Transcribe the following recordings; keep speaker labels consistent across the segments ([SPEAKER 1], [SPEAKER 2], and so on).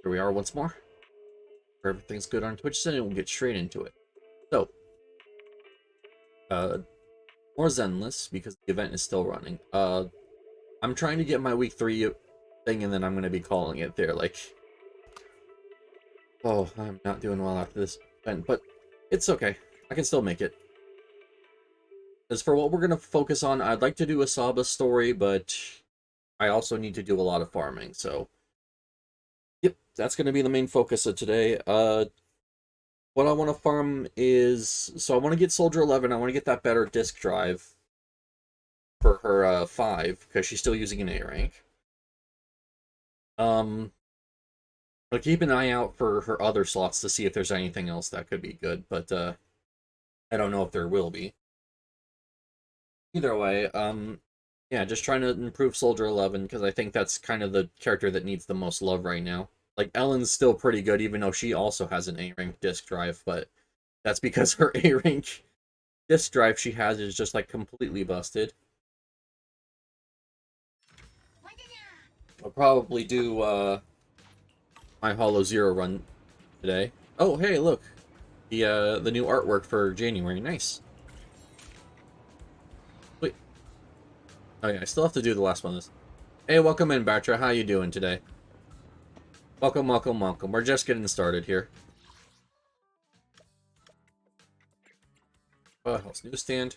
[SPEAKER 1] Here we are once more. Everything's good on Twitch, then we'll get straight into it. So, more Zenless, because the event is still running. I'm trying to get my week 3 thing, and then I'm going to be calling it there, like... Oh, I'm not doing well after this event, but it's okay. I can still make it. As for what we're going to focus on, I'd like to do a Saba story, but I also need to do a lot of farming, so... Yep, that's going to be the main focus of today. What I want to farm is... So I want to get Soldier 11, I want to get that better disk drive for her 5, because she's still using an A rank. But keep an eye out for her other slots to see if there's anything else that could be good, but I don't know if there will be. Either way, yeah, just trying to improve Soldier 11, because I think that's kind of the character that needs the most love right now. Like, Ellen's still pretty good, even though she also has an A-rank disk drive, but that's because her A-rank disk drive she has is just, like, completely busted. I'll probably do, my Hollow Zero run today. Oh, hey, look! The new artwork for January. Nice. Wait. Oh yeah, I still have to do the last one. Hey, welcome in, Batra. How you doing today? Welcome, welcome, welcome. We're just getting started here. House newsstand.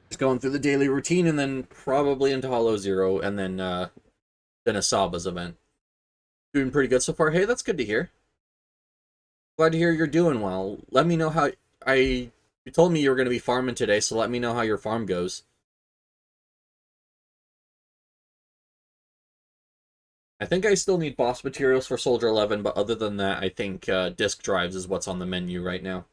[SPEAKER 1] Just going through the daily routine, and then probably into Hollow Zero, and then Asaba's event. Doing pretty good so far. Hey, that's good to hear. Glad to hear you're doing well. Let me know how... You told me you were going to be farming today, so let me know how your farm goes. I think I still need boss materials for Soldier 11, but other than that, I think disk drives is what's on the menu right now.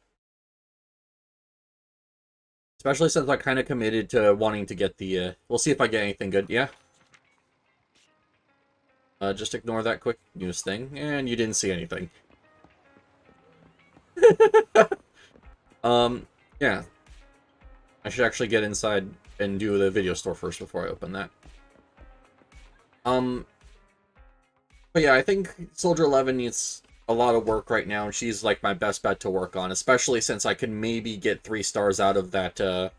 [SPEAKER 1] Especially since I kind of committed to wanting to get the... we'll see if I get anything good. Yeah. Just ignore that quick news thing, and you didn't see anything. Yeah. I should actually get inside and do the video store first before I open that. But yeah, I think Soldier 11 needs a lot of work right now, and she's like my best bet to work on, especially since I can maybe get 3 stars out of that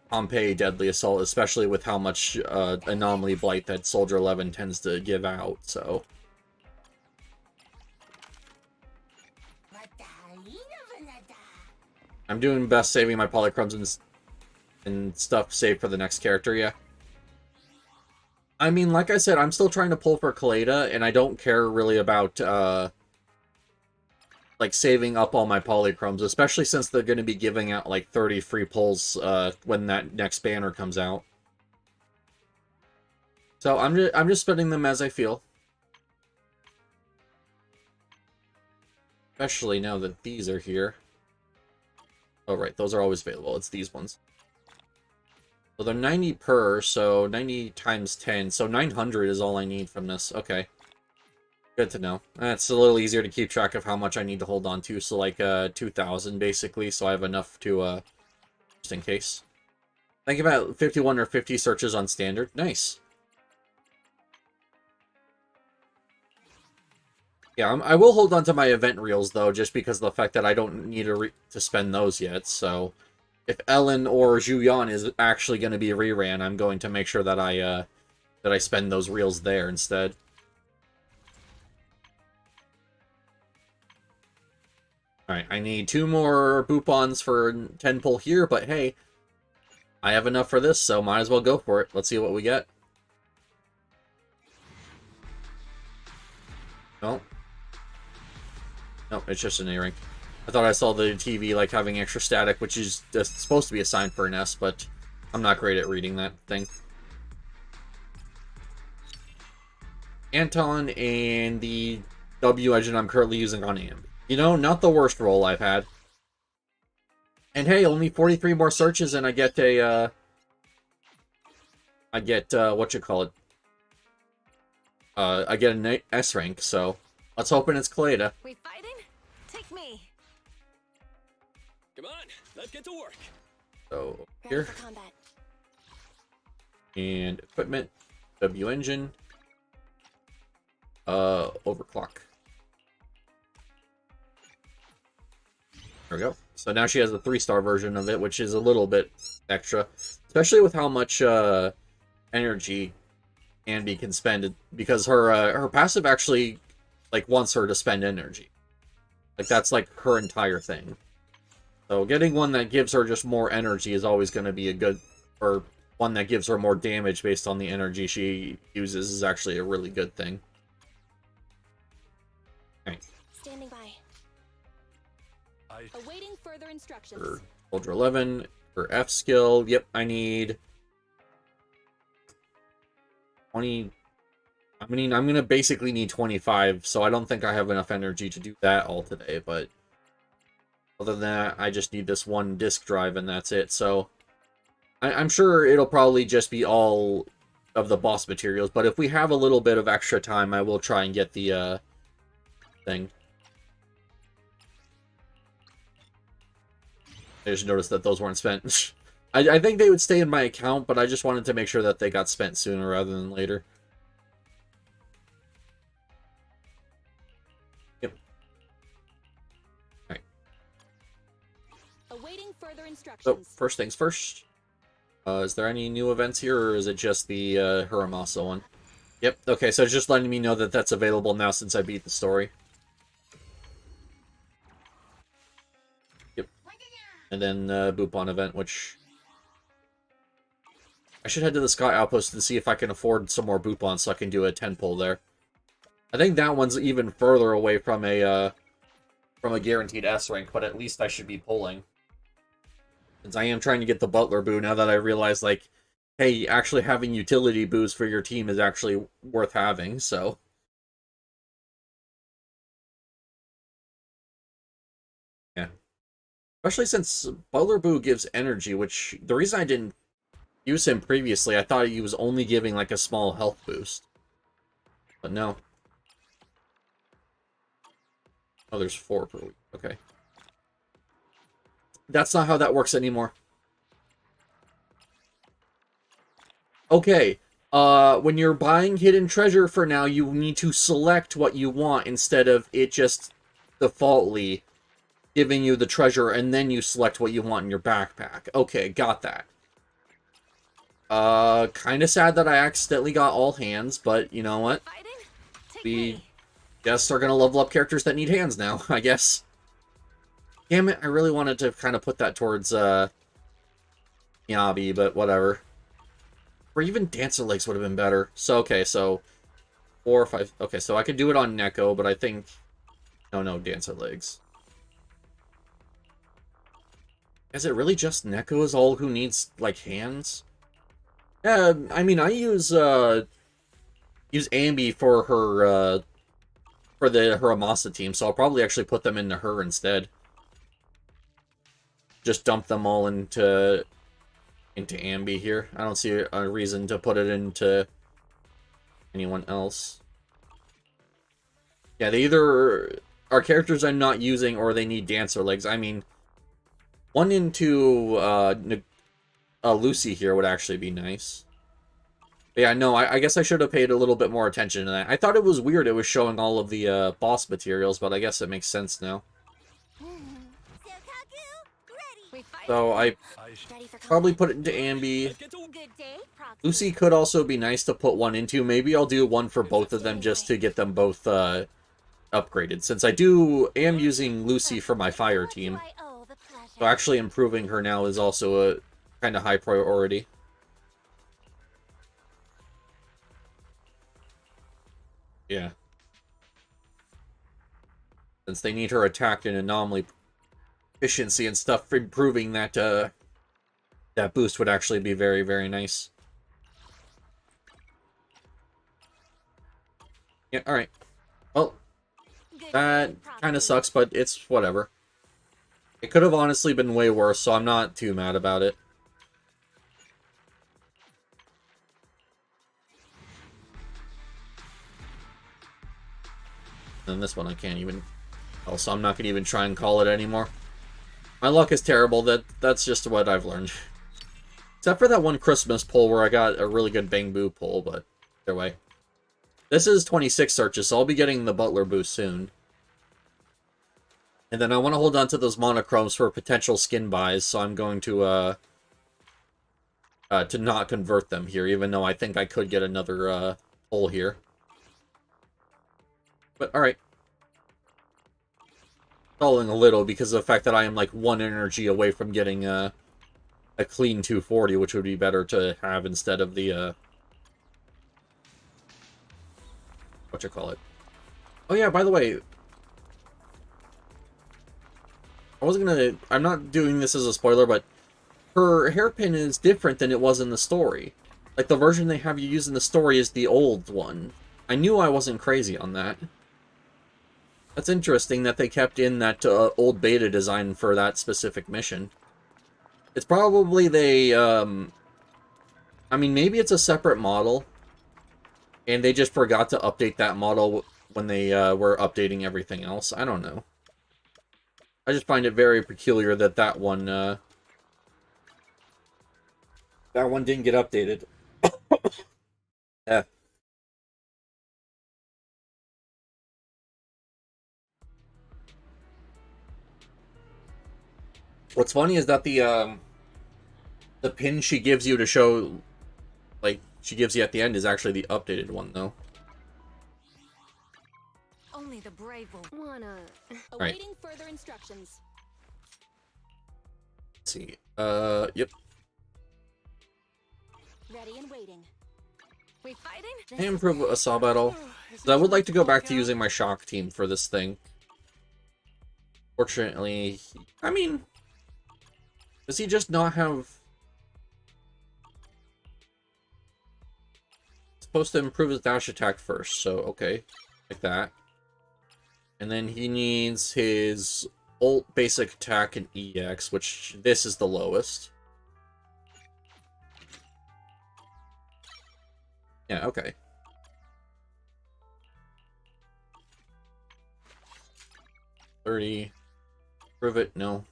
[SPEAKER 1] Pompeii Deadly Assault, especially with how much Anomaly Blight that Soldier 11 tends to give out, so... I'm doing best saving my polychromes and stuff saved for the next character, yeah. I mean, like I said, I'm still trying to pull for Kaleda, and I don't care really about, like, saving up all my polychromes, especially since they're going to be giving out, like, 30 free pulls, when that next banner comes out. So, I'm just spending them as I feel. Especially now that these are here. Oh, right, those are always available. It's these ones. So they're 90 per, so 90 times 10. So 900 is all I need from this. Okay. Good to know. It's a little easier to keep track of how much I need to hold on to. So like 2,000 basically, so I have enough to, just in case. Think about 51 or 50 searches on standard. Nice. Yeah, I will hold on to my event reels, though, just because of the fact that I don't need to spend those yet, so... If Ellen or Juyan is actually going to be reran, I'm going to make sure that I spend those reels there instead. Alright, I need 2 more Boopons for 10 pull here, but hey, I have enough for this, so might as well go for it. Let's see what we get. No. No, it's just an A-rank. I thought I saw the TV, like, having extra static, which is just supposed to be a sign for an S, but I'm not great at reading that thing. Anton and the W engine I'm currently using on Ambi. You know, not the worst roll I've had. And hey, only 43 more searches and I get a, whatchamacallit? I get an S rank, so let's hope it's Kaleda.
[SPEAKER 2] We fighting? Take me.
[SPEAKER 3] Come on, let's get to work.
[SPEAKER 1] So, here. And equipment, W engine. overclock. There we go. So now she has a 3-star version of it, which is a little bit extra, especially with how much energy Andy can spend, because her passive actually like wants her to spend energy. Like that's like her entire thing. So getting one that gives her just more energy is always going to be a good, or one that gives her more damage based on the energy she uses is actually a really good thing. Okay.
[SPEAKER 2] Standing by. Awaiting further instructions.
[SPEAKER 1] For Soldier 11, for F skill, yep, I need 20. I mean, I'm gonna basically need 25, so I don't think I have enough energy to do that all today, but other than that, I just need this one disk drive and that's it. So I'm sure it'll probably just be all of the boss materials, but if we have a little bit of extra time, I will try and get the thing. I just noticed that those weren't spent. I think they would stay in my account, but I just wanted to make sure that they got spent sooner rather than later. Yep. Alright.
[SPEAKER 2] Awaiting further
[SPEAKER 1] So,
[SPEAKER 2] instructions.
[SPEAKER 1] first things first. Is there any new events here, or is it just the Hiramasa one? Yep, okay, so it's just letting me know that that's available now since I beat the story. Yep. And then Bupon event, which... I should head to the Sky Outpost to see if I can afford some more Bupon so I can do a 10 pull there. I think that one's even further away from a guaranteed S rank, but at least I should be pulling. Since I am trying to get the Butler Boo now that I realize, like, hey, actually having utility boos for your team is actually worth having, so... Yeah. Especially since Butler Boo gives energy, which... The reason I didn't use him previously, I thought he was only giving, like, a small health boost. But no. Oh, there's 4 per week. Okay. That's not how that works anymore. Okay. When you're buying Hidden Treasure for now, you need to select what you want instead of it just defaultly giving you the treasure and then you select what you want in your backpack. Okay, got that. Kind of sad that I accidentally got all hands, but you know what?
[SPEAKER 2] Fighting? Take
[SPEAKER 1] We
[SPEAKER 2] me.
[SPEAKER 1] just are gonna level up characters that need hands now, I guess. Damn it, I really wanted to kind of put that towards, Miyabi, but whatever. Or even Dancer Legs would have been better. So, okay, so... 4 or 5... Okay, so I could do it on Neko, but I think... No, Dancer Legs. Is it really just Neko is all who needs, like, hands? Yeah, I mean, I use Ambi for her, for the Hiramasa team, so I'll probably actually put them into her instead. Just dump them all into Ambi here. I don't see a reason to put it into anyone else. Yeah, they either are characters I'm not using or they need Dancer Legs. I mean, one into Lucy here would actually be nice. But yeah, no, I guess I should have paid a little bit more attention to that. I thought it was weird it was showing all of the boss materials, but I guess it makes sense now.
[SPEAKER 2] We fight.
[SPEAKER 1] So I
[SPEAKER 2] Ready for
[SPEAKER 1] probably put it into Ambi.
[SPEAKER 3] Let's get to work.
[SPEAKER 2] Good day, Proxy.
[SPEAKER 1] Lucy could also be nice to put one into. Maybe I'll do one for both of them just to get them both upgraded. Since I am using Lucy for my fire team.
[SPEAKER 2] What do I owe the pleasure?
[SPEAKER 1] So actually improving her now is also a kind of high priority. Yeah. Since they need her attack and anomaly efficiency and stuff, improving that that boost would actually be very, very nice. Yeah, alright. Well,
[SPEAKER 2] Good
[SPEAKER 1] that
[SPEAKER 2] day,
[SPEAKER 1] kind of
[SPEAKER 2] Proxy.
[SPEAKER 1] sucks, but it's whatever. It could have honestly been way worse, so I'm not too mad about it. And this one I can't even... Also, I'm not going to even try and call it anymore. My luck is terrible. That's just what I've learned. Except for that one Christmas pull where I got a really good Bang Boo pull, but either way. This is 26 searches, so I'll be getting the Butler boost soon. And then I want to hold on to those monochromes for potential skin buys, so I'm going to not convert them here, even though I think I could get another pull here. But alright. Stalling a little because of the fact that I am like 1 energy away from getting a clean 240, which would be better to have instead of the whatchamacallit. Oh yeah, by the way, I'm not doing this as a spoiler, but her hairpin is different than it was in the story. Like, the version they have you use in the story is the old one. I knew I wasn't crazy on that. That's interesting that they kept in that old beta design for that specific mission. It's probably I mean, maybe it's a separate model, and they just forgot to update that model when they were updating everything else. I don't know. I just find it very peculiar that that one didn't get updated. Yeah. What's funny is that the pin she gives you to show, like, she gives you at the end is actually the updated one, though.
[SPEAKER 2] Only the brave will wanna.
[SPEAKER 1] Right.
[SPEAKER 4] Awaiting further instructions.
[SPEAKER 1] Let's see. Yep.
[SPEAKER 4] Ready and waiting.
[SPEAKER 2] We fighting?
[SPEAKER 1] Can I improve a saw battle? I would like to go back to using my shock team for this thing. Fortunately, I mean, does he just not have... Supposed to improve his dash attack first, so okay. Like that. And then he needs his ult, basic attack, and EX, which this is the lowest. Yeah, okay. $30. Prove it, no.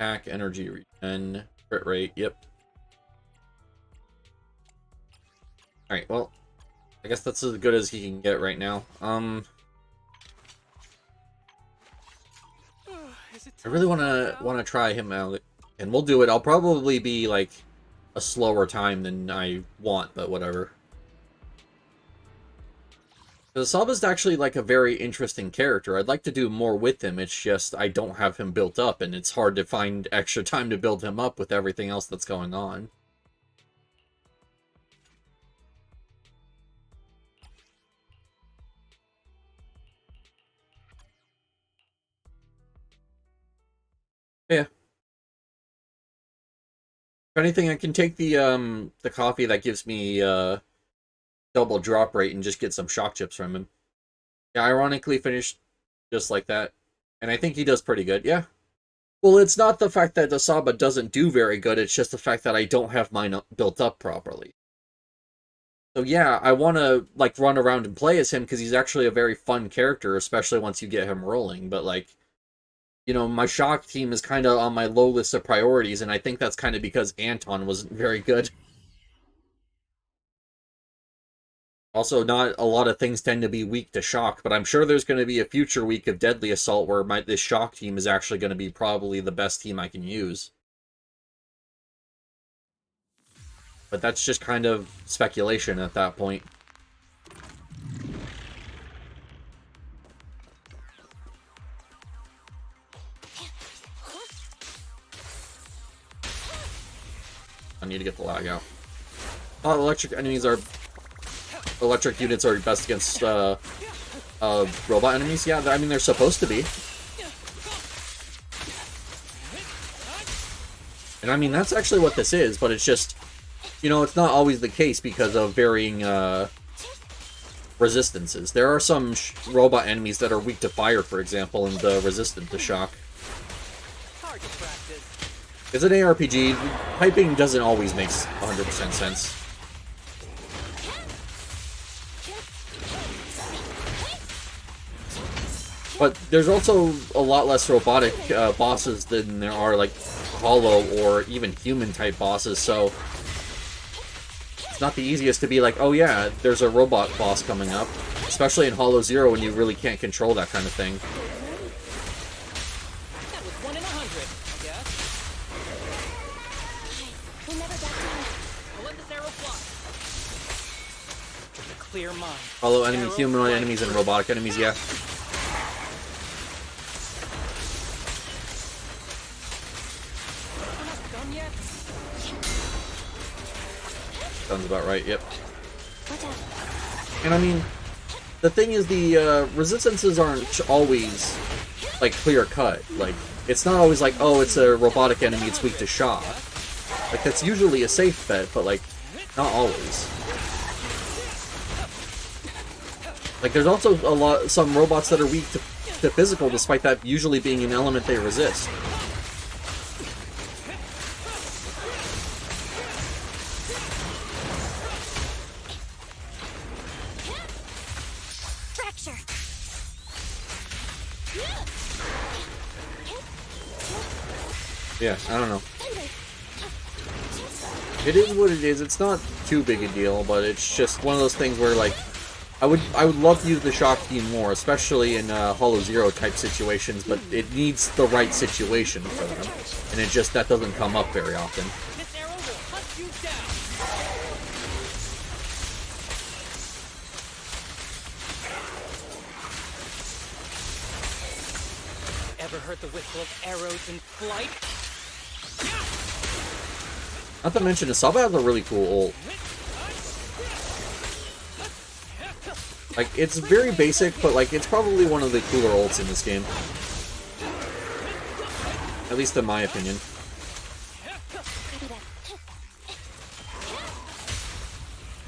[SPEAKER 1] Attack, energy, regen, crit rate, yep. Alright, well, I guess that's as good as he can get right now. I really wanna try him out, and we'll do it. I'll probably be like a slower time than I want, but whatever. Because Saba's actually like a very interesting character. I'd like to do more with him. It's just I don't have him built up, and it's hard to find extra time to build him up with everything else that's going on. Yeah. If anything, I can take the coffee that gives me double drop rate and just get some shock chips from him. Yeah, ironically finished just like that. And I think he does pretty good, yeah. Well, it's not the fact that the Saba doesn't do very good, it's just the fact that I don't have mine built up properly. So yeah, I want to like run around and play as him because he's actually a very fun character, especially once you get him rolling, but like, you know, my shock team is kind of on my low list of priorities, and I think that's kind of because Anton wasn't very good. Also, not a lot of things tend to be weak to shock, but I'm sure there's going to be a future week of Deadly Assault where this shock team is actually going to be probably the best team I can use. But that's just kind of speculation at that point. I need to get the lag out. Oh, electric units are best against robot enemies. Yeah, I mean, they're supposed to be. And I mean, that's actually what this is, but it's just, you know, it's not always the case because of varying resistances. There are some robot enemies that are weak to fire, for example, and resistant to shock. It's an ARPG. Typing doesn't always make 100% sense. But there's also a lot less robotic bosses than there are, like, hollow or even human-type bosses, so It's not the easiest to be like, oh yeah, there's a robot boss coming up. Especially in Hollow Zero when you really can't control that kind of thing.
[SPEAKER 5] That was 1 in 100, I guess.
[SPEAKER 4] We'll never back down.
[SPEAKER 5] I'll let this arrow fly. With a clear mind.
[SPEAKER 1] Hollow enemy, humanoid enemies, and robotic enemies, yeah.
[SPEAKER 5] We're not done yet.
[SPEAKER 1] Sounds about right, yep.
[SPEAKER 4] Watch out.
[SPEAKER 1] And I mean, the thing is, the resistances aren't always, like, clear-cut. Like, it's not always like, oh, it's a robotic enemy, it's weak to shock. Like, that's usually a safe bet, but, like, not always. Like, there's also some robots that are weak to physical, despite that usually being an element they resist.
[SPEAKER 4] Fracture.
[SPEAKER 1] Yeah, I don't know.
[SPEAKER 4] Thunder.
[SPEAKER 1] It is what it is. It's not too big a deal, but it's just one of those things where, like, I would love to use the shock beam more, especially in Hollow Zero type situations, but it needs the right situation for them, and it just, that doesn't come up very often.
[SPEAKER 5] This arrow will hunt you down. Ever heard the whistle of arrows in flight?
[SPEAKER 1] Not to mention, Asaba has a really cool ult. Like, it's very basic, but, like, it's probably one of the cooler ults in this game. At least in my opinion.
[SPEAKER 4] Copy that.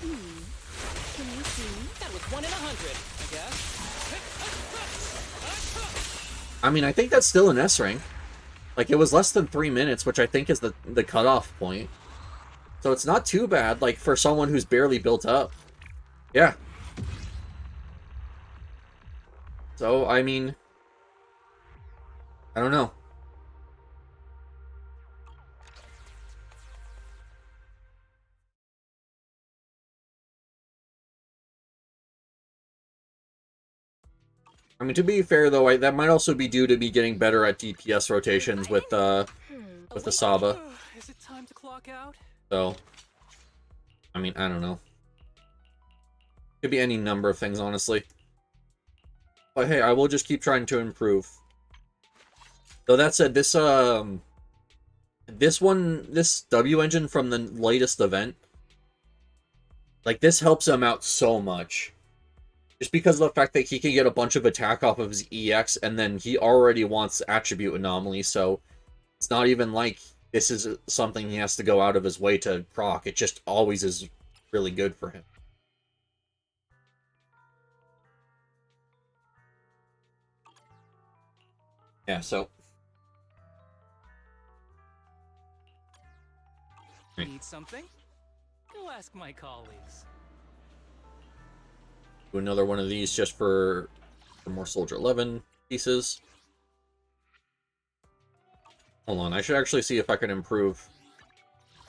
[SPEAKER 4] Can you see?
[SPEAKER 5] That was 1 in 100, I guess.
[SPEAKER 1] I mean, I think that's still an S rank. Like, it was less than 3 minutes, which I think is the cutoff point. So it's not too bad, like, for someone who's barely built up. Yeah. So, I mean, I don't know. I mean, to be fair, though, that might also be due to me getting better at DPS rotations with Asaba.
[SPEAKER 5] Is it time to clock out?
[SPEAKER 1] So, I mean, I don't know. Could be any number of things, honestly. But hey, I will just keep trying to improve. Though that said, this W engine from the latest event, like, this helps him out so much. Just because of the fact that he can get a bunch of attack off of his EX, and then he already wants attribute anomaly, so it's not even like this is something he has to go out of his way to proc. It just always is really good for him. Yeah, so...
[SPEAKER 5] Need something? Go ask my colleagues.
[SPEAKER 1] Do another one of these just for more Soldier 11 pieces. Hold on, I should actually see if I can improve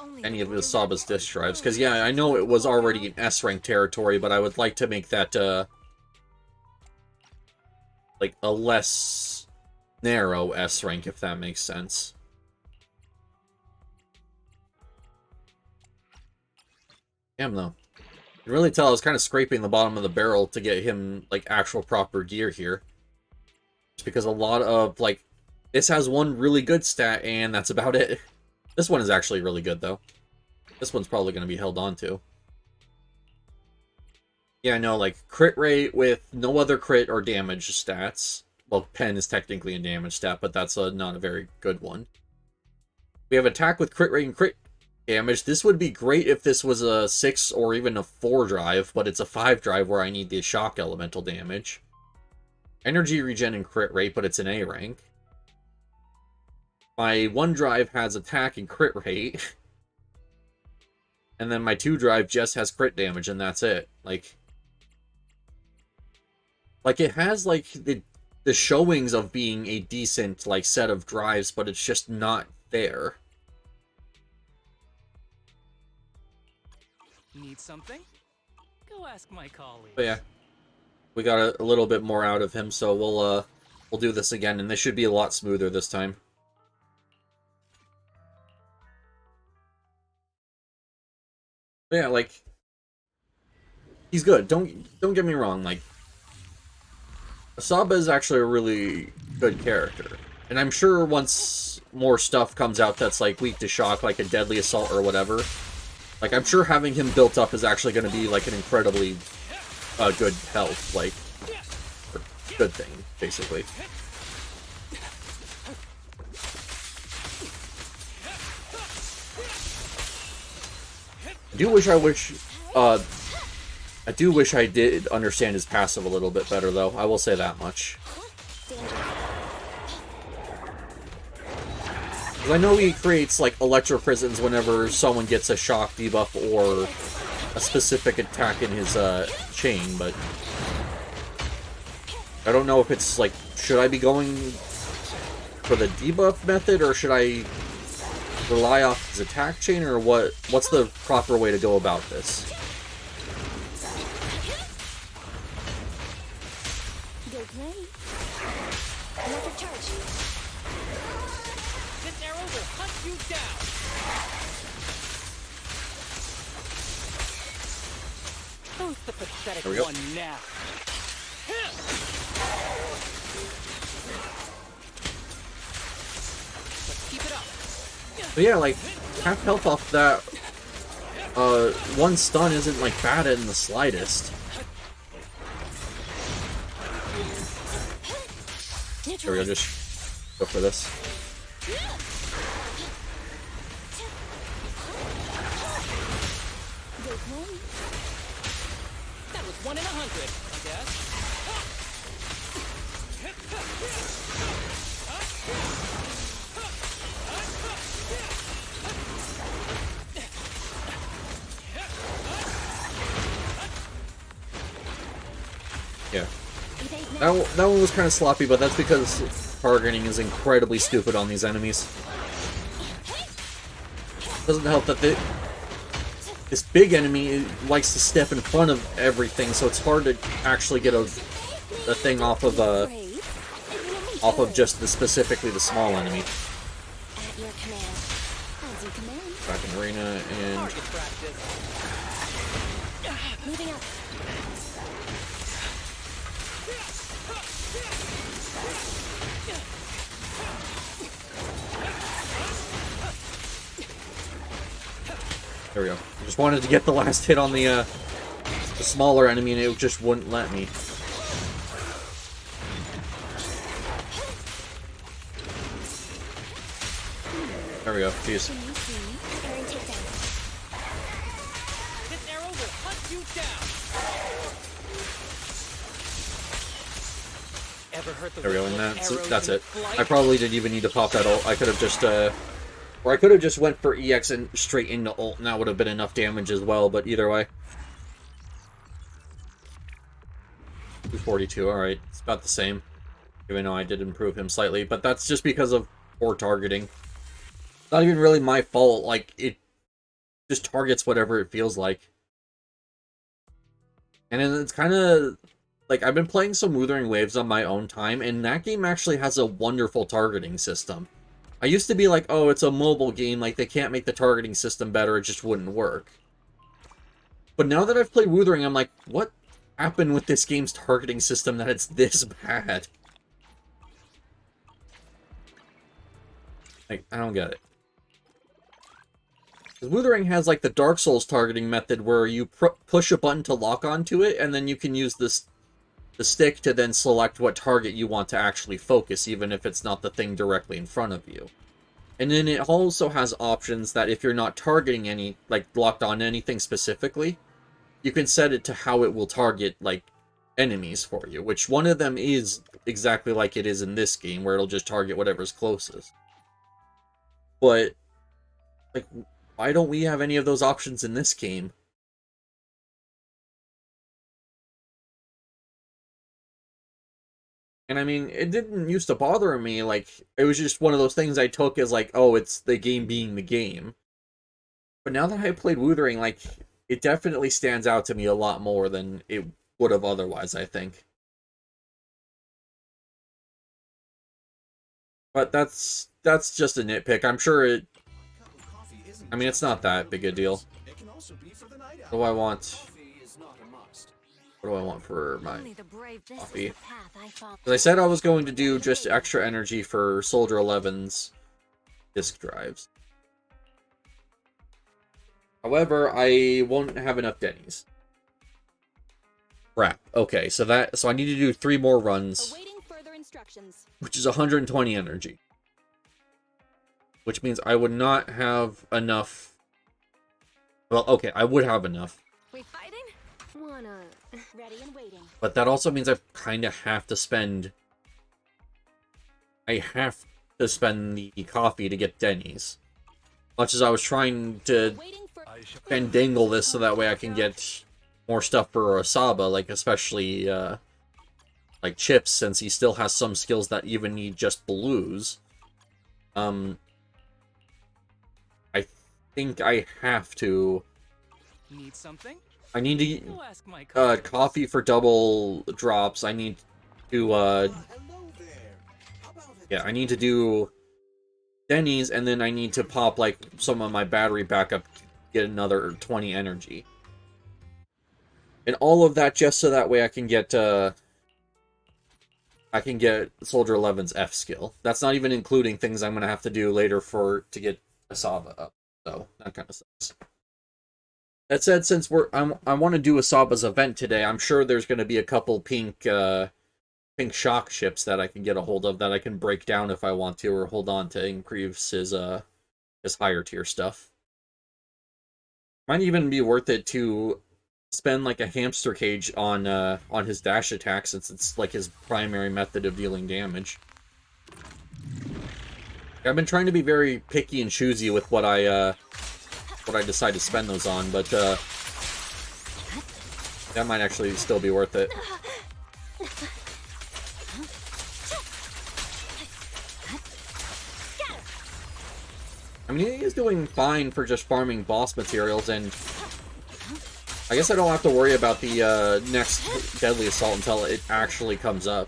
[SPEAKER 2] Only
[SPEAKER 1] any of
[SPEAKER 2] the
[SPEAKER 1] Asaba's disk drives. Because, yeah, I know it was already in S-rank territory, but I would like to make that, like, a less narrow S-rank, if that makes sense. Damn, though. You can really tell I was kind of scraping the bottom of the barrel to get him, like, actual proper gear here. Just because a lot of, like, this has one really good stat, and that's about it. This one is actually really good, though. This one's probably going to be held on to. Yeah, I know, like, crit rate with no other crit or damage stats. Well, Pen is technically a damage stat, but that's not a very good one. We have attack with crit rate and crit damage. This would be great if this was a 6 or even a 4 drive, but it's a 5 drive where I need the shock elemental damage. Energy regen and crit rate, but it's an A rank. My 1 drive has attack and crit rate. And then my 2 drive just has crit damage, and that's it. Like it has, like, the showings of being a decent, like, set of drives, but it's just not there.
[SPEAKER 5] Need something? Go ask my colleague.
[SPEAKER 1] But yeah, we got a little bit more out of him, so we'll do this again, and this should be a lot smoother this time. But yeah, like, he's good. Don't get me wrong. Like, Asaba is actually a really good character, and I'm sure once more stuff comes out that's like weak to shock, like a deadly assault or whatever, like I'm sure having him built up is actually going to be like an incredibly good help, like, or good thing, basically. I do wish I did understand his passive a little bit better, though. I will say that much. Because I know he creates, like, electro prisons whenever someone gets a shock debuff or a specific attack in his chain, but I don't know if it's, like, should I be going for the debuff method, or should I rely off his attack chain, or what's the proper way to go about this?
[SPEAKER 4] Get ready. Electric charge.
[SPEAKER 5] This arrow will hunt you down. Who's the pathetic
[SPEAKER 1] There we go.
[SPEAKER 5] one now? Let's keep it up.
[SPEAKER 1] But yeah, like, half health off that one stun isn't, like, bad in the slightest. There we go, just go for this.
[SPEAKER 4] Get ready.
[SPEAKER 5] That was 1 in 100, I guess.
[SPEAKER 1] Yeah. That one was kind of sloppy, but that's because targeting is incredibly stupid on these enemies. Doesn't help that this big enemy likes to step in front of everything, so it's hard to actually get a thing off of just specifically the small enemy.
[SPEAKER 4] At your command. As you command.
[SPEAKER 1] Back in arena and
[SPEAKER 5] Target practice.
[SPEAKER 4] Moving up.
[SPEAKER 1] there we go. I just wanted to get the last hit on the smaller enemy, and it just wouldn't let me. There we go. Jeez.
[SPEAKER 4] Can you see? Preparing takedown.
[SPEAKER 5] This arrow will hunt you down. Ever heard the
[SPEAKER 1] There we go,
[SPEAKER 5] whistle
[SPEAKER 1] and
[SPEAKER 5] of arrows
[SPEAKER 1] that's
[SPEAKER 5] in
[SPEAKER 1] it.
[SPEAKER 5] flight?
[SPEAKER 1] I probably didn't even need to pop that ult. I could have just, or I could have just went for EX and straight into ult, and that would have been enough damage as well, but either way. 242, alright. It's about the same. Even though I did improve him slightly, but that's just because of poor targeting. Not even really my fault, like, it just targets whatever it feels like. And then it's kind of... Like, I've been playing some Wuthering Waves on my own time, and that game actually has a wonderful targeting system. I used to be like, oh, it's a mobile game, like, they can't make the targeting system better, it just wouldn't work. But now that I've played Wuthering, I'm like, what happened with this game's targeting system that it's this bad? Like, I don't get it. 'Cause Wuthering has, like, the Dark Souls targeting method where you push a button to lock onto it, and then you can use the stick to then select what target you want to actually focus, even if it's not the thing directly in front of you. And then it also has options that if you're not targeting any, like, locked on anything specifically, you can set it to how it will target, like, enemies for you, which one of them is exactly like it is in this game, where it'll just target whatever's closest. But, like, why don't we have any of those options in this game? And I mean, it didn't used to bother me, like, it was just one of those things I took as like, oh, it's the game being the game. But now that I played Wuthering, like, it definitely stands out to me a lot more than it would have otherwise, I think. But that's just a nitpick. I'm sure it... I mean, it's not that big a deal. What do I want? What do I want for my
[SPEAKER 2] Only the brave. This
[SPEAKER 1] coffee?
[SPEAKER 2] is the path I follow.
[SPEAKER 1] As I said, I was going to do just extra energy for Soldier 11's disk drives. However, I won't have enough Denny's. Crap. Okay, so I need to do 3 more runs,
[SPEAKER 4] Awaiting further instructions.
[SPEAKER 1] which is 120 energy. Which means I would not have enough. Well, okay, I would have enough.
[SPEAKER 2] We fighting? Wanna.
[SPEAKER 4] Ready and waiting.
[SPEAKER 1] But that also means I kind of have to spend... I have to spend the coffee to get Denny's. Much as I was trying to
[SPEAKER 4] Waiting for
[SPEAKER 1] dangle this so that way I can get more stuff for Asaba, like especially like Chips, since he still has some skills that even need just blues. I think I have to...
[SPEAKER 5] Need something?
[SPEAKER 1] I need to
[SPEAKER 5] Go ask my coffee.
[SPEAKER 1] coffee for double drops. I need to yeah, I need to do Denny's, and then I need to pop like some of my battery backup, get another 20 energy. And all of that just so that way I can get Soldier 11's F skill. That's not even including things I'm gonna have to do later to get Asaba up. So that kind of sucks. That said, since I want to do Asaba's event today, I'm sure there's going to be a couple pink shock ships that I can get a hold of that I can break down if I want to, or hold on to increase his higher tier stuff. Might even be worth it to spend like a hamster cage on his dash attack, since it's like his primary method of dealing damage. I've been trying to be very picky and choosy with what I decide to spend those on, but that might actually still be worth it. I mean, he is doing fine for just farming boss materials, and I guess I don't have to worry about the next Deadly Assault until it actually comes up.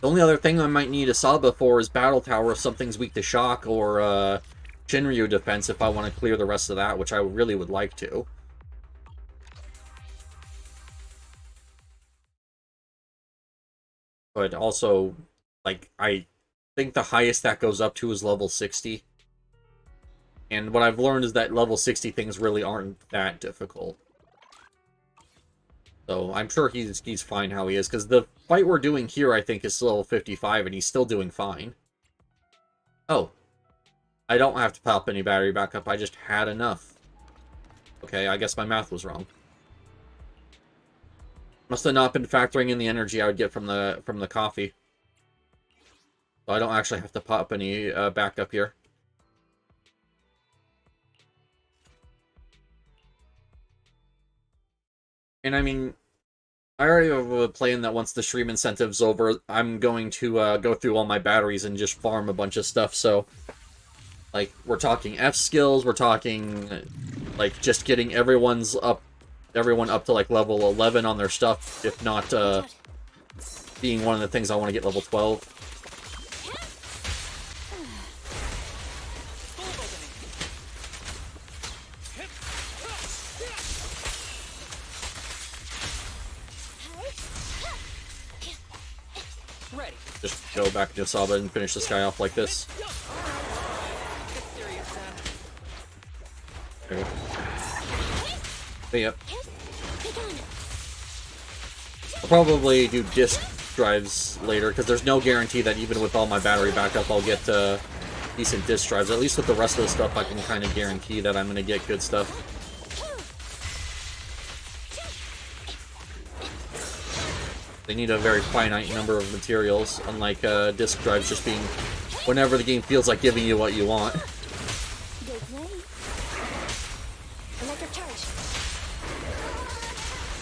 [SPEAKER 1] The only other thing I might need Asaba for is Battle Tower if something's weak to shock, or Shinryu defense if I want to clear the rest of that, which I really would like to. But also, like, I think the highest that goes up to is level 60. And what I've learned is that level 60 things really aren't that difficult. So I'm sure he's fine how he is, because the fight we're doing here, I think, is level 55, and he's still doing fine. Oh. I don't have to pop any battery backup, I just had enough. Okay, I guess my math was wrong. Must have not been factoring in the energy I would get from the coffee. So I don't actually have to pop any backup here. And I mean, I already have a plan that once the stream incentive's over, I'm going to go through all my batteries and just farm a bunch of stuff, so... Like, we're talking F skills, we're talking, like, just getting everyone up to, like, level 11 on their stuff, if not, being one of the things I want to get level 12.
[SPEAKER 5] Ready.
[SPEAKER 1] Just go back to Asaba and finish this guy off like this.
[SPEAKER 5] Get serious, Sam.
[SPEAKER 1] Okay. But yep. I'll probably do disk drives later, because there's no guarantee that even with all my battery backup I'll get decent disk drives. At least with the rest of the stuff I can kind of guarantee that I'm going to get good stuff. They need a very finite number of materials, unlike disk drives just being whenever the game feels like giving you what you want.
[SPEAKER 4] They play. Electric charge.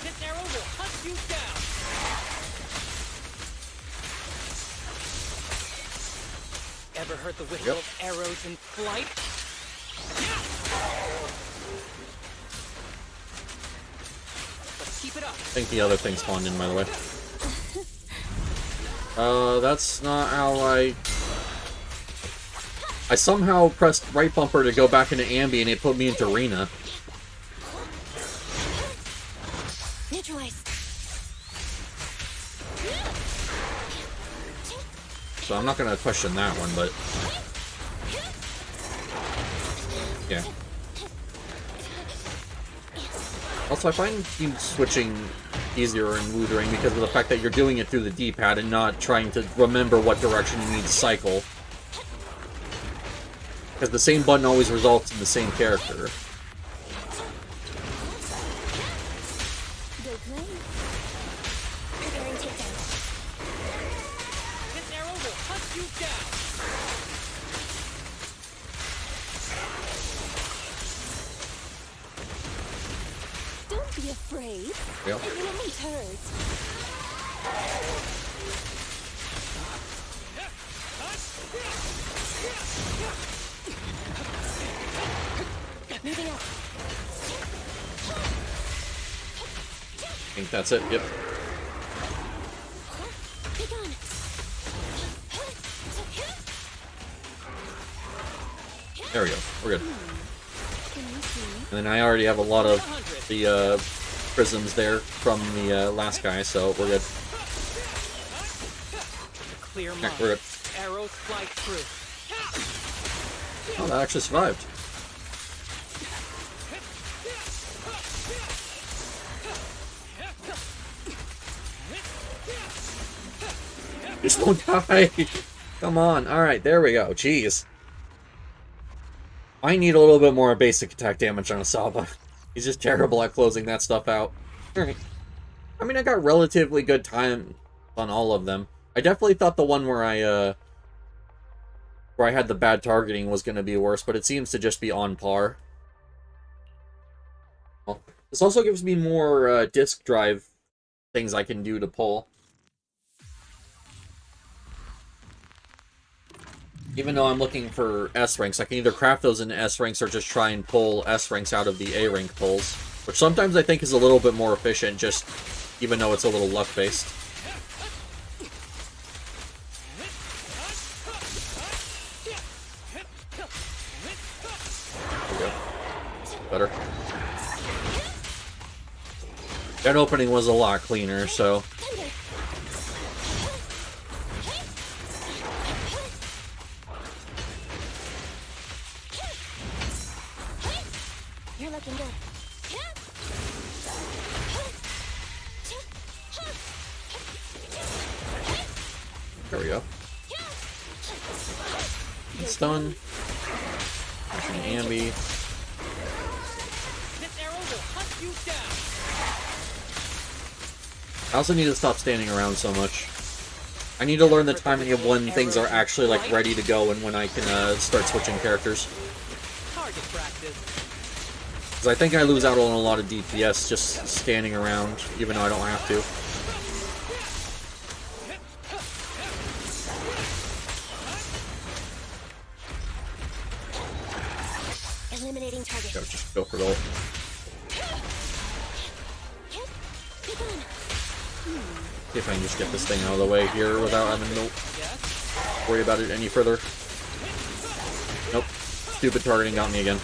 [SPEAKER 5] This arrow will hunt you down. Ever heard the whistle of arrows in flight?
[SPEAKER 1] think the other thing spawned in, by the way. That's not how I somehow pressed right bumper to go back into Ambi and it put me into Rena.
[SPEAKER 4] Neutralize.
[SPEAKER 1] So I'm not gonna question that one, but... yeah. Also, I find team switching easier in Wuthering because of the fact that you're doing it through the D-pad and not trying to remember what direction you need to cycle. Because the same button always results in the same character.
[SPEAKER 4] Go play. Preparing takedown.
[SPEAKER 5] This arrow will hunt you down.
[SPEAKER 4] Don't be afraid.
[SPEAKER 1] Yep.
[SPEAKER 4] It won't hurt. Moving up.
[SPEAKER 1] I think that's it, yep.
[SPEAKER 4] Take on.
[SPEAKER 1] There we go, we're good.
[SPEAKER 4] Can you see?
[SPEAKER 1] And then I already have a lot of the prisms there from the last guy, so we're good.
[SPEAKER 5] Clear
[SPEAKER 1] Yeah,
[SPEAKER 5] mind.
[SPEAKER 1] we're good.
[SPEAKER 5] Arrows fly through.
[SPEAKER 1] Oh, that actually survived. Just don't die! Come on, alright, there we go, jeez. I need a little bit more basic attack damage on Asaba. He's just terrible at closing that stuff out. Alright. I mean, I got relatively good time on all of them. I definitely thought the one where I had the bad targeting was going to be worse, but it seems to just be on par. Well, this also gives me more disk drive things I can do to pull. Even though I'm looking for S ranks, I can either craft those into S ranks or just try and pull S ranks out of the A rank pulls, which sometimes I think is a little bit more efficient, just even though it's a little luck based. There we go. Better. That opening was a lot cleaner, so.
[SPEAKER 4] You're looking good.
[SPEAKER 1] There we go. Stun. Ambi.
[SPEAKER 5] This arrow will hunt you down.
[SPEAKER 1] I also need to stop standing around so much. I need to learn the timing of when things are actually like ready to go and when I can start switching characters.
[SPEAKER 5] Target practice.
[SPEAKER 1] Because I think I lose out on a lot of DPS just standing around, even though I don't have to.
[SPEAKER 4] Eliminating target.
[SPEAKER 1] Gotta just go for the ult. See if I can just get this thing out of the way here without having to
[SPEAKER 5] Yes.
[SPEAKER 1] worry about it any further. Nope. Stupid targeting got me again.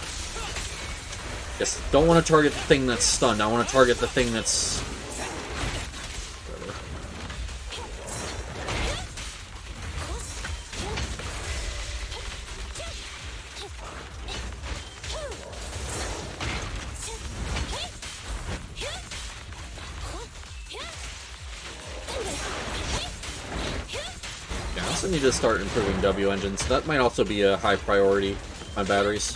[SPEAKER 1] Yes, don't want to target the thing that's stunned. I want to target the thing that's... whatever. Yeah, I also need to start improving W engines. That might also be a high priority with my batteries.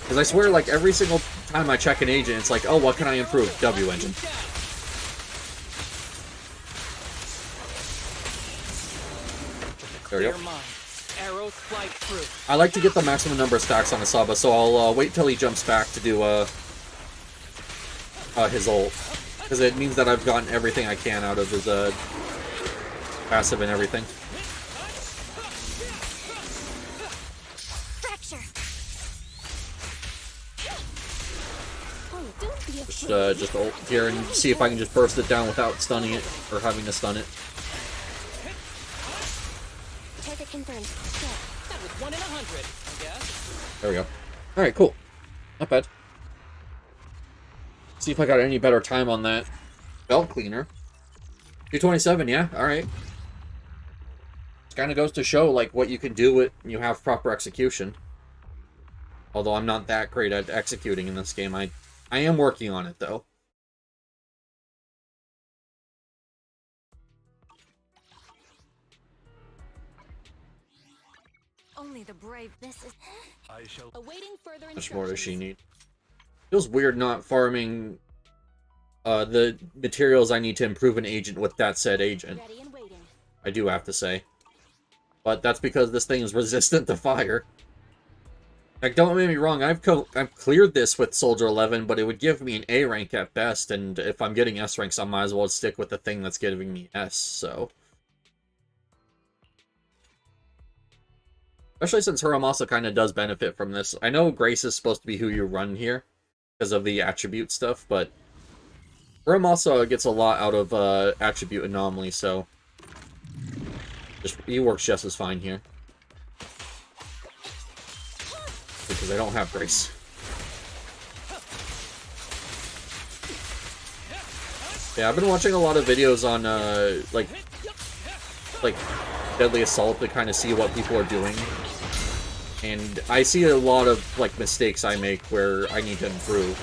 [SPEAKER 1] Because I swear, like, every single time I check an agent, it's like, oh, what can I improve? W engine. There we go.
[SPEAKER 5] Clear mind. Arrows fly through.
[SPEAKER 1] I like to get the maximum number of stacks on Asaba, so I'll wait till he jumps back to do his ult. Because it means that I've gotten everything I can out of his passive and everything.
[SPEAKER 4] Fracture. Oh, don't be afraid.
[SPEAKER 1] just ult here and see if I can just burst it down without stunning it or having to stun it.
[SPEAKER 4] Target confirmed. Go.
[SPEAKER 5] That was 1 in 100, I guess.
[SPEAKER 1] There we go. All right, cool. Not bad. See if I got any better time on that belt cleaner. 227, yeah. All right. It kind of goes to show like what you can do when you have proper execution. Although I'm not that great at executing in this game, I am working on it though.
[SPEAKER 2] Only the brave.
[SPEAKER 4] This is
[SPEAKER 2] Awaiting further
[SPEAKER 1] How much more does she
[SPEAKER 2] instructions.
[SPEAKER 1] need? Feels weird not farming the materials I need to improve an agent with that said agent.
[SPEAKER 4] ready and waiting.
[SPEAKER 1] I do have to say. But that's because this thing is resistant to fire. Like, don't get me wrong, I've cleared this with Soldier 11, but it would give me an A rank at best, and if I'm getting S ranks, I might as well stick with the thing that's giving me S, so. Especially since Huramasa kind of does benefit from this. I know Grace is supposed to be who you run here, because of the attribute stuff, but Huramasa gets a lot out of attribute anomaly, so he works just as fine here. Because I don't have Grace. Yeah, I've been watching a lot of videos on like Deadly Assault to kind of see what people are doing. And I see a lot of like mistakes I make where I need to improve.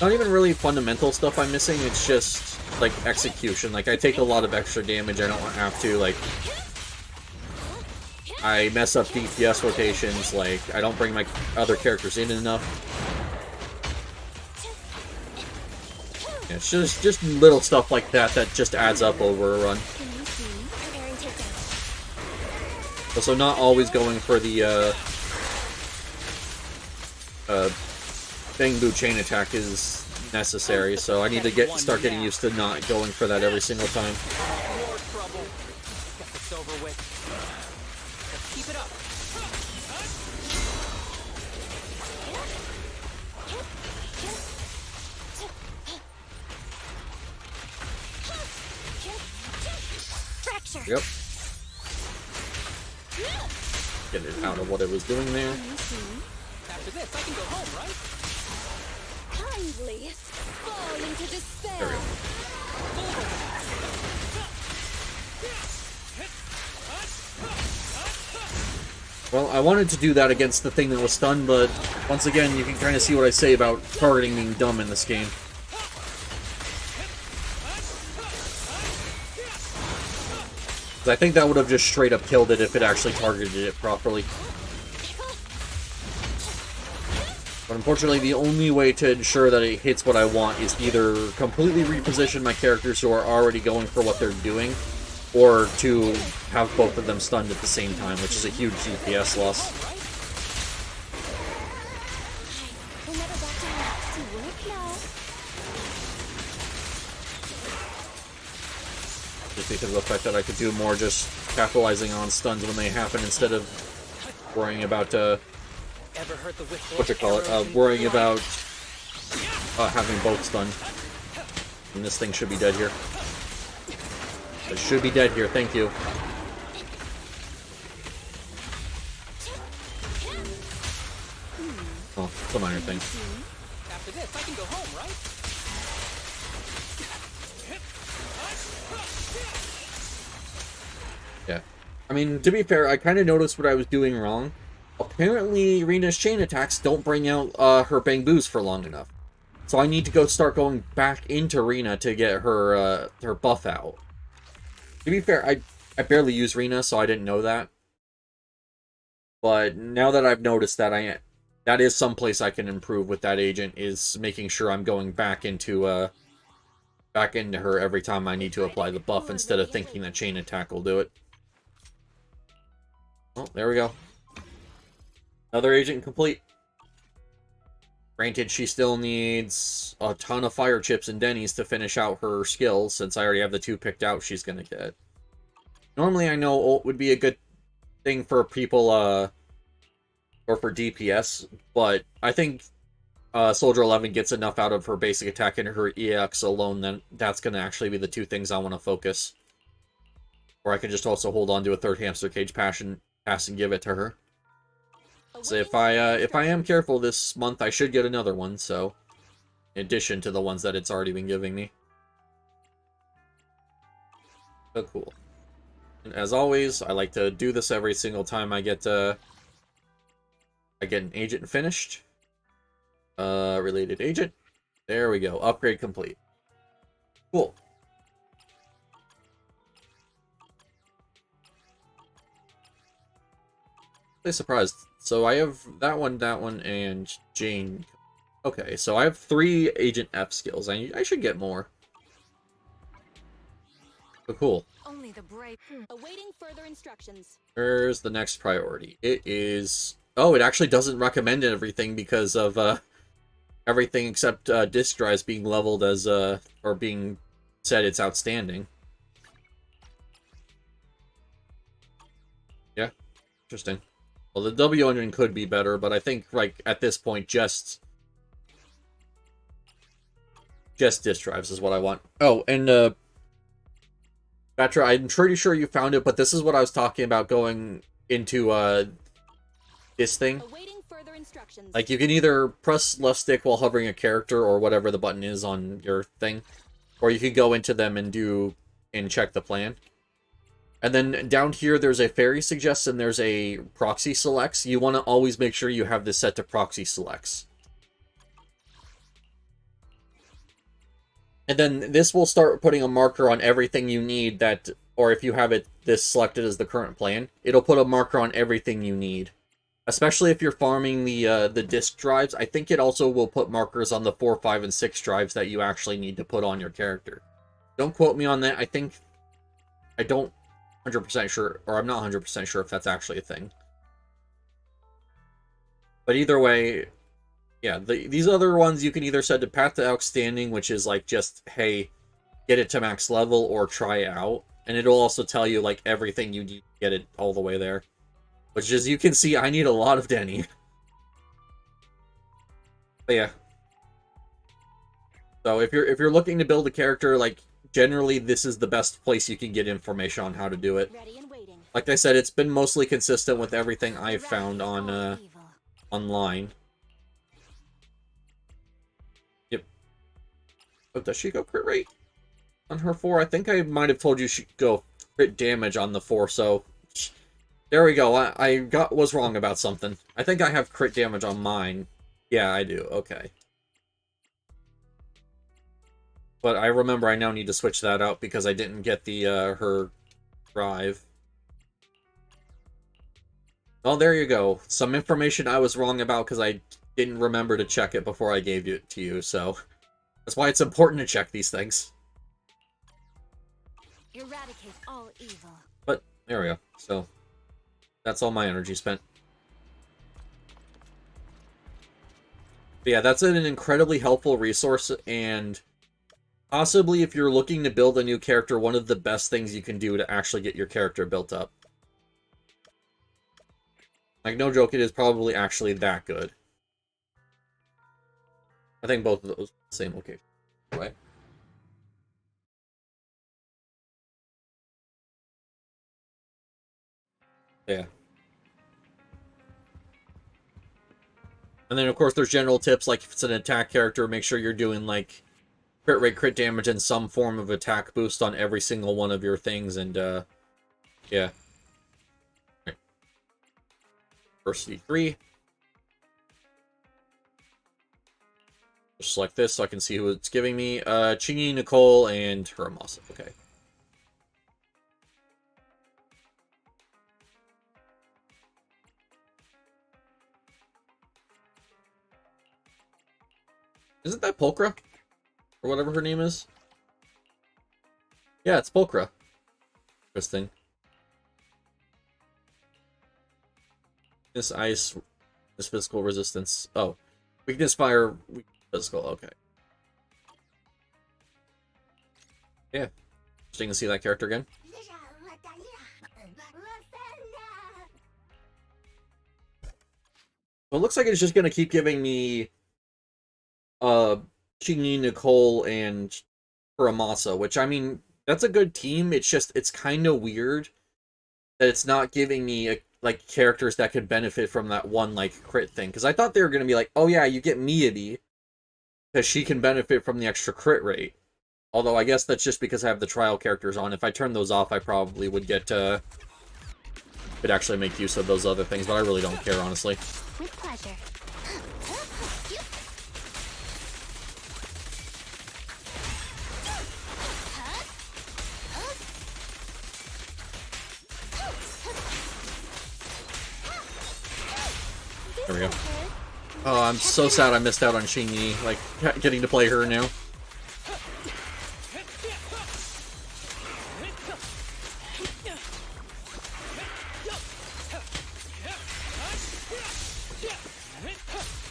[SPEAKER 1] Not even really fundamental stuff I'm missing, it's just like execution. Like I take a lot of extra damage I don't have to, like I mess up DPS rotations, like I don't bring my other characters in enough. Yeah, it's just little stuff like that that just adds up over a run.
[SPEAKER 4] Can you see me? Preparing takedown.
[SPEAKER 1] Also, not always going for the Bangbu chain attack is necessary, so I need to start getting used to not going for that every single time.
[SPEAKER 5] More trouble. Get this over with. Let's keep it up.
[SPEAKER 4] Fracture.
[SPEAKER 1] Yep. Get it out of what it was doing there.
[SPEAKER 4] Can you see me?
[SPEAKER 5] After this, I can go home, right?
[SPEAKER 4] Kindly fall into despair.
[SPEAKER 1] There we go. Well, I wanted to do that against the thing that was stunned, but once again, you can kind of see what I say about targeting being dumb in this game. I think that would have just straight up killed it if it actually targeted it properly. But unfortunately, the only way to ensure that it hits what I want is to either completely reposition my characters who are already going for what they're doing, or to have both of them stunned at the same time, which is a huge DPS loss.
[SPEAKER 4] We'll never back down. To work now.
[SPEAKER 1] Just because of the fact that I could do more just capitalizing on stuns when they happen instead of worrying about,
[SPEAKER 5] Ever heard the
[SPEAKER 1] what you call it, worrying about having both stunned. And this thing should be dead here. It should be dead here, thank you. Oh, it's a minor thing.
[SPEAKER 5] After this, I can go home, right?
[SPEAKER 1] Yeah. I mean, to be fair, I kind of noticed what I was doing wrong. Apparently, Rina's chain attacks don't bring out her Bangboos for long enough. So I need to start going back into Rina to get her her buff out. To be fair, I barely use Rina, so I didn't know that. But now that I've noticed that, that is someplace I can improve with that agent, is making sure I'm going back into her every time I need to apply the buff instead of thinking that chain attack will do it. Oh, there we go. Another agent complete. Granted, she still needs a ton of fire chips and Denny's to finish out her skills, since I already have the 2 picked out she's gonna get. Normally, I know ult would be a good thing for people, or for DPS, but I think Soldier 11 gets enough out of her basic attack and her EX alone, then that's going to actually be the two things I want to focus. Or I can just also hold on to a third hamster cage pass and give it to her. So if I am careful this month, I should get another one, so in addition to the ones that it's already been giving me. So cool. And as always, I like to do this every single time I get an agent finished. Related agent. There we go. Upgrade complete. Cool. I'm surprised. So I have that one, and Jane. Okay, so I have 3 Agent F skills. I should get more. Oh, cool.
[SPEAKER 2] Only the brave. Awaiting further instructions.
[SPEAKER 1] Where's the next priority? It is... Oh, it actually doesn't recommend everything because of everything except disk drives being leveled as or being said it's outstanding. Yeah, interesting. Well, the W engine could be better, but I think like at this point just disk drives is what I want. Oh, and Batra, I'm pretty sure you found it, but this is what I was talking about going into this thing.
[SPEAKER 2] Awaiting further instructions.
[SPEAKER 1] Like, you can either press left stick while hovering a character or whatever the button is on your thing, or you can go into them and check the plan. And then down here, there's a fairy suggests and there's a proxy selects. You want to always make sure you have this set to proxy selects. And then this will start putting a marker on everything you need that, or if you have this selected as the current plan, it'll put a marker on everything you need. Especially if you're farming the disk drives, I think it also will put markers on the 4, 5, and 6 drives that you actually need to put on your character. Don't quote me on that. I don't 100% sure, or I'm not 100% sure if that's actually a thing. But either way, yeah, these other ones you can either set to Path to Outstanding, which is like just, hey, get it to max level or try it out. And it'll also tell you like everything you need to get it all the way there. Which, as you can see, I need a lot of Denny. But yeah. So if you're looking to build a character, like, generally this is the best place you can get information on how to do it.
[SPEAKER 2] Ready and waiting.
[SPEAKER 1] Like I said, it's been mostly consistent with everything I've found on online. Yep. Oh, does she go crit rate on her 4? I think I might have told you she'd go crit damage on the 4, so... There we go. I was wrong about something. I think I have crit damage on mine. Yeah, I do. Okay. But I remember I now need to switch that out because I didn't get the her drive. Oh, there you go. Some information I was wrong about because I didn't remember to check it before I gave it to you, so... That's why it's important to check these things.
[SPEAKER 2] Eradicate all evil.
[SPEAKER 1] But, there we go. So... That's all my energy spent. But yeah, that's an incredibly helpful resource, and possibly if you're looking to build a new character, one of the best things you can do to actually get your character built up. Like, no joke, it is probably actually that good. I think both of those same location. Right? Yeah. And then, of course, there's general tips, like if it's an attack character, make sure you're doing, like, crit rate, crit damage, and some form of attack boost on every single one of your things, and, yeah. Right. Diversity 3. Just select this so I can see who it's giving me. Chingy, Nicole, and Hiramasa. Okay. Isn't that Pulchra? Or whatever her name is? Yeah, it's Pulchra. Interesting. This ice, this physical resistance. Oh. Weakness, fire, physical, okay. Yeah. Interesting to see that character again. Well, it looks like it's just going to keep giving me Shinji, Nicole, and Furamasa, which, I mean, that's a good team. It's just, it's kind of weird that it's not giving me, like, characters that could benefit from that one, like, crit thing. Because I thought they were going to be like, oh yeah, you get Miyagi, because she can benefit from the extra crit rate. Although, I guess that's just because I have the trial characters on. If I turn those off, I probably would get, could actually make use of those other things, but I really don't care, honestly.
[SPEAKER 4] With pleasure.
[SPEAKER 1] There we go. Oh, I'm so sad I missed out on Shinji, like, getting to play her now.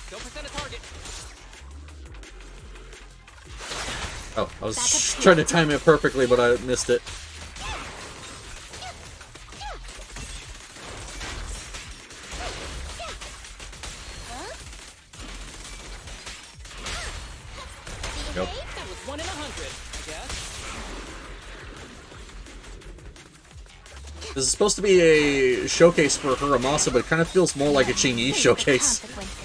[SPEAKER 5] Don't present a target.
[SPEAKER 1] Oh, I was trying to time it perfectly, but I missed it. Go.
[SPEAKER 5] That was 1 in 100, I guess.
[SPEAKER 1] This is supposed to be a showcase for Furamasa, but it kind of feels more like a Shinji showcase.
[SPEAKER 4] Consequences.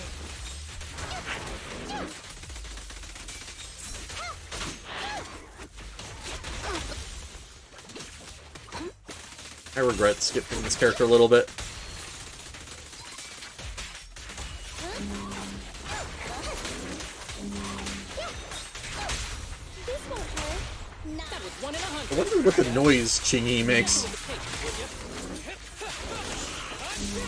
[SPEAKER 1] I regret skipping this character a little bit.
[SPEAKER 4] This won't hurt.
[SPEAKER 5] That was 1 in 100.
[SPEAKER 1] I wonder what the noise Shinji makes.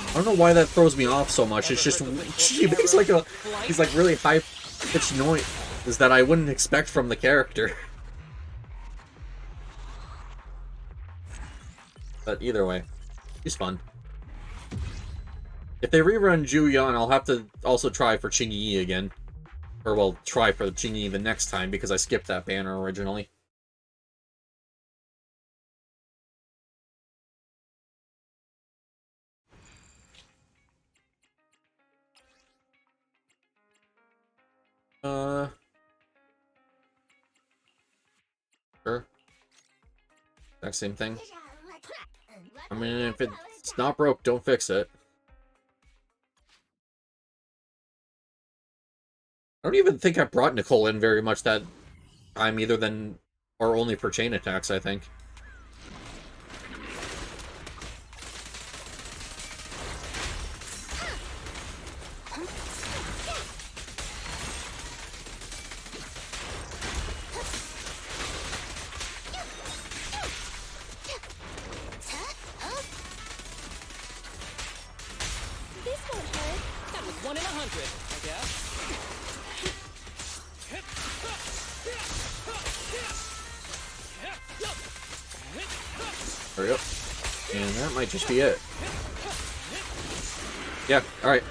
[SPEAKER 1] I don't know why that throws me off so much. It's just she makes like these like really high pitched noise that I wouldn't expect from the character. But either way, he's fun. If they rerun Juyon, I'll have to also try for Qingyi again. Or, well, try for Qingyi the next time, because I skipped that banner originally. Sure. Exact same thing. I mean, if it's not broke, don't fix it. I don't even think I brought Nicole in very much that time either than, or only for chain attacks, I think.
[SPEAKER 4] This won't hurt.
[SPEAKER 5] That was 1 in 100, I guess.
[SPEAKER 1] There we go. And that might just be it. Yeah, alright.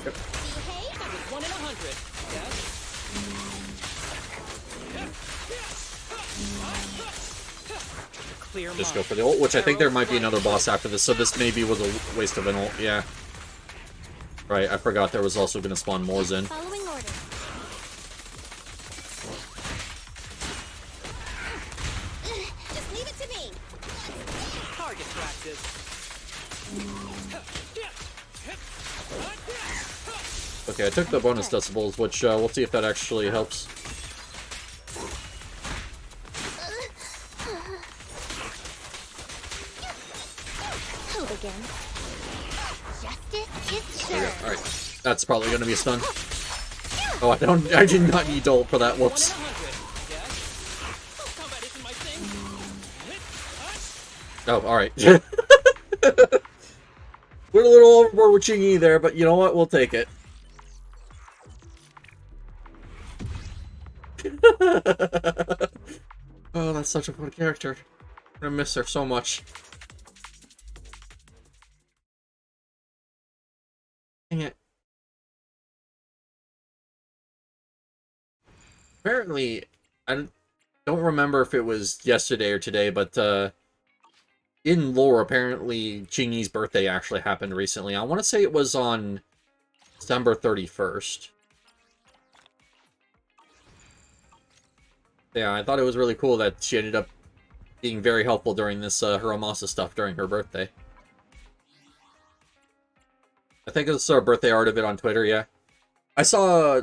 [SPEAKER 4] Sure.
[SPEAKER 5] That was 1 in 100, I guess. Clear
[SPEAKER 1] Just go
[SPEAKER 5] mind.
[SPEAKER 1] for the ult, which I think there might be another boss after this, so this maybe was a waste of an ult, yeah. Right, I forgot there was also going to spawn more Zen.
[SPEAKER 4] Following order. Just leave it to me.
[SPEAKER 5] Target practice.
[SPEAKER 1] Okay, I took the bonus decibels, which we'll see if that actually helps.
[SPEAKER 4] Hold again. Justice is
[SPEAKER 1] There we
[SPEAKER 4] served.
[SPEAKER 1] go. Alright, that's probably going to be a stun. Oh, I did not need ult for that,
[SPEAKER 5] 1 in
[SPEAKER 1] whoops.
[SPEAKER 5] 100, I guess. Oh, combat isn't my thing.
[SPEAKER 1] Oh, alright. We're a little overboard with Qingyi there, but you know what? We'll take it. that's such a fun character. I'm gonna miss her so much. Dang it. Apparently, I don't remember if it was yesterday or today, but in lore, apparently Chingy's birthday actually happened recently. I want to say it was on December 31st. Yeah, I thought it was really cool that she ended up being very helpful during this Hiramasa stuff during her birthday. I think I saw a birthday art of it on Twitter, yeah. I saw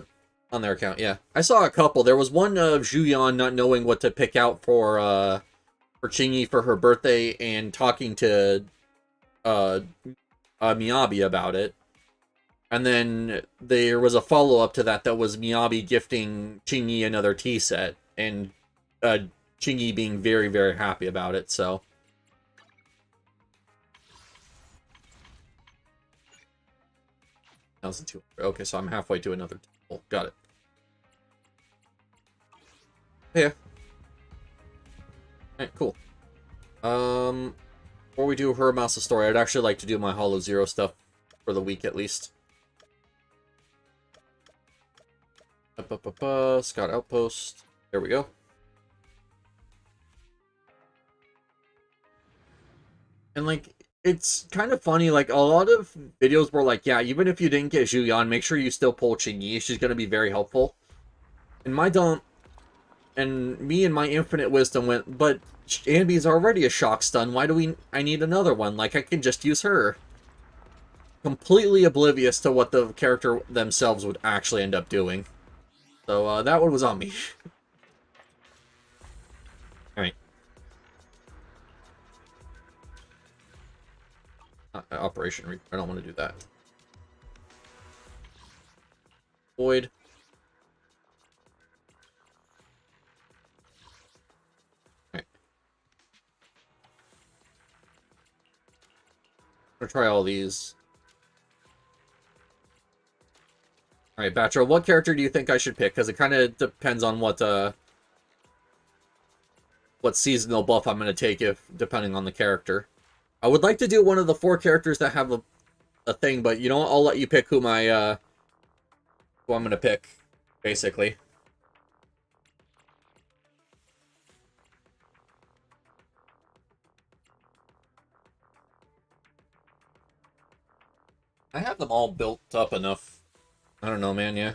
[SPEAKER 1] on their account, yeah. I saw a couple. There was one of Zhuyan not knowing what to pick out for Chingy for her birthday and talking to Miyabi about it. And then there was a follow-up to that was Miyabi gifting Chingy another tea set, and Chingy being very, very happy about it, so... 1,200. Okay, so I'm halfway to another temple. Got it. Yeah. Alright, cool. Before we do Hiramasa story, I'd actually like to do my Hollow Zero stuff for the week at least. Scout Outpost. There we go. And, like, it's kind of funny, like, a lot of videos were like, yeah, even if you didn't get Zhuyan, make sure you still pull Chingy. She's going to be very helpful. And my dump, and me and my infinite wisdom went, but Ambi's already a shock stun. Why do I need another one? Like, I can just use her. Completely oblivious to what the character themselves would actually end up doing. So, that one was on me. Alright. Operation Reaper. I don't want to do that. Void. Alright. I'm gonna try all these. Alright, Batra, what character do you think I should pick? Because it kind of depends on what seasonal buff I'm going to take, depending on the character. I would like to do one of the 4 characters that have a thing, but you know what? I'll let you pick who I'm going to pick, basically. I have them all built up enough. I don't know, man, yeah.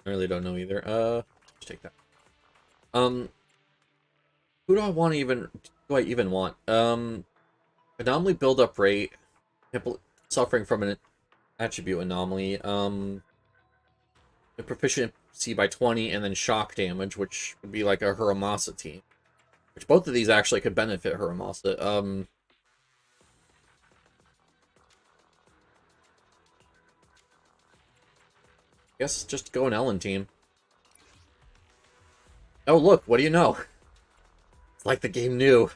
[SPEAKER 1] I really don't know either. Let's take that. Who do I want to even... do I even want? Anomaly build-up rate. Suffering from an attribute anomaly. The proficiency by 20, and then shock damage, which would be like a Hiramasa team. Which both of these actually could benefit Hiramasa. Guess just go an Ellen team. Oh, look, what do you know? It's like the game knew.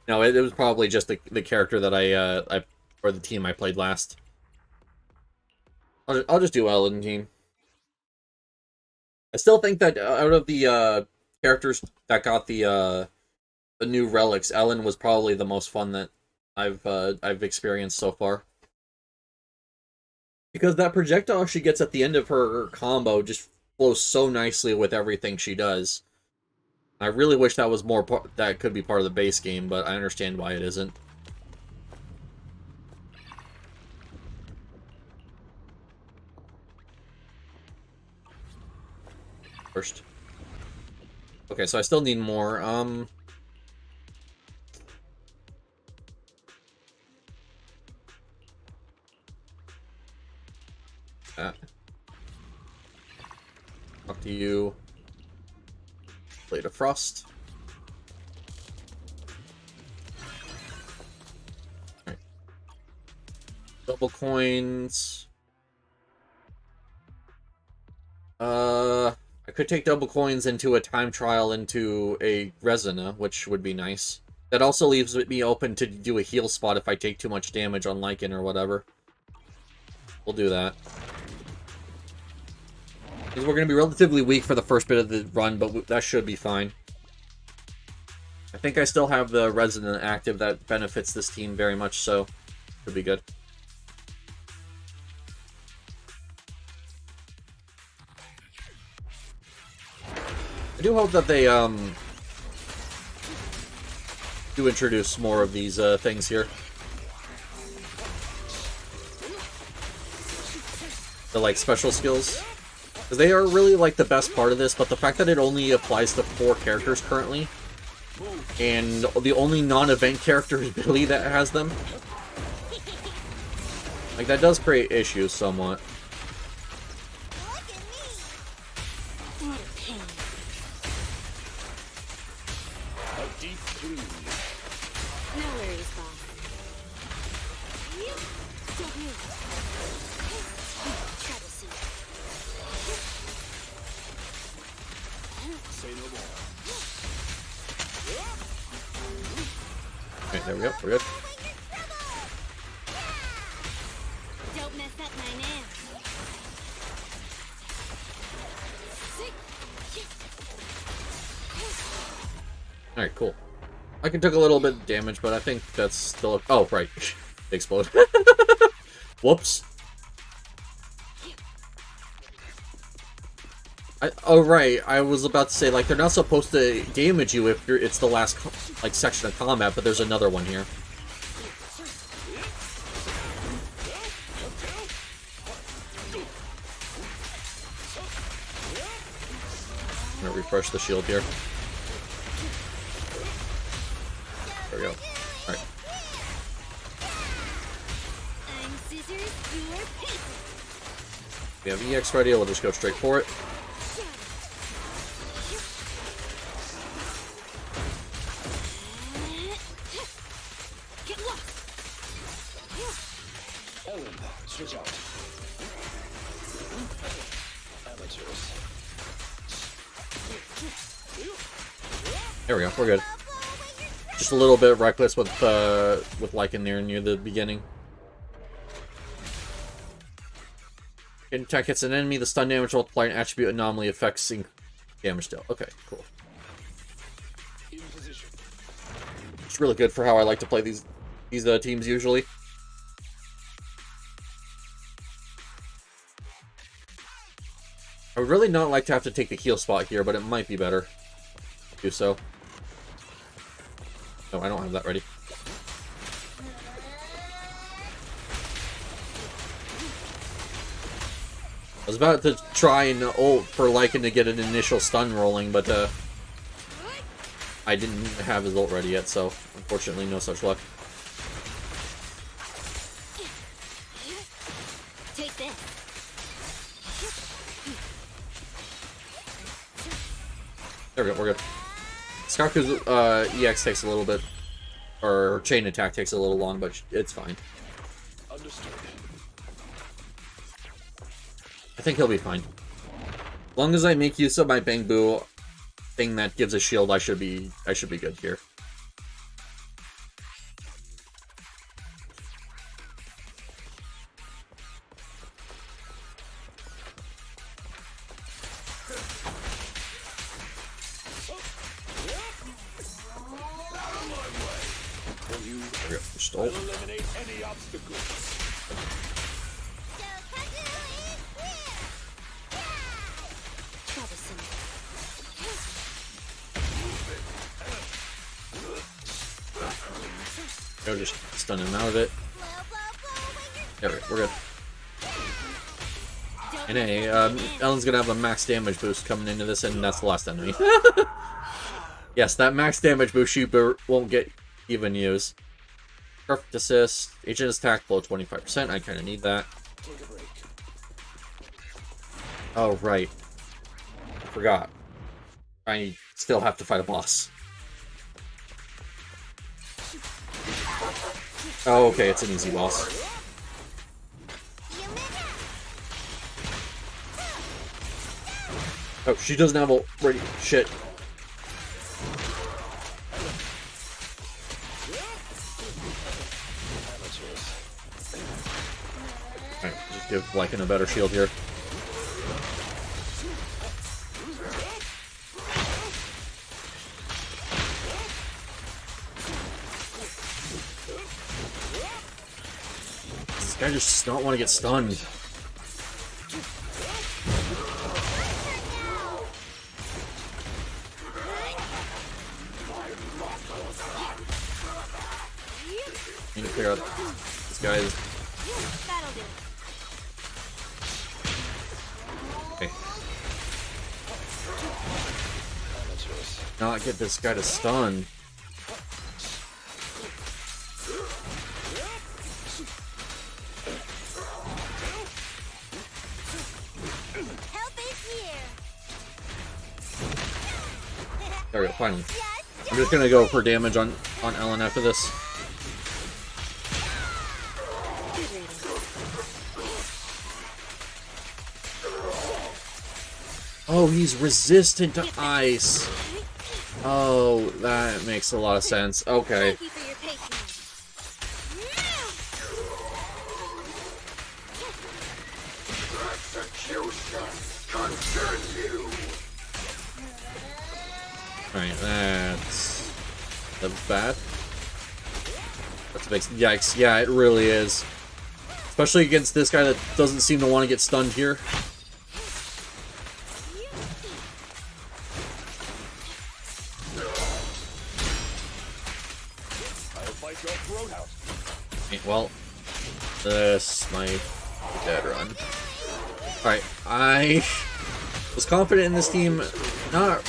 [SPEAKER 1] No, it was probably just the character that or the team I played last. I'll just do Ellen team. I still think that out of the characters that got the new relics, Ellen was probably the most fun that I've experienced so far. Because that projectile she gets at the end of her combo just flows so nicely with everything she does. I really wish that was that could be part of the base game, but I understand why it isn't. First. Okay, so I still need more. Talk to you. Blade of Frost. Alright. Double coins. I could take double coins into a time trial into a Resina, which would be nice. That also leaves me open to do a heal spot if I take too much damage on Lycan or whatever. We'll do that. Because we're going to be relatively weak for the first bit of the run, but that should be fine. I think I still have the Resonant active that benefits this team very much, so should be good. I do hope that they do introduce more of these things here. The like special skills. Because they are really like the best part of this, but the fact that it only applies to 4 characters currently, and the only non-event character is Billy that has them, like that does create issues somewhat.
[SPEAKER 4] What a pain.
[SPEAKER 3] A deep breathe.
[SPEAKER 4] No worries, boss. Don't move. Try to see.
[SPEAKER 3] Say no more.
[SPEAKER 1] Okay, there we go, we're good.
[SPEAKER 4] Don't mess up my nails.
[SPEAKER 1] Alright, cool. I can took a little bit of damage, but I think that's still... Oh, right. They explode. Whoops. Oh, right. I was about to say, like, they're not supposed to damage you if it's the last, like, section of combat, but there's another one here. I'm gonna refresh the shield here. There we go. Alright.
[SPEAKER 4] I'm scissors, you're paper.
[SPEAKER 1] We have EX ready, we'll just go straight for it.
[SPEAKER 4] Get lost.
[SPEAKER 3] Ellen, switch out. Amateurs.
[SPEAKER 1] There we go, we're good. Just a little bit reckless with Lycan there near the beginning. An attack hits an enemy, the stun damage multiplier and attribute anomaly affects damage dealt. Okay, cool.
[SPEAKER 3] In position.
[SPEAKER 1] It's really good for how I like to play these teams usually. I would really not like to have to take the heal spot here, but it might be better to do so. No, I don't have that ready. I was about to try and ult for Lycan to get an initial stun rolling, but I didn't have his ult ready yet, so unfortunately no such luck.
[SPEAKER 4] Take this.
[SPEAKER 1] There we go, we're good. Skaku's EX takes a little bit, or chain attack takes a little long, but it's fine.
[SPEAKER 3] Understood.
[SPEAKER 1] I think he'll be fine. As long as I make use of my Bangbu thing that gives a shield, I should be good here. There we go. Just ult.
[SPEAKER 3] Eliminate any obstacles.
[SPEAKER 4] Troublesome.
[SPEAKER 1] Go, just stun him out of it. There we go. We're good. And hey, Ellen's gonna have a max damage boost coming into this, and that's the last enemy. Yes, that max damage boost she won't get even used. Perfect assist. Agent attack below 25%. I kind of need that.
[SPEAKER 3] Take a break.
[SPEAKER 1] Oh, right. I forgot. I still have to fight a boss. Oh, okay, it's an easy boss. Oh, she doesn't have a ready. Shit. give Lycan a better shield here. This guy just does not want to get stunned. Need to clear out this guy's.
[SPEAKER 2] That'll do.
[SPEAKER 1] Okay. Not get this guy to stun.
[SPEAKER 2] Help is here.
[SPEAKER 1] There we go, finally. I'm just gonna go for damage on Ellen after this. Oh, he's resistant to ice. Oh, that makes a lot of sense. Okay.
[SPEAKER 2] Thank you for your patience.
[SPEAKER 1] Alright, that's bad. That's a big yikes. Yeah, it really is. Especially against this guy that doesn't seem to want to get stunned here. Okay, well, this might be a dead run. Alright, I was confident in this team. Not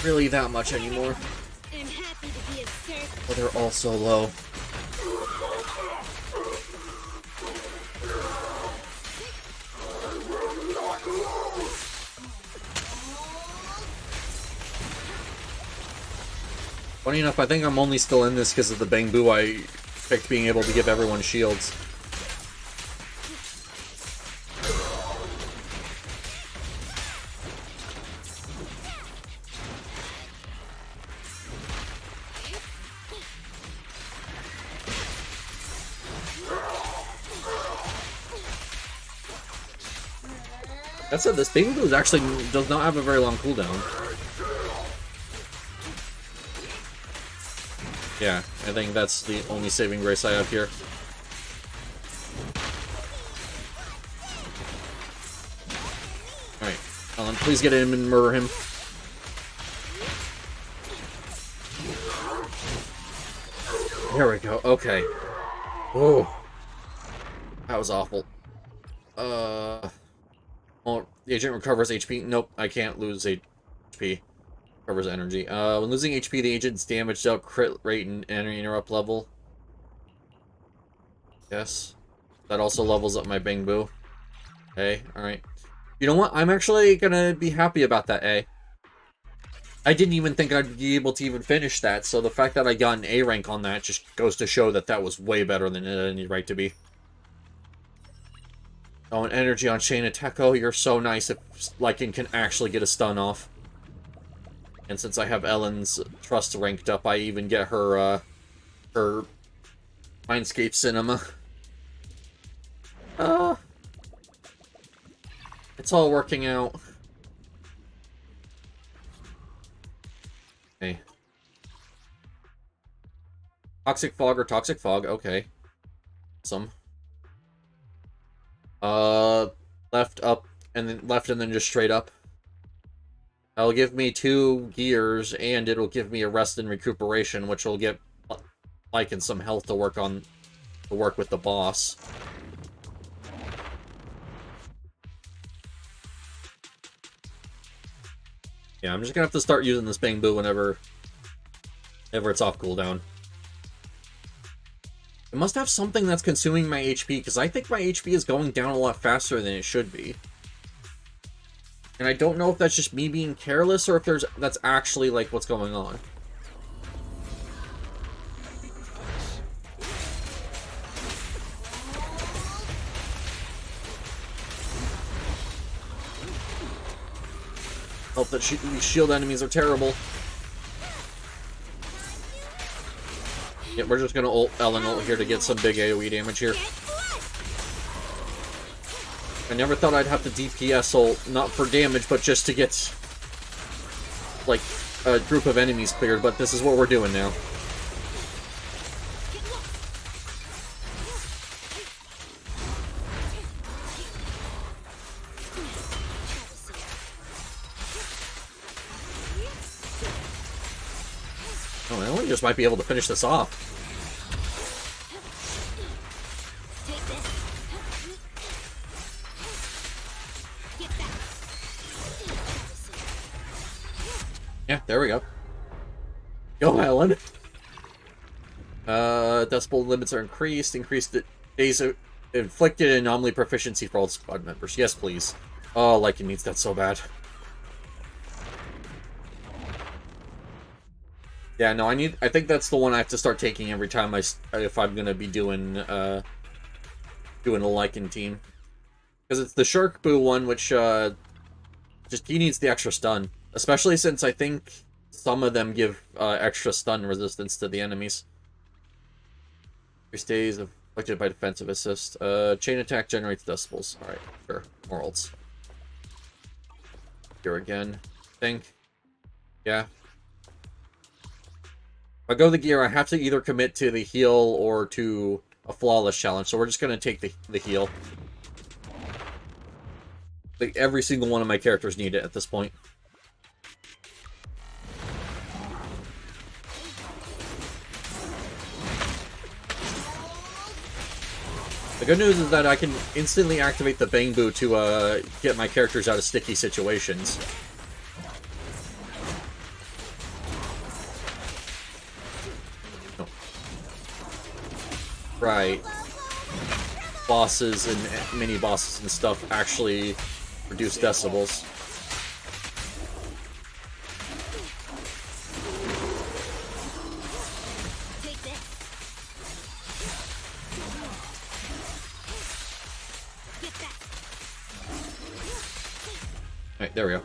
[SPEAKER 1] really that much anymore.
[SPEAKER 2] I'm happy to be of service.
[SPEAKER 1] But they're all so low. Funny enough, I think I'm only still in this because of the Bangbu I picked being able to give everyone shields. That said, this Bangbu actually does not have a very long cooldown. Yeah, I think that's the only saving grace I have here. Alright, Ellen, please get him and murder him. There we go, okay. Oh, that was awful. Well, the agent recovers HP. Nope, I can't lose HP. Recovers energy. When losing HP, the agent's damage dealt, crit rate, and interrupt level. Yes. That also levels up my Bangbu. Okay, alright. You know what? I'm actually gonna be happy about that A. I didn't even think I'd be able to even finish that, so the fact that I got an A rank on that just goes to show that that was way better than it had any right to be. Oh, and energy on Shayna Teko, you're so nice if Lycan can actually get a stun off. And since I have Ellen's trust ranked up, I even get her, her Mindscape Cinema. It's all working out. Okay. Toxic Fog or Toxic Fog, okay. Awesome. Left, up, and then left, and then just straight up. That'll give me 2 gears, and it'll give me a rest and recuperation, which will get Lycan some health to work with the boss. Yeah, I'm just gonna have to start using this Bangbu whenever it's off cooldown. It must have something that's consuming my HP, because I think my HP is going down a lot faster than it should be. And I don't know if that's just me being careless, or if that's actually, like, what's going on. Hope that these shield enemies are terrible. Yeah, we're just gonna ult Ellen ult here to get some big AoE damage here. I never thought I'd have to DPS ult, not for damage, but just to get, like, a group of enemies cleared, but this is what we're doing now. Oh, Ellen just might be able to finish this off.
[SPEAKER 2] Take this. Get back.
[SPEAKER 1] Yeah, there we go. Go, Ellen. Decibel limits are increased. Increased the days of inflicted anomaly proficiency for all squad members. Yes, please. Oh, Lycan needs that so bad. Yeah, no, I think that's the one I have to start taking every time if I'm gonna be doing a Lycan team. Because it's the Shark Boo one, which just he needs the extra stun. Especially since I think some of them give extra stun resistance to the enemies. 3 stays afflicted by defensive assist. Chain attack generates decibels. Alright, sure. More ults. Here again. Think. Yeah. If I go the gear, I have to either commit to the heal or to a flawless challenge. So we're just going to take the heal. Like, every single one of my characters need it at this point. The good news is that I can instantly activate the Bang Boo to get my characters out of sticky situations. Oh. Right. Bosses and mini-bosses and stuff actually reduce decibels. Right, there we go.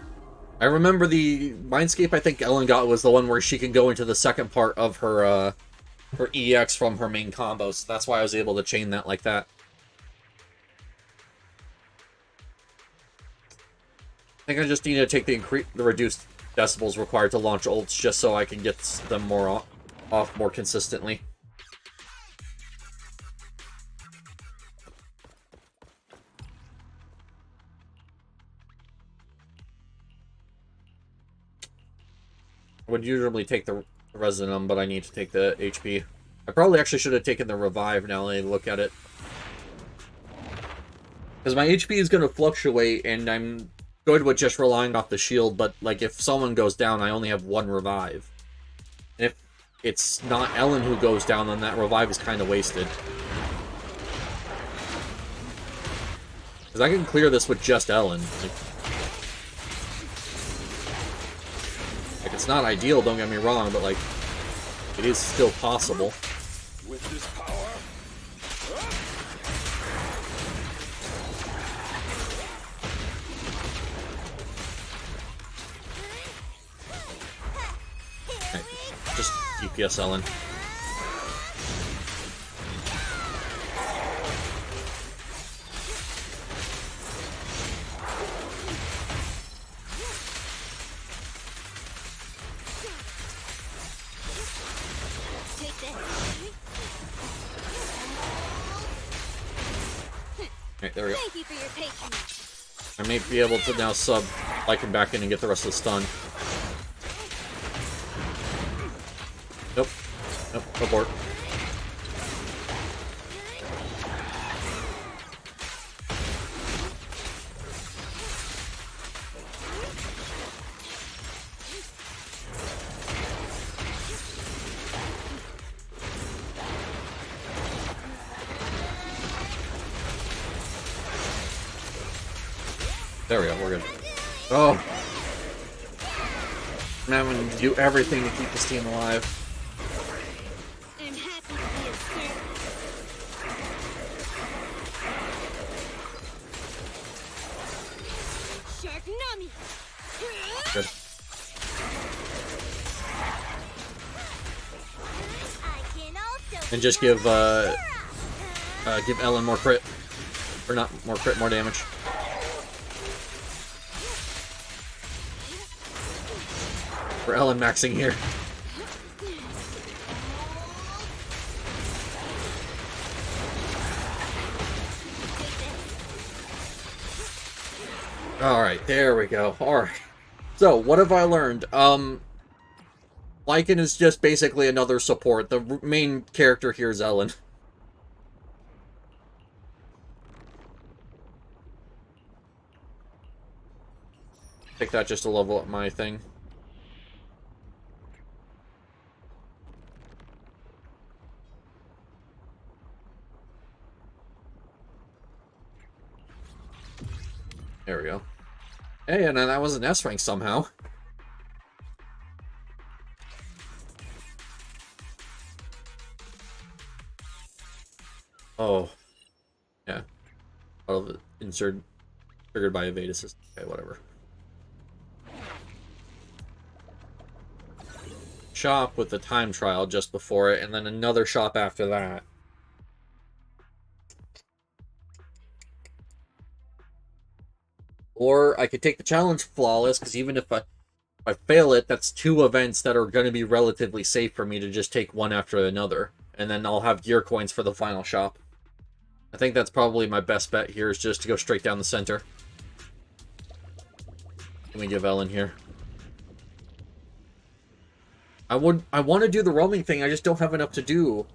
[SPEAKER 1] I remember the Mindscape I think Ellen got was the one where she can go into the second part of her her EX from her main combo, so that's why I was able to chain that like that. I think I just need to take the reduced decibels required to launch ults just so I can get them more off more consistently. I would usually take the Resonum, but I need to take the HP. I probably actually should have taken the Revive now that I look at it. Because my HP is going to fluctuate, and I'm good with just relying off the shield, but like if someone goes down, I only have 1 Revive. And if it's not Ellen who goes down, then that Revive is kind of wasted. Because I can clear this with just Ellen. Like, it's not ideal, don't get me wrong, but like, it is still possible.
[SPEAKER 3] With this power.
[SPEAKER 1] Okay, just DPS Ellen. Right, there we go.
[SPEAKER 2] Thank you for your patience.
[SPEAKER 1] I may be able to now sub Lycan back in and get the rest of the stun. Nope. Nope, abort. There we go, we're good. Oh! I'm having to do everything to keep this team alive.
[SPEAKER 2] I'm happy to be of service. Shark Nami!
[SPEAKER 1] Good.
[SPEAKER 2] I can also
[SPEAKER 1] And just give Ellen more crit. Or not more crit, more damage. for Ellen maxing here. Alright, there we go. Alright. So, what have I learned? Lycan is just basically another support. The main character here is Ellen. Take that just to level up my thing. There we go. Hey, and that was an S rank somehow. Oh. Yeah. Insert triggered by evade assist. Okay, whatever. Shop with the time trial just before it, and then another shop after that. Or I could take the challenge flawless, because even if I fail it, that's 2 events that are going to be relatively safe for me to just take one after another. And then I'll have gear coins for the final shop. I think that's probably my best bet here, is just to go straight down the center. Let me give Ellen here. I want to do the roaming thing, I just don't have enough to do.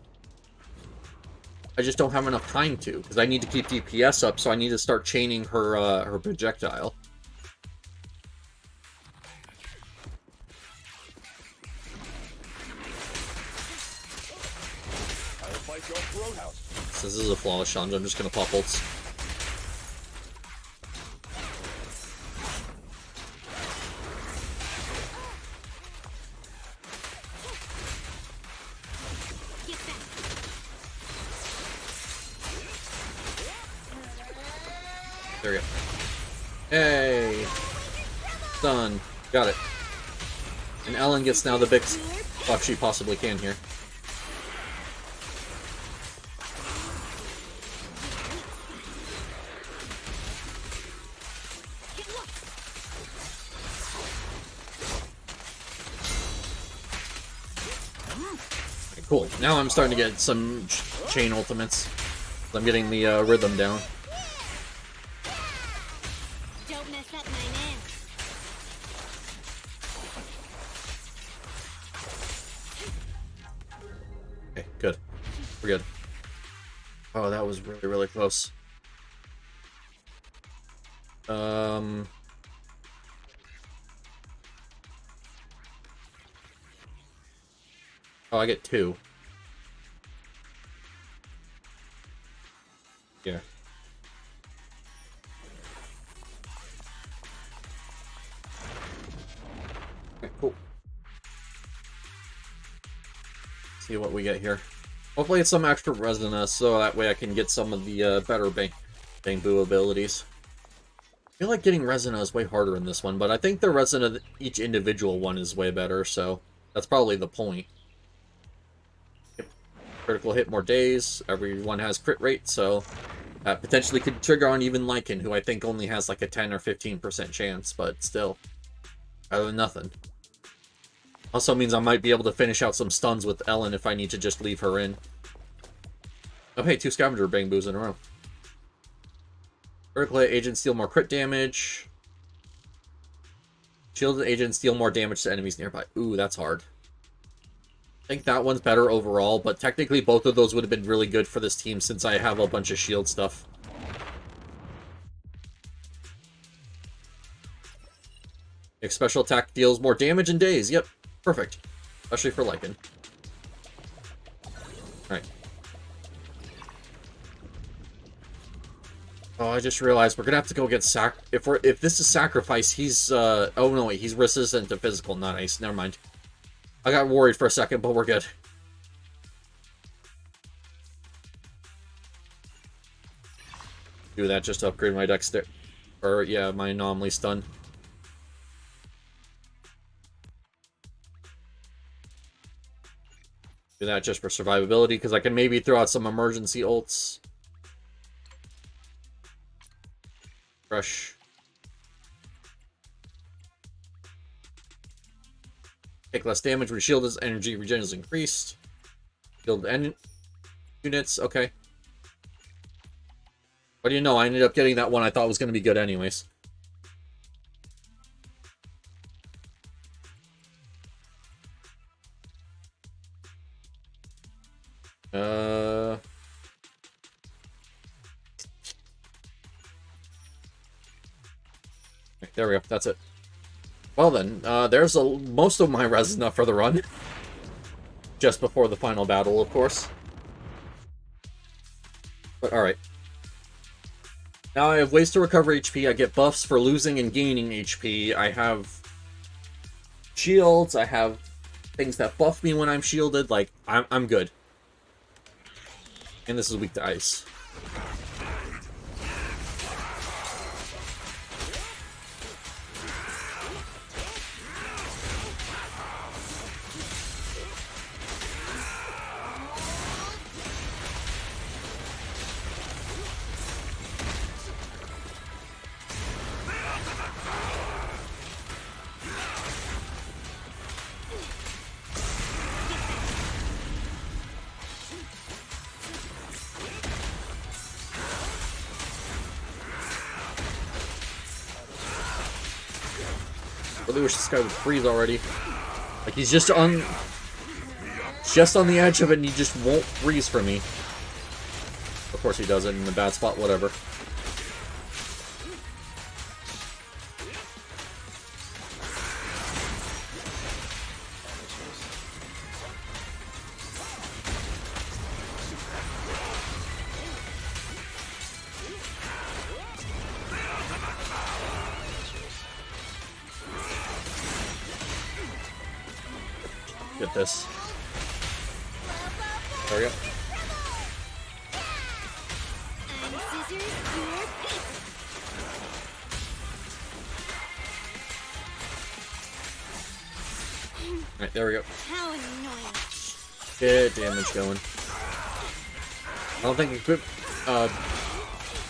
[SPEAKER 1] I just don't have enough time to, because I need to keep DPS up, so I need to start chaining her her projectile. So this is a flawless challenge, I'm just gonna pop ults. There we go. Hey! Done. Got it. And Ellen gets now the big buff she possibly can here. Okay, cool. Now I'm starting to get some chain ultimates. I'm getting the rhythm down.
[SPEAKER 2] Don't mess up my man.
[SPEAKER 1] Okay, good. We're good. Oh, that was really, really close. Oh, I get 2. Yeah. Okay, cool. See what we get here. Hopefully it's some extra Resina, so that way I can get some of the better Bangbu abilities. I feel like getting Resina is way harder in this one, but I think the Resina, each individual one is way better, so that's probably the point. Yep. Critical hit more days, everyone has crit rate, so that potentially could trigger on even Lycan, who I think only has like a 10 or 15% chance, but still, better than nothing. Also means I might be able to finish out some stuns with Ellen if I need to just leave her in. Oh hey, 2 Scavenger Bangbus in a row. Critical hit agents deal more crit damage. Shielded agents deal more damage to enemies nearby. Ooh, that's hard. I think that one's better overall, but technically both of those would have been really good for this team since I have a bunch of shield stuff. Special attack deals more damage in days. Yep. Perfect. Especially for Lycan. Alright. Oh, I just realized we're gonna have to go get if this is sacrifice, he's oh no wait, he's resistant to physical, not ice. Never mind. I got worried for a second, but we're good. Do that just to upgrade my dexter, or yeah, my anomaly stun. Do that just for survivability, because I can maybe throw out some emergency ults. Fresh. Take less damage when shield is energy regen is increased. Shield units, okay. What do you know? I ended up getting that one I thought was going to be good anyways. There we go. That's it. Well then, there's most of my res enough for the run. Just before the final battle, of course. But alright. Now I have ways to recover HP. I get buffs for losing and gaining HP. I have shields. I have things that buff me when I'm shielded. Like, I'm good. And this is weak to ice. I really wish this guy would freeze already. Like, he's just on the edge of it and he just won't freeze for me. Of course he does it in the bad spot, whatever. Get this. There we go.
[SPEAKER 2] I'm scissors, you're paper.
[SPEAKER 1] Alright, there we go.
[SPEAKER 2] How annoying.
[SPEAKER 1] Get damage going. I don't think equip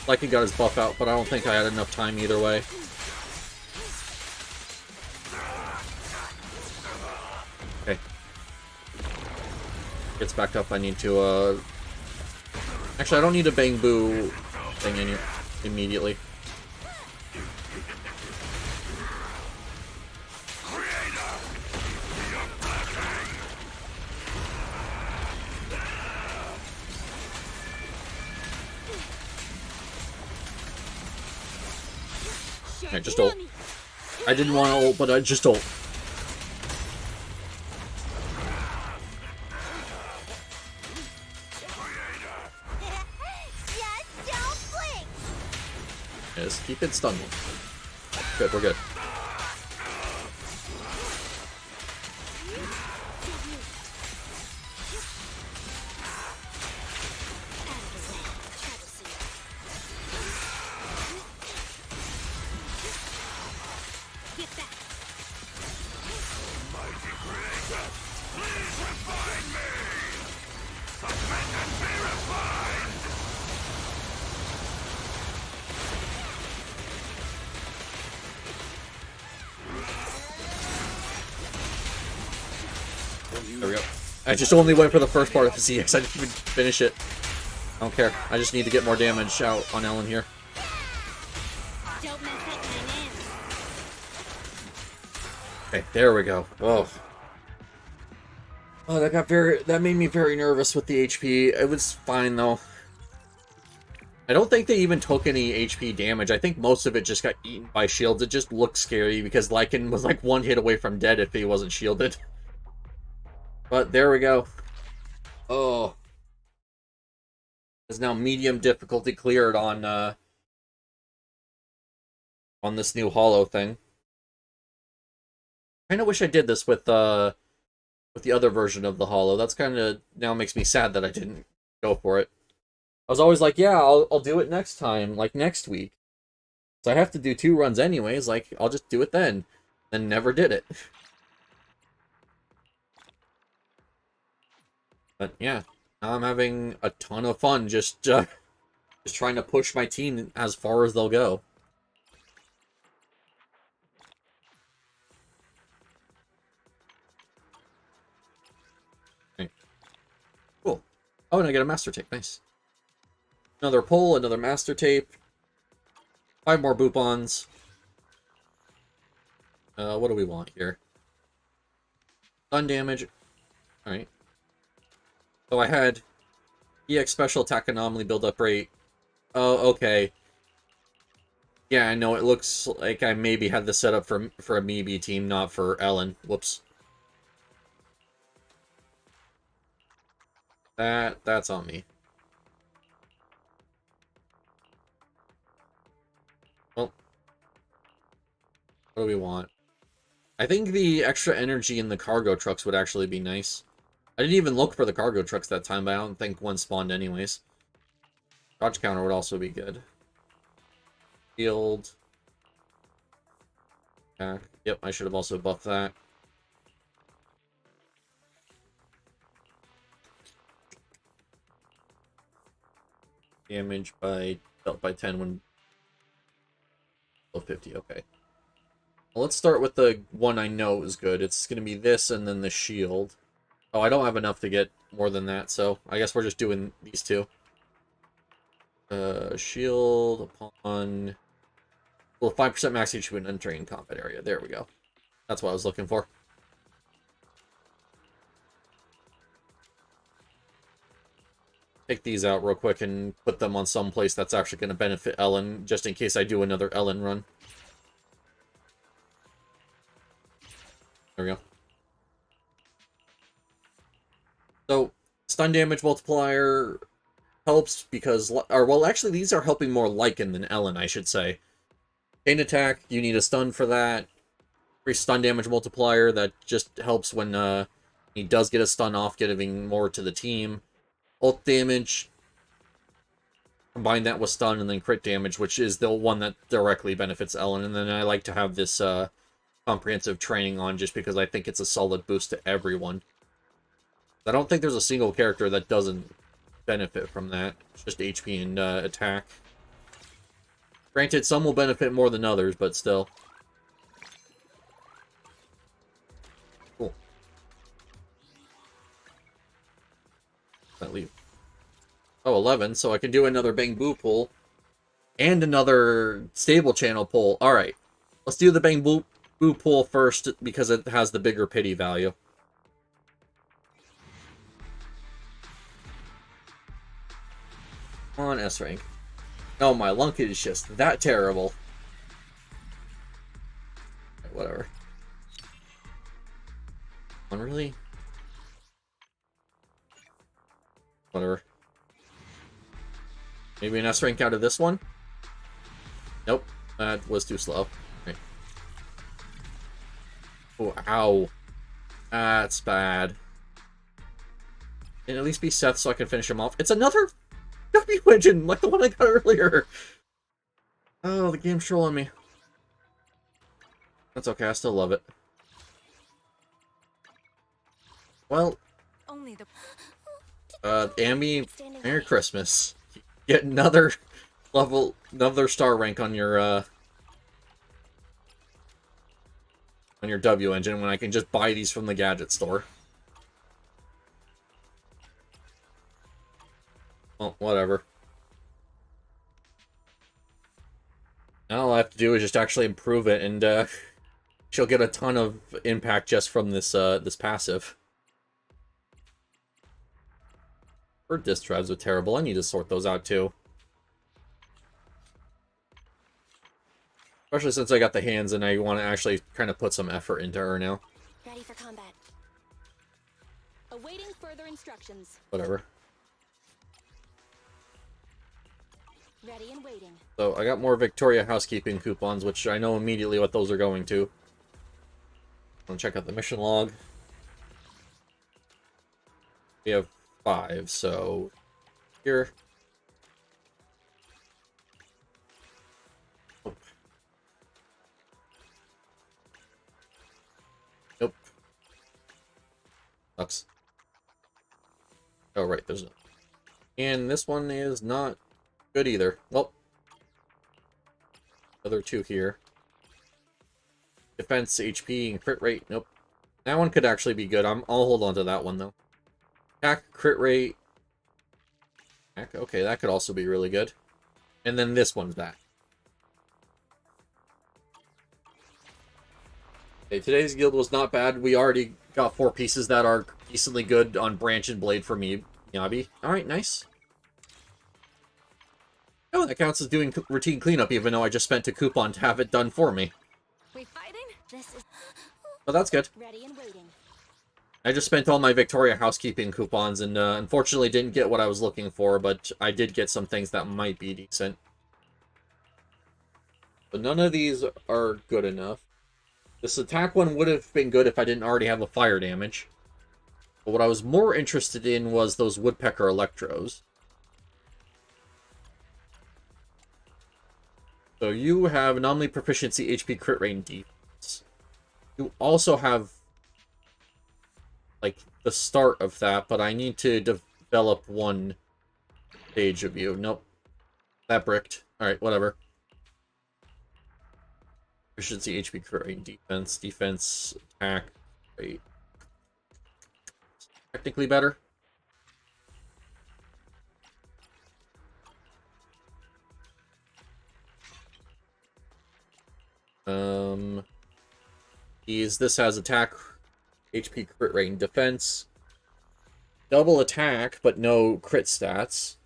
[SPEAKER 1] like he got his buff out, but I don't think I had enough time either way. Okay. Gets back up, I need to actually I don't need a bang boo thing immediately. Alright, just ult. I didn't want to ult, but I just ult.
[SPEAKER 2] Just don't blink.
[SPEAKER 1] Just keep it stunned. Good, we're good.
[SPEAKER 2] Get back.
[SPEAKER 1] There we go. I just only went for the first part of the CX. I didn't even finish it. I don't care. I just need to get more damage out on Ellen here.
[SPEAKER 2] Don't mess up my name.
[SPEAKER 1] Okay, there we go. Oh. Oh, that made me very nervous with the HP. It was fine though. I don't think they even took any HP damage. I think most of it just got eaten by shields. It just looked scary because Lycan was like one hit away from dead if he wasn't shielded. But there we go. Oh. Is now medium difficulty cleared on this new hollow thing. I kinda wish I did this with the other version of the hollow. That's kinda now makes me sad that I didn't go for it. I was always like, yeah, I'll do it next time, like next week. So I have to do 2 runs anyways, like I'll just do it then. Then never did it. But yeah, now I'm having a ton of fun just trying to push my team as far as they'll go. Oh, and I get a master tape. Nice. Another pull, another master tape. 5 more Boopons. What do we want here? Stun damage. Alright. So I had EX special attack anomaly build up rate. Oh, okay. Yeah, I know it looks like I maybe had this set up for a Meebee team, not for Ellen. Whoops. That's on me. Well, what do we want? I think the extra energy in the cargo trucks would actually be nice. I didn't even look for the cargo trucks that time, but I don't think one spawned anyways. Dodge counter would also be good. Shield. Attack. Yep, I should have also buffed that. Damage by dealt by 10 when 50. Okay. Well, let's start with the one I know is good. It's going to be this and then the shield. Oh, I don't have enough to get more than that, so I guess we're just doing these two. Shield upon... Well, 5% max HP when entering combat area. There we go. That's what I was looking for. Take these out real quick and put them on some place that's actually going to benefit Ellen, just in case I do another Ellen run. There we go. So, stun damage multiplier helps because... Or, well, actually, these are helping more Lycan than Ellen, I should say. Chain attack, you need a stun for that. Free stun damage multiplier, that just helps when he does get a stun off, giving more to the team. Ult damage, combine that with stun, and then crit damage, which is the one that directly benefits Ellen. And then I like to have this comprehensive training on, just because I think it's a solid boost to everyone. I don't think there's a single character that doesn't benefit from that. It's just HP and attack. Granted, some will benefit more than others, but still. Cool. That leave. Oh, 11, so I can do another Bang Boo pull. And another stable channel pull. Alright. Let's do the Bang Boo pull first, because it has the bigger pity value. Come on, S rank. No, my luck is just that terrible. Okay, whatever. One really? Whatever. Maybe an S rank out of this one? Nope. That was too slow. Right. Oh, ow. That's bad. Can it at least be Seth so I can finish him off? It's another W engine, like the one I got earlier. Oh, the game's trolling me. That's okay, I still love it. Well,
[SPEAKER 4] Only the
[SPEAKER 1] Ambi, Merry Christmas. Get another level, another star rank on your W engine when I can just buy these from the gadget store. Well, whatever. Now all I have to do is just actually improve it, and she'll get a ton of impact just from this this passive. Her disk drives are terrible. I need to sort those out too. Especially since I got the hands and I want to actually kind of put some effort into her now.
[SPEAKER 4] ready for combat.
[SPEAKER 2] Awaiting further instructions.
[SPEAKER 1] Whatever.
[SPEAKER 4] Ready and waiting.
[SPEAKER 1] So I got more Victoria housekeeping coupons, which I know immediately what those are going to. I'll check out the mission log. We have 5, so here. Nope. Nope. Sucks. Oh, right, there's no. And this one is not good either. Well, other 2 here. Defense, HP, and crit rate. Nope. That one could actually be good. I'll hold on to that one though. Attack, crit rate, Okay, that could also be really good. And then this one's back. Okay, today's guild was not bad. We already got 4 pieces that are decently good on Branch and Blade for me, Miyabi. Alright, nice. Oh, that counts as doing routine cleanup, even though I just spent a coupon to have it done for me.
[SPEAKER 4] We fighting? This is
[SPEAKER 1] But that's good.
[SPEAKER 4] ready and waiting.
[SPEAKER 1] I just spent all my Victoria housekeeping coupons and unfortunately didn't get what I was looking for, but I did get some things that might be decent. But none of these are good enough. This attack one would have been good if I didn't already have a fire damage. But what I was more interested in was those Woodpecker Electros. So you have anomaly proficiency, HP crit rate, and defense. You also have like the start of that, but I need to develop one stage of you. Nope. That bricked. Alright, whatever. Proficiency, HP crit rate, defense. Defense, attack, rate. Technically better. This has attack, HP crit rate, and defense. Double attack, but no crit stats.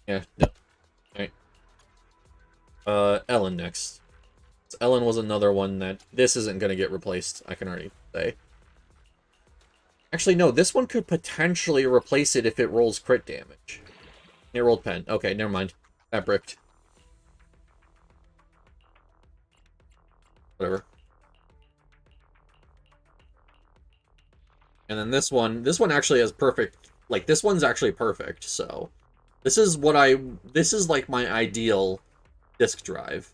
[SPEAKER 1] Yeah, no. Alright. Ellen next. So Ellen was another one that this isn't going to get replaced, I can already say. Actually, no, this one could potentially replace it if it rolls crit damage. It rolled pen. Okay, never mind. That bricked. Whatever. And then this one actually has perfect, like, this one's actually perfect, so. This is like my ideal disk drive.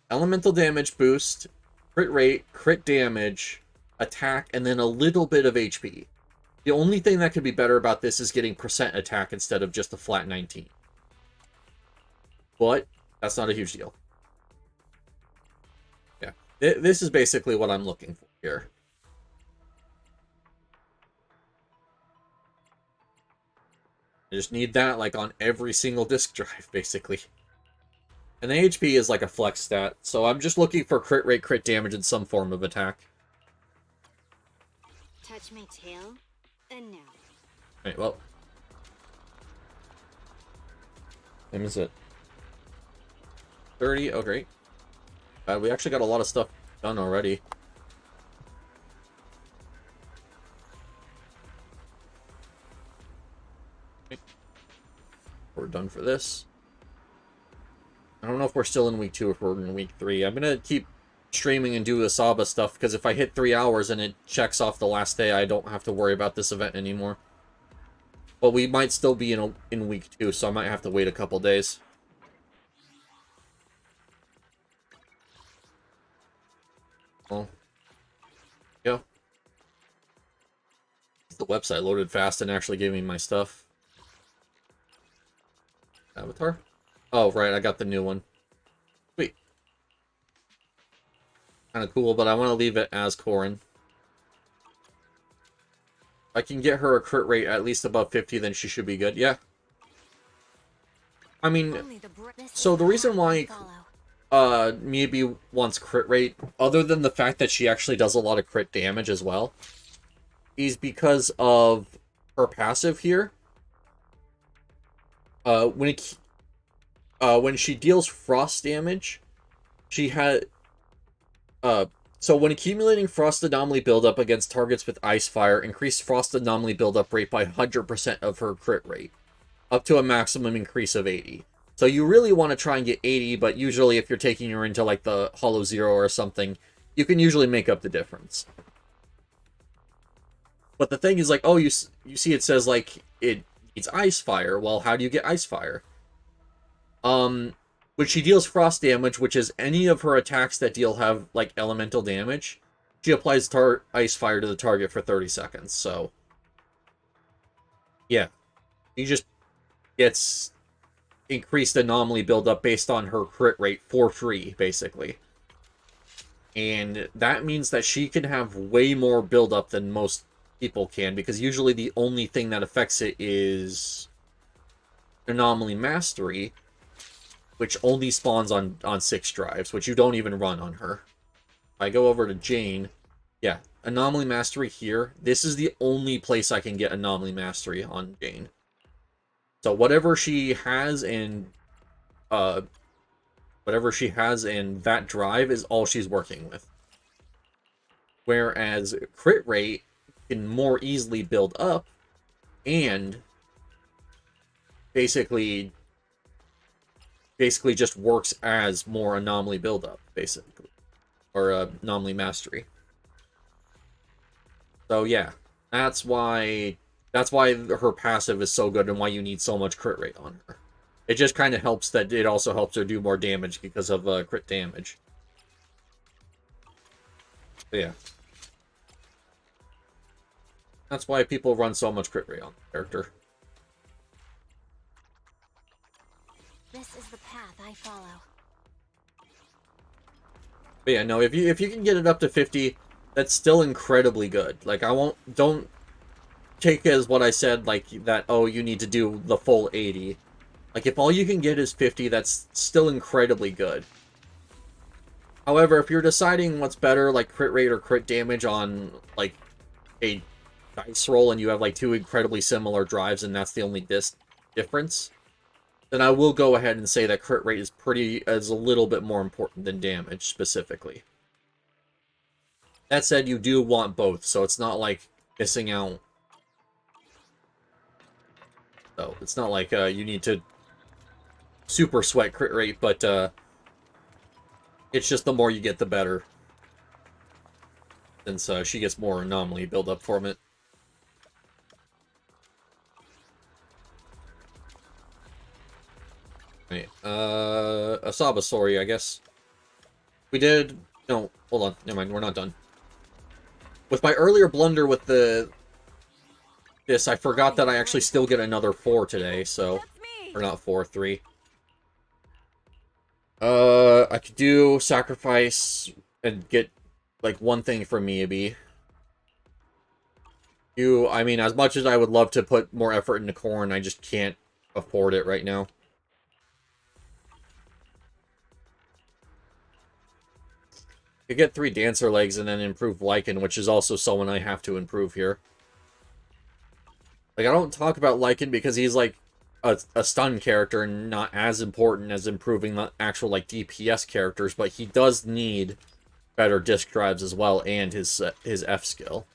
[SPEAKER 1] Elemental damage boost, crit rate, crit damage, attack, and then a little bit of HP. The only thing that could be better about this is getting percent attack instead of just a flat 19. But, that's not a huge deal. Yeah, this is basically what I'm looking for here. I just need that, like, on every single disk drive, basically. And the HP is like a flex stat, so I'm just looking for crit rate, crit damage, and some form of attack.
[SPEAKER 4] Touch my tail, and now.
[SPEAKER 1] Alright, well. When is it? 30? Oh, great. We actually got a lot of stuff done already. Okay. We're done for this. I don't know if we're still in week 2 or if we're in week 3. I'm gonna keep streaming and do Asaba stuff, because if I hit 3 hours and it checks off the last day, I don't have to worry about this event anymore. But we might still be in week 2, so I might have to wait a couple days. Well, yeah. The website loaded fast and actually gave me my stuff. Avatar? Oh, right, I got the new one. Sweet. Kind of cool, but I want to leave it as Corrin. If I can get her a crit rate at least above 50, then she should be good. Yeah. I mean, so the reason why Miyabi wants crit rate, other than the fact that she actually does a lot of crit damage as well, is because of her passive here. When she deals frost damage, she had so when accumulating frost anomaly buildup against targets with ice fire, increase frost anomaly buildup rate by 100% of her crit rate, up to a maximum increase of 80. So you really want to try and get 80, but usually if you're taking her into like the Hollow Zero or something, you can usually make up the difference. But the thing is, like, oh, you see it says like it needs ice fire. Well, how do you get ice fire? When she deals frost damage, which is any of her attacks that have like elemental damage, she applies ice fire to the target for 30 seconds. So yeah, she just gets increased anomaly buildup based on her crit rate for free, basically. And that means that she can have way more buildup than most people can, because usually the only thing that affects it is Anomaly Mastery, which only spawns on 6 drives, which you don't even run on her. If I go over to Jane, yeah, Anomaly Mastery here, this is the only place I can get Anomaly Mastery on Jane. So whatever she has in that drive is all she's working with. Whereas crit rate can more easily build up and basically just works as more anomaly buildup, basically, or anomaly mastery. So yeah, that's why her passive is so good and why you need so much crit rate on her. It just kind of helps that it also helps her do more damage because of crit damage. But yeah, that's why people run so much crit rate on the character.
[SPEAKER 4] This is the path I follow.
[SPEAKER 1] But yeah, no, if you can get it up to 50, that's still incredibly good. Like, don't take as what I said, like, that, oh, you need to do the full 80. Like, if all you can get is 50, that's still incredibly good. However, if you're deciding what's better, like crit rate or crit damage on, like, a dice roll, and you have, like, 2 incredibly similar drives, and that's the only difference, then I will go ahead and say that crit rate is a little bit more important than damage, specifically. That said, you do want both, so it's not like missing out. So, it's not like you need to super sweat crit rate, but it's just the more you get, the better. Since she gets more anomaly build up from it. Right, Asaba story, I guess. We did... No, hold on. Never mind, we're not done. With my earlier blunder with this, I forgot that I actually still get another 4 today, so... Or not 4, 3. I could do sacrifice and get, like, one thing for Miyabi. I mean, as much as I would love to put more effort into Corrin, I just can't afford it right now. I get 3 Dancer legs and then improve Lycan, which is also someone I have to improve here. Like, I don't talk about Lycan because he's, like, a stun character and not as important as improving the actual, like, DPS characters, but he does need better disc drives as well, and his F skill.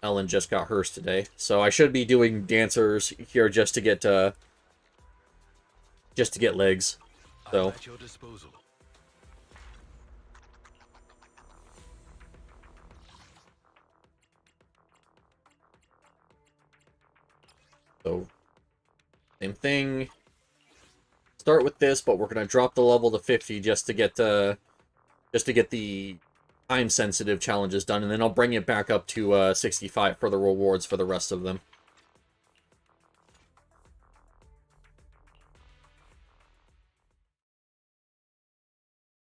[SPEAKER 1] Ellen just got hers today, so I should be doing Dancers here just to get legs. So.
[SPEAKER 6] I'm at your disposal.
[SPEAKER 1] So, same thing. Start with this, but we're gonna drop the level to 50 just to get the time-sensitive challenges done, and then I'll bring it back up to 65 for the rewards for the rest of them.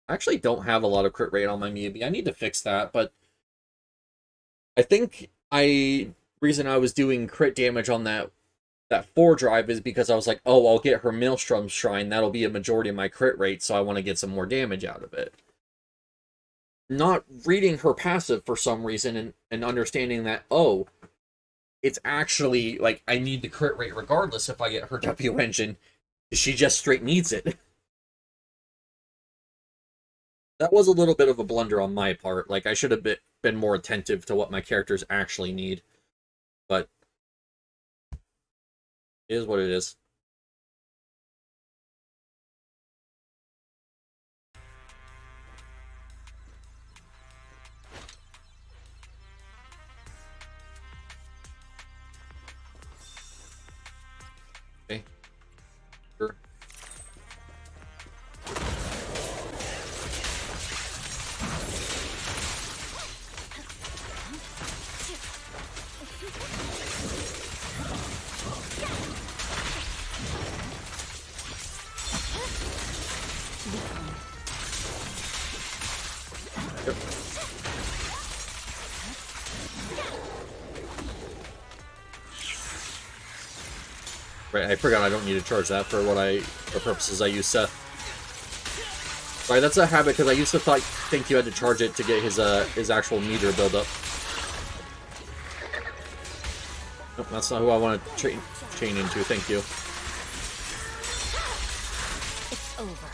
[SPEAKER 1] I actually don't have a lot of crit rate on my Miyabi. I need to fix that, but I think reason I was doing crit damage on that 4 drive is because I was like, oh, I'll get her Maelstrom Shrine. That'll be a majority of my crit rate, so I want to get some more damage out of it. Not reading her passive for some reason and understanding that, oh, it's actually, like, I need the crit rate regardless if I get her W engine. She just straight needs it. That was a little bit of a blunder on my part. Like, I should have been more attentive to what my characters actually need. But it is what it is. Okay. Sure. Right, I forgot I don't need to charge that for the purposes I use Seth. Right, that's a habit because I used to think you had to charge it to get his actual meter build up. Nope, that's not who I want to chain into. Thank you.
[SPEAKER 4] It's over.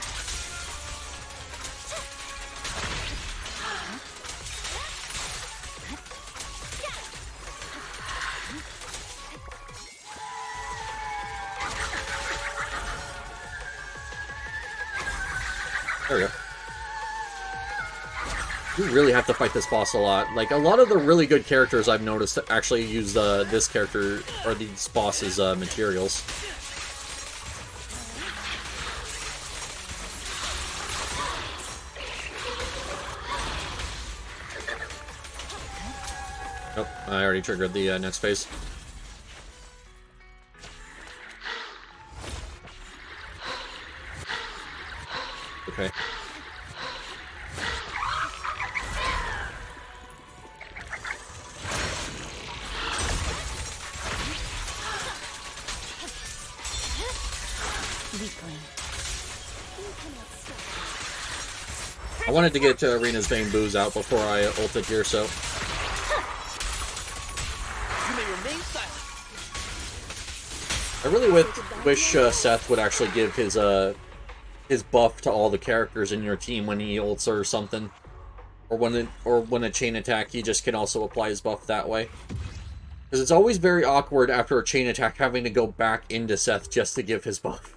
[SPEAKER 1] There we go. You really have to fight this boss a lot. Like, a lot of the really good characters I've noticed actually use this character, or these bosses' materials. Nope, I already triggered the next phase. Okay. I wanted to get to Arena's Bane Booze out before I ulted here, so...
[SPEAKER 5] You may remain silent.
[SPEAKER 1] I really wish Seth would actually give his buff to all the characters in your team when he ults or something. Or when a chain attack, he just can also apply his buff that way. Because it's always very awkward after a chain attack having to go back into Seth just to give his buff.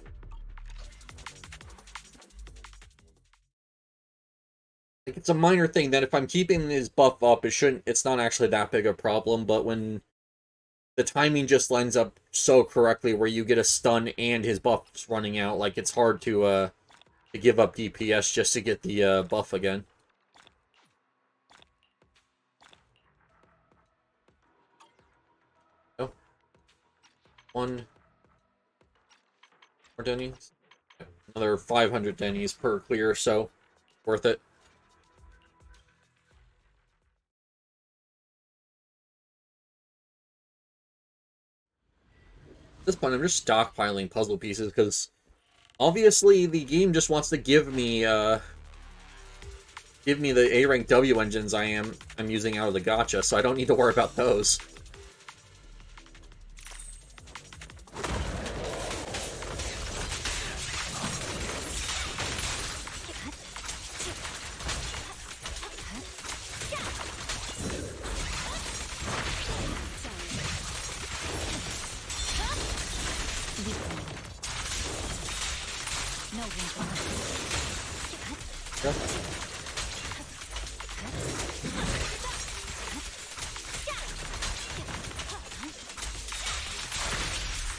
[SPEAKER 1] Like, it's a minor thing that if I'm keeping his buff up, it's not actually that big a problem, but when the timing just lines up so correctly where you get a stun and his buff's running out, like, it's hard to give up DPS just to get the buff again. Oh. One more Denny's. Another 500 Denny's per clear, so worth it. At this point, I'm just stockpiling puzzle pieces because obviously the game just wants to give me the A rank W engines I'm using out of the gacha, so I don't need to worry about those.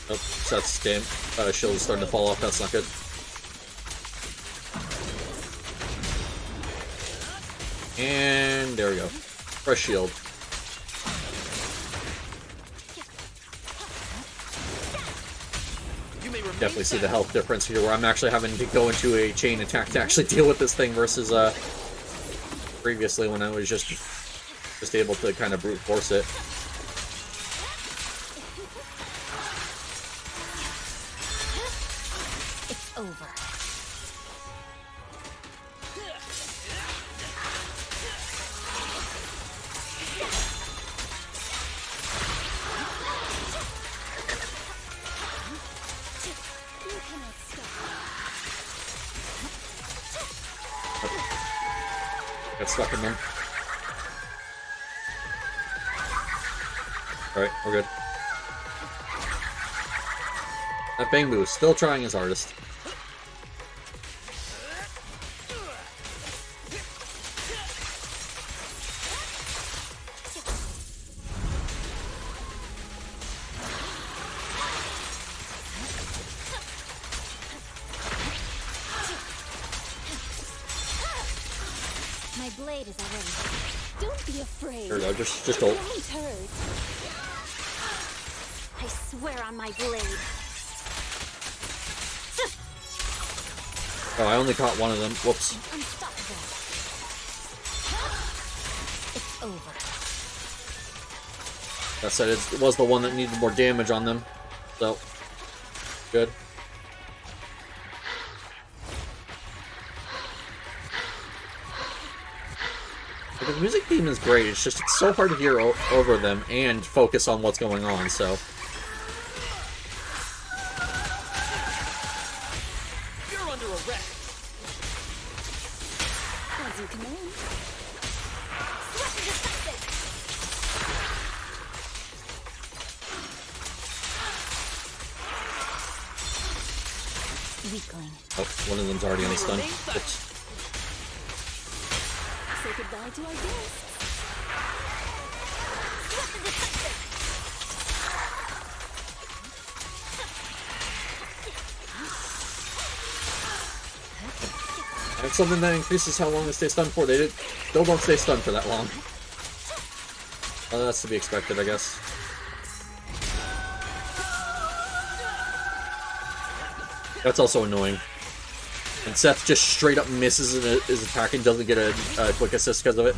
[SPEAKER 1] Oh, Seth's shield is starting to fall off. That's not good. And there we go. Fresh shield. Definitely see the health difference here, where I'm actually having to go into a chain attack to actually deal with this thing versus previously when I was just able to kind of brute force it.
[SPEAKER 4] It's over.
[SPEAKER 1] Got stuck in them. Alright, we're good. That Bangbu is still trying his hardest.
[SPEAKER 4] My blade is already. Don't be afraid.
[SPEAKER 1] There we go, just ult.
[SPEAKER 4] Don't hurt. I swear on my blade.
[SPEAKER 1] Oh, I only caught one of them. Whoops.
[SPEAKER 4] Unstoppable. It's over.
[SPEAKER 1] That said, it was the one that needed more damage on them. So, Good. But the music theme is great. It's just it's so hard to hear over them and focus on what's going on. So
[SPEAKER 5] You're under arrest.
[SPEAKER 4] As you command. Weakling.
[SPEAKER 1] oh, one of them's already on the stun. Oops.
[SPEAKER 4] Say goodbye to our guests.
[SPEAKER 1] And something that increases how long they stay stunned for. They still don't stay stunned for that long. That's to be expected, I guess. That's also annoying. And Seth just straight up misses his attack and doesn't get a quick assist because of it.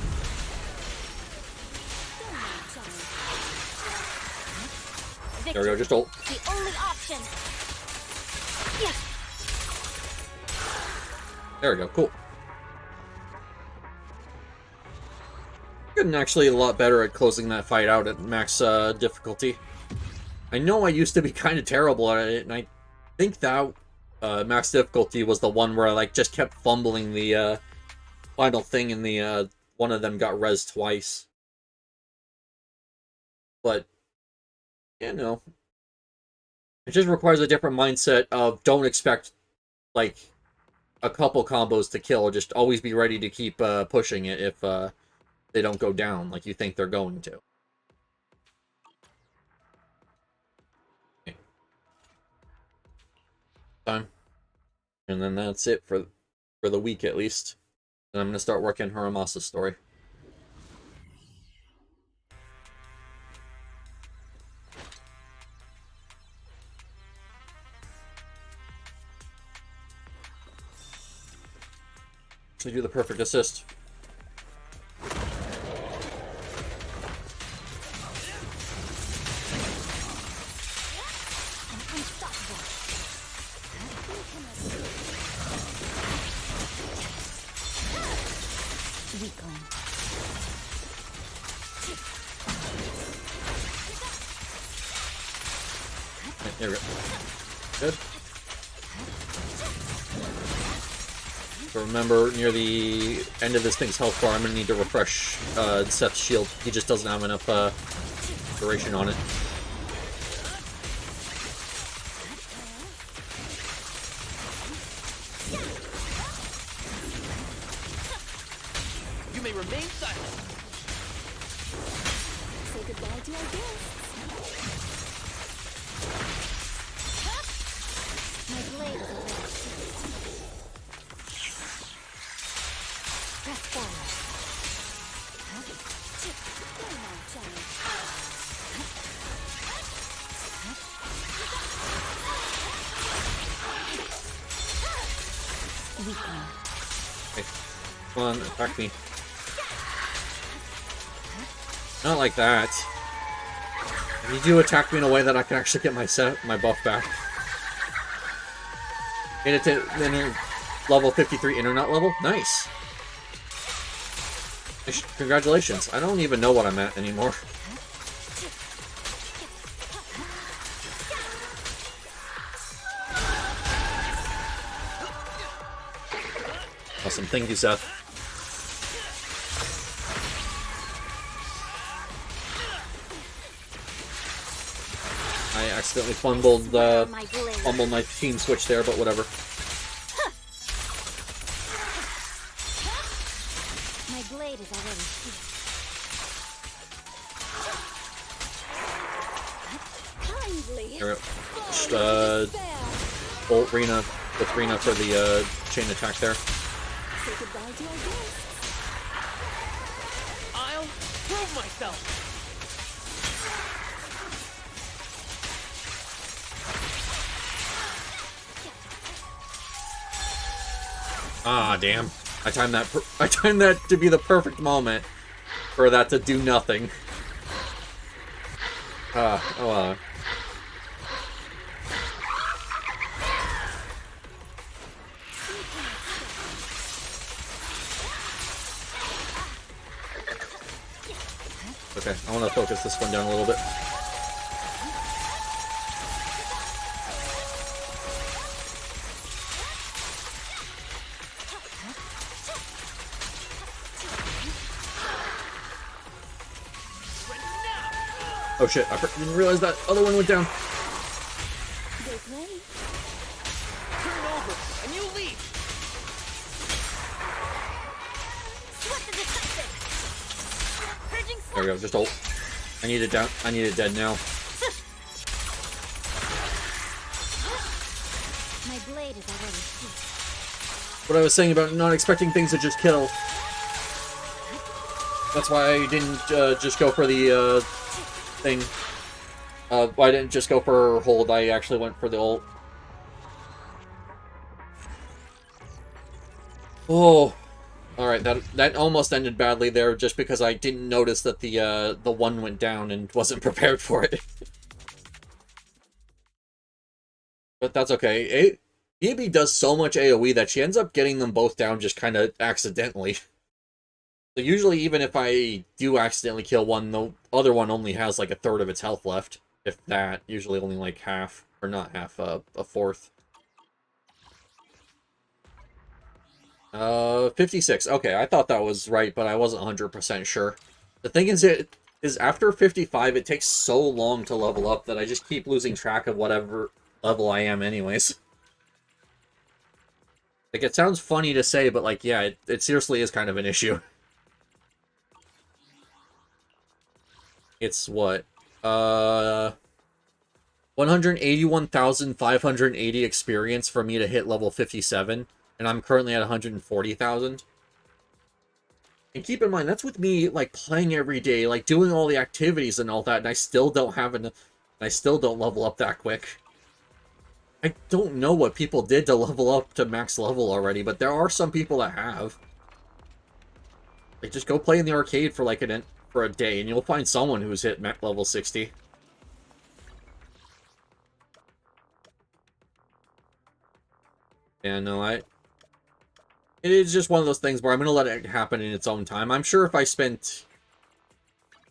[SPEAKER 1] There we go, just ult.
[SPEAKER 4] The only option. Yeah.
[SPEAKER 1] There we go, cool. Getting actually a lot better at closing that fight out at max difficulty. I know I used to be kind of terrible at it, and I think that max difficulty was the one where I like just kept fumbling the final thing, and the one of them got res twice. But yeah, no, it just requires a different mindset of don't expect like a couple combos to kill. Just always be ready to keep pushing it if they don't go down like you think they're going to. Okay. Time. And then that's it for the week at least. And I'm gonna start working Haramasa's story. Actually do the perfect assist.
[SPEAKER 4] Weakling.
[SPEAKER 1] Right, there we go. Good. So remember, near the end of this thing's health bar, I'm going to need to refresh Seth's shield. He just doesn't have enough duration on it.
[SPEAKER 5] You may remain silent.
[SPEAKER 4] Say goodbye to our guests. My blade is already. Press forward. Come on, challenge. Weakling.
[SPEAKER 1] Okay. Come on, attack me. Not like that. I need you to attack me in a way that I can actually get my buff back. Made it to level 53 internet level? Nice. Congratulations. I don't even know what I'm at anymore. Awesome. Thank you, Seth. I accidentally fumbled my team switch there, but whatever.
[SPEAKER 4] My blade is already kindly.
[SPEAKER 1] There we go. Just, ult Rina with Rina for the chain attack there.
[SPEAKER 4] Say goodbye to our guests.
[SPEAKER 5] I'll prove myself.
[SPEAKER 1] Ah, damn. I timed that to be the perfect moment for that to do nothing. Okay, I want to focus this one down a little bit. Oh shit, I didn't realize that other one went down.
[SPEAKER 4] They play.
[SPEAKER 5] Turn over, and you leave.
[SPEAKER 4] What the defensive? Purging
[SPEAKER 1] There we go, just ult. I need it down. I need it dead now.
[SPEAKER 4] My blade is already heated.
[SPEAKER 1] What I was saying about not expecting things to just kill. That's why I didn't just go for the thing. I didn't just go for hold, I actually went for the ult. Oh. Alright, that almost ended badly there just because I didn't notice that the one went down and wasn't prepared for it. But that's okay. Yabi does so much AoE that she ends up getting them both down just kind of accidentally. So usually even if I do accidentally kill one, the other one only has like a third of its health left. If that, usually only like half, or not half, a fourth. 56. Okay, I thought that was right, but I wasn't 100% sure. The thing is, after 55, it takes so long to level up that I just keep losing track of whatever level I am anyways. Like, it sounds funny to say, but like, yeah, it seriously is kind of an issue. It's what? 181,580 experience for me to hit level 57. And I'm currently at 140,000. And keep in mind, that's with me, like, playing every day, like, doing all the activities and all that, and I still don't have I still don't level up that quick. I don't know what people did to level up to max level already, but there are some people that have. Like, just go play in the arcade for, like, for a day, and you'll find someone who's hit level 60. Yeah, no, it is just one of those things where I'm going to let it happen in its own time. I'm sure if I spent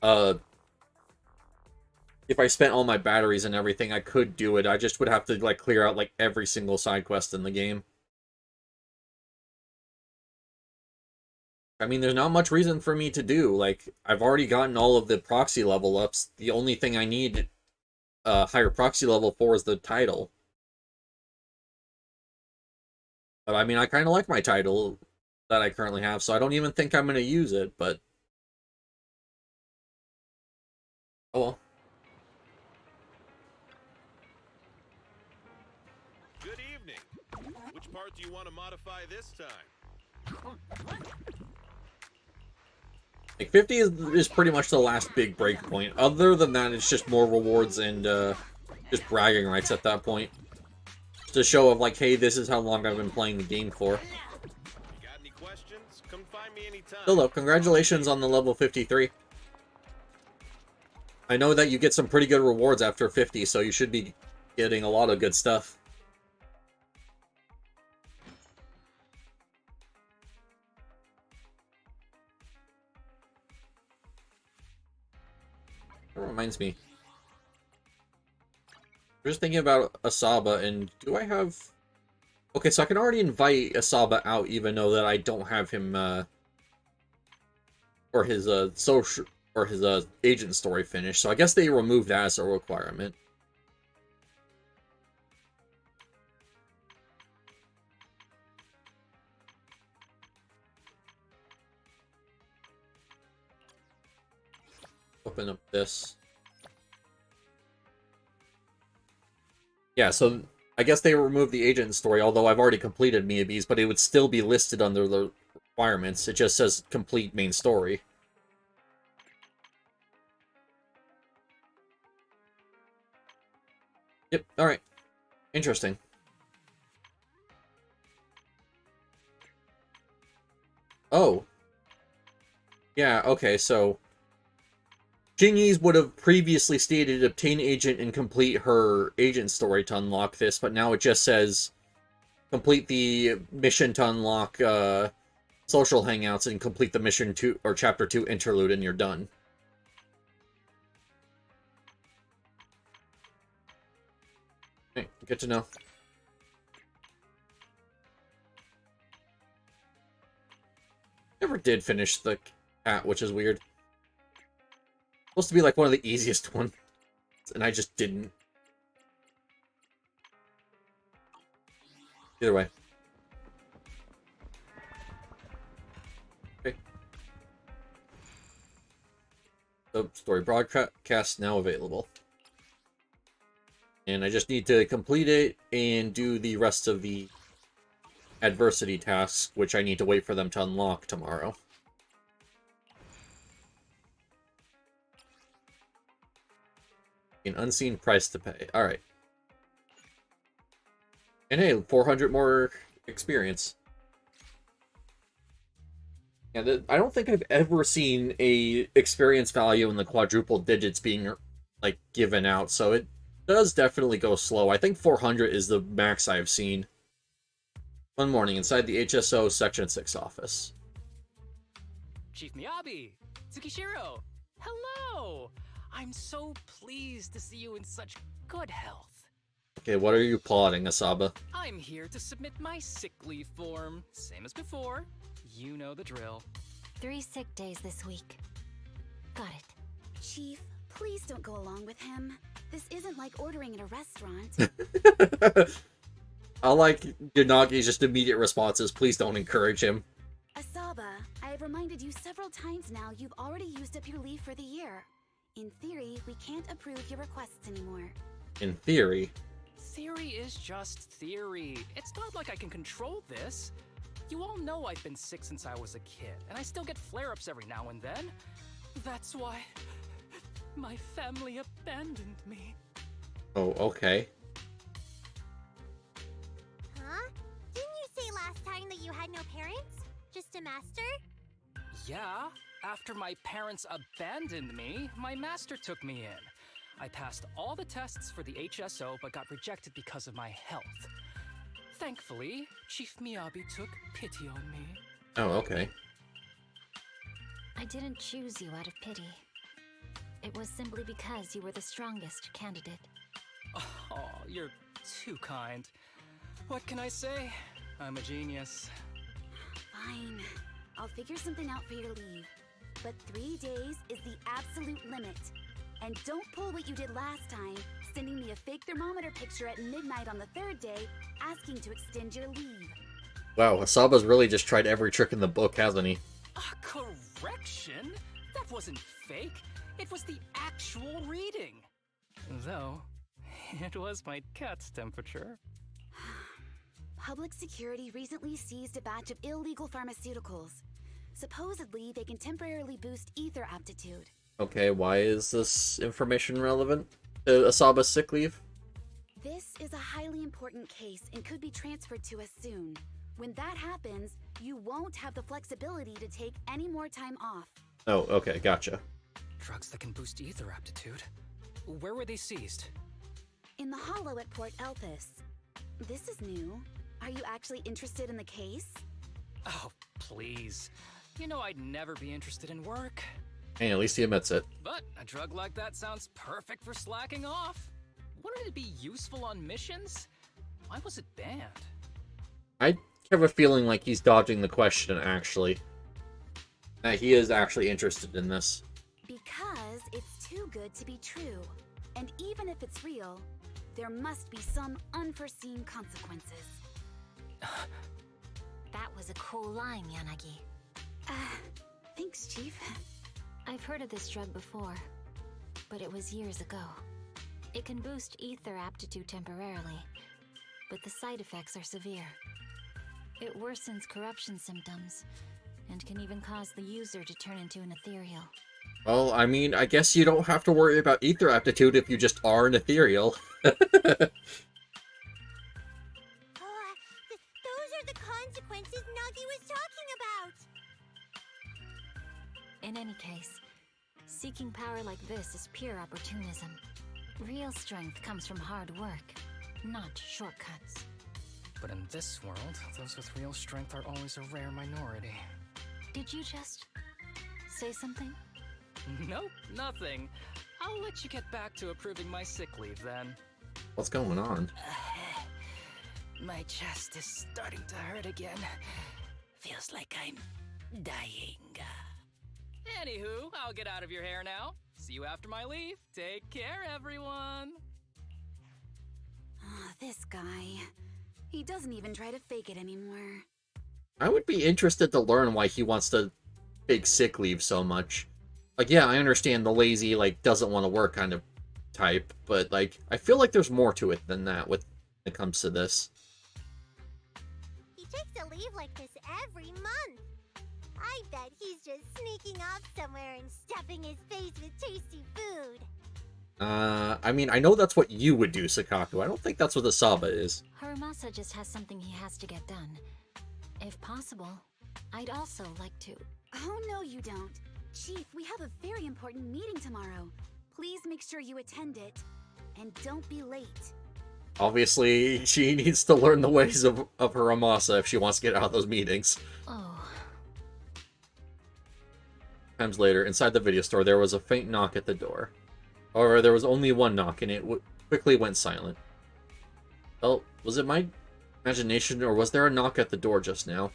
[SPEAKER 1] all my batteries and everything, I could do it. I just would have to, like, clear out, like, every single side quest in the game. I mean, there's not much reason for me to do. Like, I've already gotten all of the proxy level ups. The only thing I need higher proxy level for is the title. I mean, I kind of like my title that I currently have, so I don't even think I'm going to use it, but... Oh well.
[SPEAKER 6] Good evening. Which part do you want to modify this time?
[SPEAKER 1] Like, 50 is pretty much the last big break point. Other than that, it's just more rewards and just bragging rights at that point. To show of like, hey, this is how long I've been playing the game for.
[SPEAKER 6] You got any questions? Come find me anytime.
[SPEAKER 1] Hello, congratulations on the level 53. I know that you get some pretty good rewards after 50, so you should be getting a lot of good stuff. That reminds me. I'm just thinking about Asaba, and do I have... Okay, so I can already invite Asaba out, even though that I don't have him, or his, social, or his, agent story finished. So I guess they removed that as a requirement. Open up this. Yeah, so I guess they removed the agent story, although I've already completed Miyabi's, but it would still be listed under the requirements. It just says complete main story. Yep, alright. Interesting. Oh. Yeah, okay, so... Jingy's would have previously stated obtain agent and complete her agent story to unlock this, but now it just says complete the mission to unlock social hangouts and complete the mission 2 or chapter 2 interlude and you're done. Hey, good to know. Never did finish the cat, which is weird. Supposed to be like one of the easiest ones, and I just didn't. Either way. Okay. So, story broadcast now available. And I just need to complete it and do the rest of the adversity tasks, which I need to wait for them to unlock tomorrow. An unseen price to pay. Alright. And hey, 400 more experience. And I don't think I've ever seen a experience value in the quadruple digits being like given out, so it does definitely go slow. I think 400 is the max I've seen. One morning inside the HSO Section 6 office.
[SPEAKER 5] Chief Miyabi! Tsukishiro! Hello! I'm so pleased to see you in such good health.
[SPEAKER 1] Okay, what are you plotting, Asaba?
[SPEAKER 5] I'm here to submit my sick leave form. Same as before. You know the drill.
[SPEAKER 4] 3 sick days this week. Got it.
[SPEAKER 2] Chief, please don't go along with him. This isn't like ordering at a restaurant.
[SPEAKER 1] I like Yanagi's just immediate responses. Please don't encourage him.
[SPEAKER 2] Asaba, I have reminded you several times now you've already used up your leave for the year. In theory, we can't approve your requests anymore.
[SPEAKER 1] In theory.
[SPEAKER 5] Theory is just theory. It's not like I can control this. You all know I've been sick since I was a kid, and I still get flare-ups every now and then. That's why my family abandoned me.
[SPEAKER 1] Oh, okay.
[SPEAKER 7] Huh? Didn't you say last time that you had no parents? Just a master?
[SPEAKER 5] Yeah, after my parents abandoned me, my master took me in. I passed all the tests for the HSO but got rejected because of my health. Thankfully, Chief Miyabi took pity on me.
[SPEAKER 1] Oh, okay.
[SPEAKER 4] I didn't choose you out of pity. It was simply because you were the strongest candidate.
[SPEAKER 5] Oh, you're too kind. What can I say? I'm a genius.
[SPEAKER 2] Fine. I'll figure something out for your leave. But 3 days is the absolute limit. And don't pull what you did last time, sending me a fake thermometer picture at midnight on the 3rd day, asking to extend your leave.
[SPEAKER 1] Wow, Asaba's really just tried every trick in the book, hasn't he?
[SPEAKER 5] A correction? That wasn't fake. It was the actual reading. Though, it was my cat's temperature.
[SPEAKER 2] Public security recently seized a batch of illegal pharmaceuticals. Supposedly, they can temporarily boost ether aptitude.
[SPEAKER 1] Okay, why is this information relevant to Asaba's sick leave?
[SPEAKER 2] This is a highly important case and could be transferred to us soon. When that happens, you won't have the flexibility to take any more time off.
[SPEAKER 1] Oh, okay, gotcha.
[SPEAKER 5] Drugs that can boost ether aptitude. Where were they seized?
[SPEAKER 2] In the hollow at Port Elpis. This is new. Are you actually interested in the case?
[SPEAKER 5] Oh, please. You know I'd never be interested in work.
[SPEAKER 1] Hey, at least he admits it.
[SPEAKER 5] But a drug like that sounds perfect for slacking off. Wouldn't it be useful on missions? Why was it banned?
[SPEAKER 1] I have a feeling like he's dodging the question, actually. That he is actually interested in this.
[SPEAKER 2] Because it's too good to be true. And even if it's real, there must be some unforeseen consequences.
[SPEAKER 4] That was a cool line, Yanagi.
[SPEAKER 2] Thanks, Chief.
[SPEAKER 4] I've heard of this drug before, but it was years ago. It can boost ether aptitude temporarily, but the side effects are severe. It worsens corruption symptoms, and can even cause the user to turn into an ethereal.
[SPEAKER 1] Well, I mean, I guess you don't have to worry about ether aptitude if you just are an ethereal.
[SPEAKER 7] Those are the consequences Nagi was talking about!
[SPEAKER 4] In any case, seeking power like this is pure opportunism. Real strength comes from hard work, not shortcuts.
[SPEAKER 5] But in this world, those with real strength are always a rare minority.
[SPEAKER 4] Did you just say something?
[SPEAKER 5] Nope, nothing. I'll let you get back to approving my sick leave then.
[SPEAKER 1] What's going on?
[SPEAKER 5] My chest is starting to hurt again. Feels like I'm dying. Anywho, I'll get out of your hair now. See you after my leave. Take care, everyone.
[SPEAKER 2] Oh, this guy. He doesn't even try to fake it anymore.
[SPEAKER 1] I would be interested to learn why he wants to fake sick leave so much. Like, yeah, I understand the lazy, like, doesn't want to work kind of type, but, like, I feel like there's more to it than that when it comes to this.
[SPEAKER 7] He takes a leave like this every month. I bet he's just sneaking off somewhere and stuffing his face with tasty food.
[SPEAKER 1] I mean, I know that's what you would do, Sakaku. I don't think that's what Asaba is.
[SPEAKER 4] Haramasa just has something he has to get done. If possible, I'd also like to.
[SPEAKER 2] Oh, no, you don't. Chief, we have a very important meeting tomorrow. Please make sure you attend it. And don't be late.
[SPEAKER 1] Obviously, she needs to learn the ways of Haramasa if she wants to get out of those meetings.
[SPEAKER 4] Oh,
[SPEAKER 1] Times later, inside the video store, there was a faint knock at the door. However, there was only one knock, and it quickly went silent. Well, was it my imagination, or was there a knock at the door just now?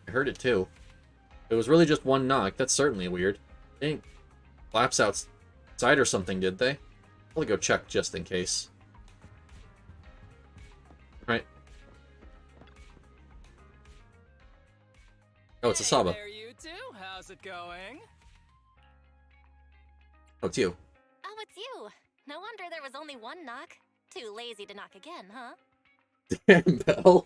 [SPEAKER 1] I heard it too. It was really just one knock. That's certainly weird. They didn't collapse outside or something, did they? I'll go check just in case. Right. Oh, it's Asaba.
[SPEAKER 5] Hey there, you two. How's it going?
[SPEAKER 1] Oh, it's you.
[SPEAKER 8] Oh, it's you. No wonder there was only one knock. Too lazy to knock again, huh?
[SPEAKER 1] Damn, Belle.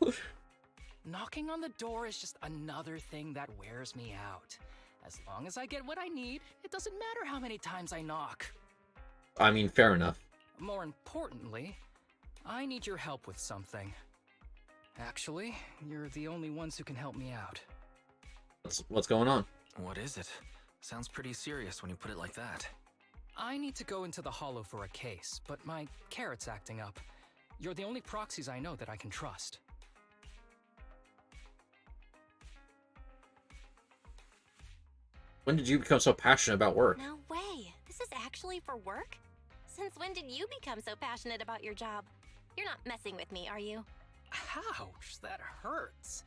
[SPEAKER 5] Knocking on the door is just another thing that wears me out. As long as I get what I need, it doesn't matter how many times I knock.
[SPEAKER 1] I mean, fair enough.
[SPEAKER 5] More importantly, I need your help with something. Actually, you're the only ones who can help me out.
[SPEAKER 1] What's going on?
[SPEAKER 9] What is it? Sounds pretty serious when you put it like that.
[SPEAKER 5] I need to go into the Hollow for a case, but my carrot's acting up. You're the only proxies I know that I can trust.
[SPEAKER 1] When did you become so passionate about work?
[SPEAKER 8] No way. This is actually for work? Since when did you become so passionate about your job? You're not messing with me, are you?
[SPEAKER 5] Ouch, that hurts.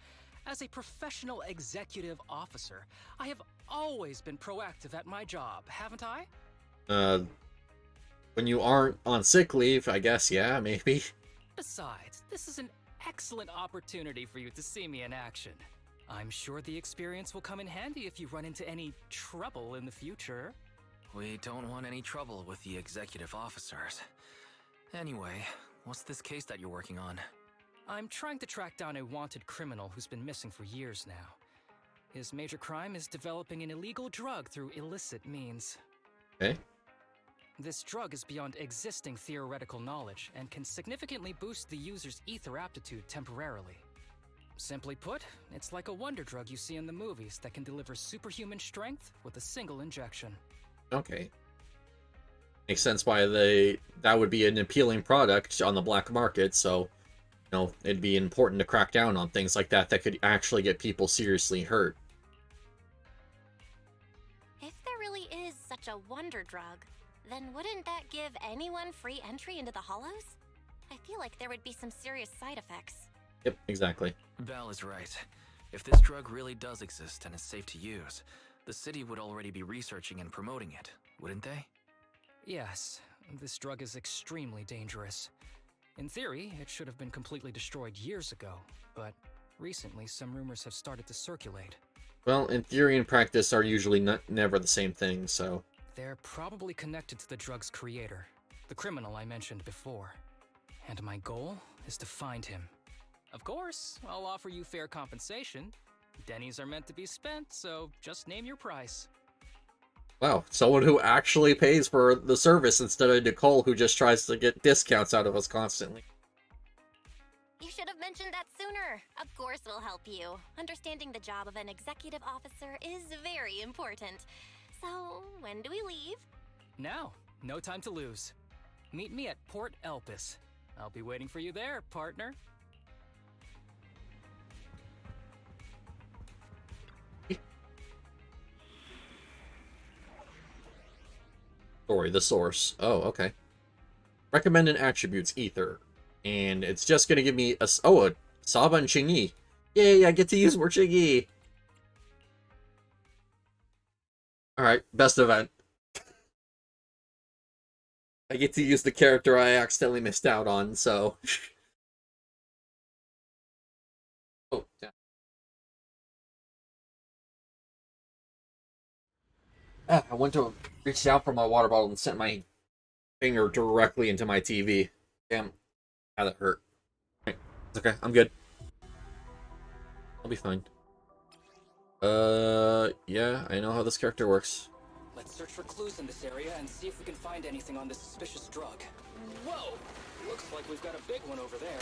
[SPEAKER 5] As a professional executive officer, I have always been proactive at my job, haven't I?
[SPEAKER 1] When you aren't on sick leave, I guess, yeah, maybe.
[SPEAKER 5] Besides, this is an excellent opportunity for you to see me in action. I'm sure the experience will come in handy if you run into any trouble in the future.
[SPEAKER 9] We don't want any trouble with the executive officers. Anyway, what's this case that you're working on?
[SPEAKER 5] I'm trying to track down a wanted criminal who's been missing for years now. His major crime is developing an illegal drug through illicit means.
[SPEAKER 1] Okay.
[SPEAKER 5] This drug is beyond existing theoretical knowledge and can significantly boost the user's ether aptitude temporarily. Simply put, it's like a wonder drug you see in the movies that can deliver superhuman strength with a single injection.
[SPEAKER 1] Okay. Makes sense why that would be an appealing product on the black market, so, you know, it'd be important to crack down on things like that could actually get people seriously hurt.
[SPEAKER 8] If there really is such a wonder drug, then wouldn't that give anyone free entry into the Hollows? I feel like there would be some serious side effects.
[SPEAKER 1] Yep, exactly.
[SPEAKER 9] Val is right. If this drug really does exist and is safe to use, the city would already be researching and promoting it, wouldn't they?
[SPEAKER 5] Yes, this drug is extremely dangerous. In theory, it should have been completely destroyed years ago, but recently some rumors have started to circulate.
[SPEAKER 1] Well, in theory and practice are usually never the same thing, so...
[SPEAKER 5] They're probably connected to the drug's creator, the criminal I mentioned before. And my goal is to find him. Of course, I'll offer you fair compensation. Dennies are meant to be spent, so just name your price.
[SPEAKER 1] Wow, someone who actually pays for the service instead of Nicole who just tries to get discounts out of us constantly.
[SPEAKER 8] You should have mentioned that sooner. Of course we'll help you. Understanding the job of an executive officer is very important. So, when do we leave?
[SPEAKER 5] Now, no time to lose. Meet me at Port Elpis. I'll be waiting for you there, partner.
[SPEAKER 1] Story, the source. Oh, okay. Recommended attributes, Ether. And it's just going to give me a Saba and Chingy. Yay, I get to use more Chingy. Alright, best event. I get to use the character I accidentally missed out on, so... Oh, damn. I went to reach out for my water bottle and sent my finger directly into my TV. Damn. How that hurt. Right. It's okay, I'm good. I'll be fine. Yeah, I know how this character works.
[SPEAKER 5] Let's search for clues in this area and see if we can find anything on this suspicious drug. Whoa! Looks like we've got a big one over there.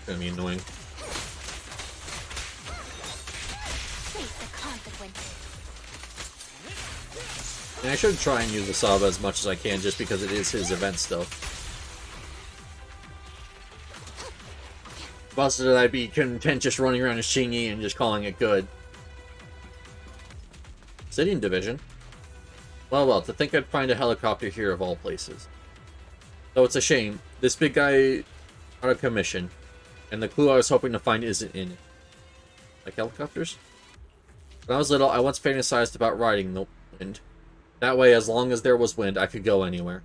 [SPEAKER 1] Gonna be annoying.
[SPEAKER 8] Face the consequences.
[SPEAKER 1] And I should try and use the Saba as much as I can just because it is his event still. Busted that I'd be content just running around as Shingy and just calling it good. Obsidian Division. Well, to think I'd find a helicopter here of all places. Though it's a shame. This big guy out of commission. And the clue I was hoping to find isn't in it. Like helicopters? When I was little, I once fantasized about riding the wind. That way, as long as there was wind, I could go anywhere.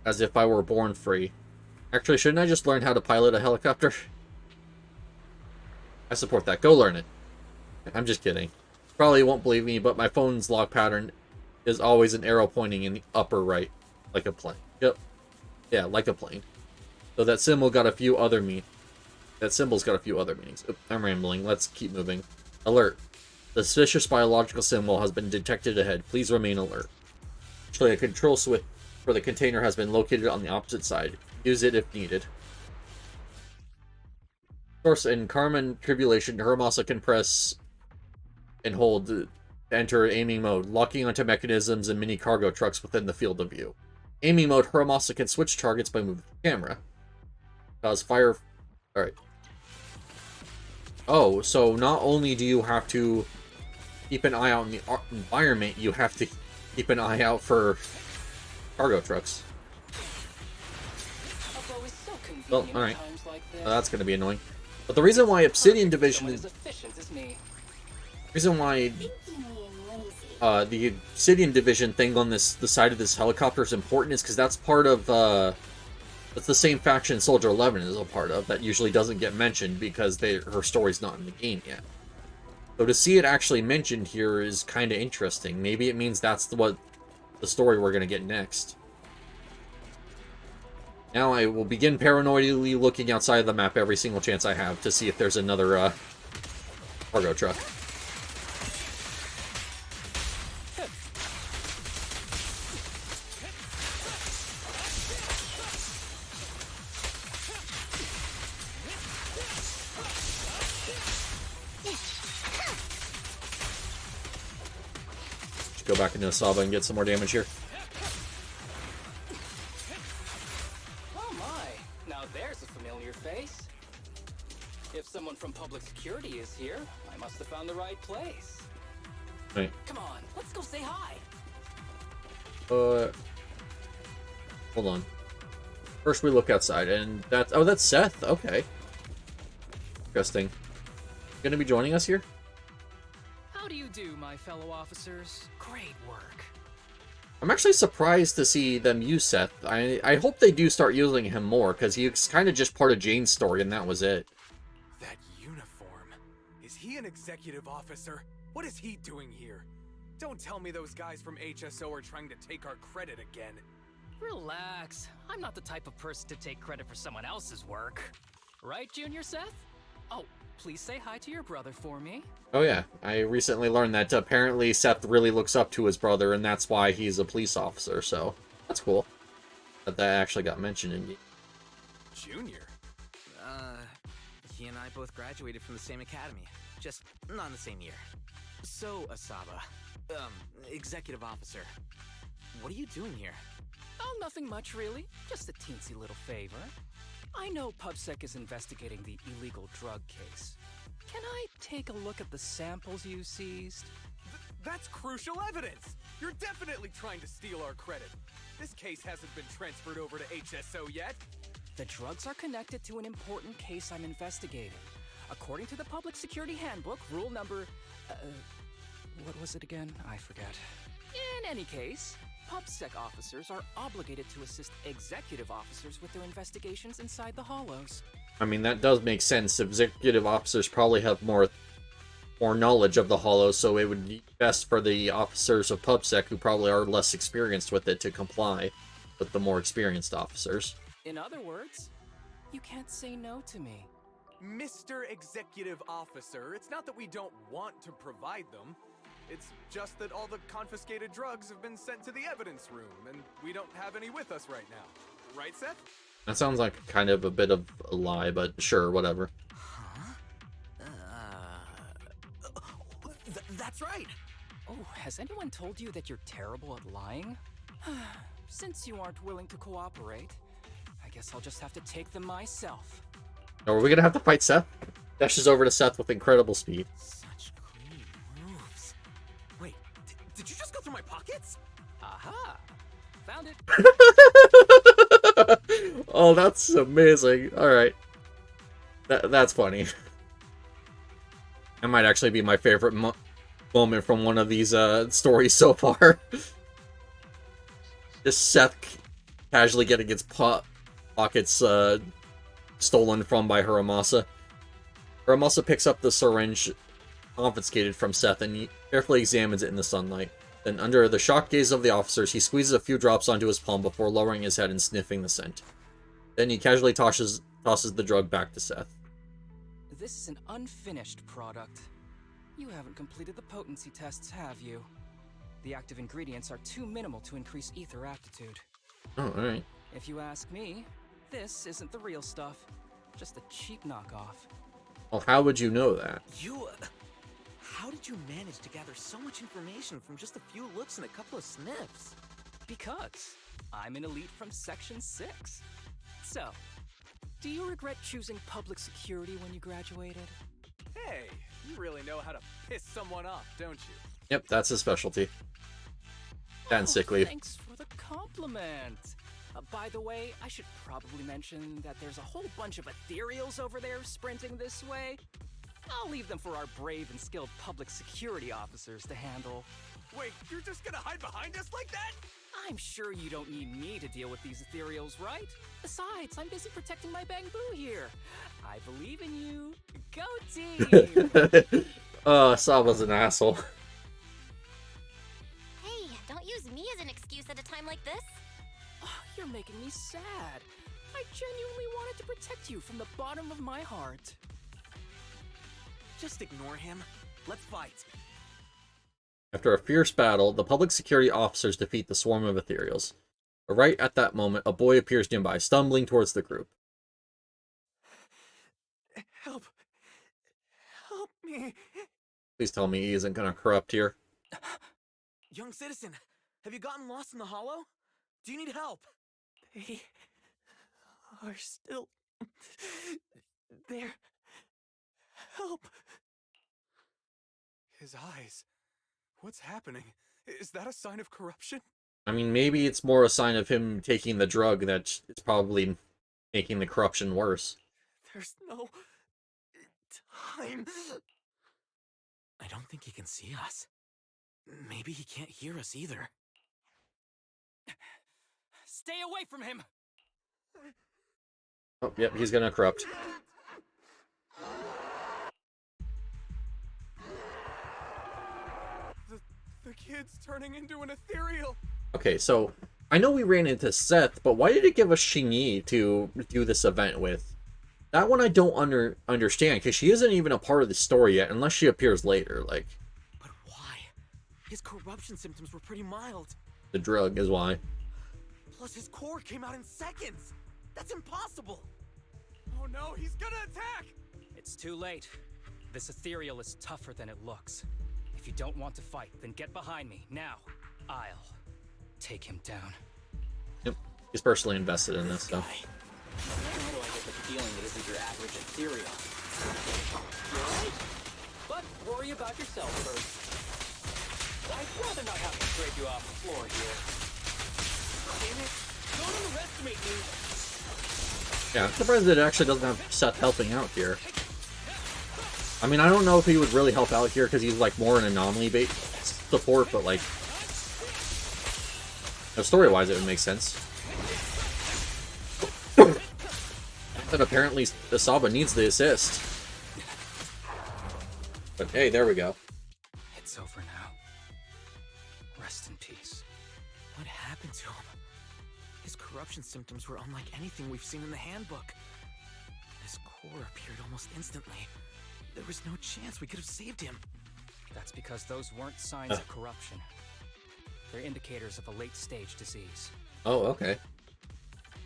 [SPEAKER 1] As if I were born free. Actually, shouldn't I just learn how to pilot a helicopter? I support that. Go learn it. I'm just kidding. Probably won't believe me, but my phone's lock pattern is always an arrow pointing in the upper right. Like a plane. Yep. Yeah, like a plane. So that symbol got a few other meanings. That symbol's got a few other meanings. Oops, I'm rambling. Let's keep moving. Alert. The suspicious biological symbol has been detected ahead. Please remain alert. Actually, a control switch for the container has been located on the opposite side. Use it if needed. Of course, in Carmen Tribulation, Hermosa can press and hold to enter aiming mode, locking onto mechanisms and mini cargo trucks within the field of view. Aiming mode, Hermosa can switch targets by moving the camera. Cause fire... Alright. Oh, so not only do you have to keep an eye out in the environment, you have to keep an eye out for cargo trucks. Well, alright. That's going to be annoying. But the reason why Obsidian Division is... reason why the Obsidian Division thing on the side of this helicopter is important is because that's part of... that's the same faction Soldier 11 is a part of that usually doesn't get mentioned because her story's not in the game yet. So to see it actually mentioned here is kind of interesting. Maybe it means that's what the story we're going to get next. Now I will begin paranoidally looking outside of the map every single chance I have to see if there's another cargo truck. Go back into Saba and get some more damage here.
[SPEAKER 5] Oh my, now there's a familiar face. If someone from public security is here, I must have found the right place.
[SPEAKER 1] Right.
[SPEAKER 5] Come on, let's go say hi.
[SPEAKER 1] Hold on. First we look outside, and that's... Oh, that's Seth. Okay. Interesting. Gonna be joining us here?
[SPEAKER 5] How do you do, my fellow officers? Great work.
[SPEAKER 1] I'm actually surprised to see them use Seth. I hope they do start using him more, because he's kind of just part of Jane's story, and that was it.
[SPEAKER 10] That uniform. Is he an executive officer? What is he doing here? Don't tell me those guys from HSO are trying to take our credit again.
[SPEAKER 5] Relax. I'm not the type of person to take credit for someone else's work. Right, Junior Seth? Oh, please say hi to your brother for me.
[SPEAKER 1] Oh yeah, I recently learned that apparently Seth really looks up to his brother, and that's why he's a police officer, so that's cool. That actually got mentioned in game.
[SPEAKER 10] Junior?
[SPEAKER 9] He and I both graduated from the same academy. just not in the same year. So, Asaba, executive officer, what are you doing here?
[SPEAKER 5] Oh, nothing much, really. Just a teensy little favor. I know PubSec is investigating the illegal drug case. Can I take a look at the samples you seized?
[SPEAKER 10] That's crucial evidence! You're definitely trying to steal our credit. This case hasn't been transferred over to HSO yet.
[SPEAKER 5] The drugs are connected to an important case I'm investigating. According to the Public Security Handbook, rule number... what was it again? I forget. In any case, PubSec officers are obligated to assist executive officers with their investigations inside the Hollows.
[SPEAKER 1] I mean, that does make sense. Executive officers probably have more knowledge of the Hollows, so it would be best for the officers of PubSec, who probably are less experienced with it, to comply with the more experienced officers.
[SPEAKER 5] In other words, you can't say no to me.
[SPEAKER 10] Mr. Executive Officer, it's not that we don't want to provide them. It's just that all the confiscated drugs have been sent to the evidence room, and we don't have any with us right now. Right, Seth?
[SPEAKER 1] That sounds like kind of a bit of a lie, but sure, whatever.
[SPEAKER 9] That's right!
[SPEAKER 5] Oh, has anyone told you that you're terrible at lying? Since you aren't willing to cooperate, I guess I'll just have to take them myself.
[SPEAKER 1] Are we gonna have to fight Seth? Dashes over to Seth with incredible speed.
[SPEAKER 9] Such clean moves. Wait, did you just go through my pockets?
[SPEAKER 5] Aha! Found it!
[SPEAKER 1] Oh, that's amazing. Alright. That's funny. That might actually be my favorite moment from one of these stories so far. Just Seth casually getting its pockets stolen from by Hiramasa. Hiramasa picks up the syringe confiscated from Seth and he carefully examines it in the sunlight. Then, under the shocked gaze of the officers, he squeezes a few drops onto his palm before lowering his head and sniffing the scent. Then he casually tosses the drug back to Seth.
[SPEAKER 5] This is an unfinished product. You haven't completed the potency tests, have you? The active ingredients are too minimal to increase ether aptitude.
[SPEAKER 1] Oh, alright.
[SPEAKER 5] If you ask me, this isn't the real stuff. Just a cheap knockoff.
[SPEAKER 1] Well, how would you know that?
[SPEAKER 9] How did you manage to gather so much information from just a few looks and a couple of sniffs?
[SPEAKER 5] Because I'm an elite from Section 6. So, do you regret choosing public security when you graduated?
[SPEAKER 10] Hey, you really know how to piss someone off, don't you?
[SPEAKER 1] Yep, that's his specialty. And sick leave.
[SPEAKER 5] Thanks for the compliment. By the way, I should probably mention that there's a whole bunch of ethereals over there sprinting this way. I'll leave them for our brave and skilled public security officers to handle.
[SPEAKER 10] Wait, you're just gonna hide behind us like that?
[SPEAKER 5] I'm sure you don't need me to deal with these ethereals, right? Besides, I'm busy protecting my Bangbu here. I believe in you. Go team!
[SPEAKER 1] Saba's an asshole.
[SPEAKER 8] Hey, don't use me as an excuse at a time like this.
[SPEAKER 5] Oh, you're making me sad. I genuinely wanted to protect you from the bottom of my heart.
[SPEAKER 9] Just ignore him. Let's fight.
[SPEAKER 1] After a fierce battle, the public security officers defeat the swarm of ethereals. But right at that moment, a boy appears nearby, stumbling towards the group.
[SPEAKER 10] Help. Help me.
[SPEAKER 1] Please tell me he isn't gonna corrupt here.
[SPEAKER 9] Young citizen, have you gotten lost in the hollow? Do you need help?
[SPEAKER 11] They are still there. Help.
[SPEAKER 10] His eyes. What's happening? Is that a sign of corruption?
[SPEAKER 1] I mean, maybe it's more a sign of him taking the drug that's probably making the corruption worse.
[SPEAKER 11] There's no time.
[SPEAKER 9] I don't think he can see us. Maybe he can't hear us either.
[SPEAKER 5] Stay away from him!
[SPEAKER 1] Oh, yep, he's gonna corrupt.
[SPEAKER 10] The kid's turning into an ethereal.
[SPEAKER 1] Okay, so I know we ran into Seth, but why did it give us Xingyi to do this event with? That one I don't understand, because she isn't even a part of the story yet, unless she appears later, like...
[SPEAKER 9] But why? His corruption symptoms were pretty mild.
[SPEAKER 1] The drug is why.
[SPEAKER 9] Plus his core came out in seconds! That's impossible!
[SPEAKER 10] Oh no, he's gonna attack!
[SPEAKER 5] It's too late. This ethereal is tougher than it looks. If you don't want to fight, then get behind me, now. I'll take him down.
[SPEAKER 1] Yep. He's personally invested in this, so.
[SPEAKER 12] How do I get the feeling that isn't your average ethereal? You're right. But worry about yourself first. I'd rather not have to scrape you off the floor here. Damn it. Don't underestimate me.
[SPEAKER 1] Yeah, I'm surprised that it actually doesn't have Seth helping out here. I mean, I don't know if he would really help out here because he's like more an anomaly-based support, but like, story-wise, it would make sense. That apparently Isaba needs the assist. But hey, there we go.
[SPEAKER 5] It's over now. Rest in peace.
[SPEAKER 9] What happened to him? His corruption symptoms were unlike anything we've seen in the handbook. His core appeared almost instantly. There was no chance we could have saved him.
[SPEAKER 5] That's because those weren't signs of corruption. They're indicators of a late-stage disease.
[SPEAKER 1] Oh, okay.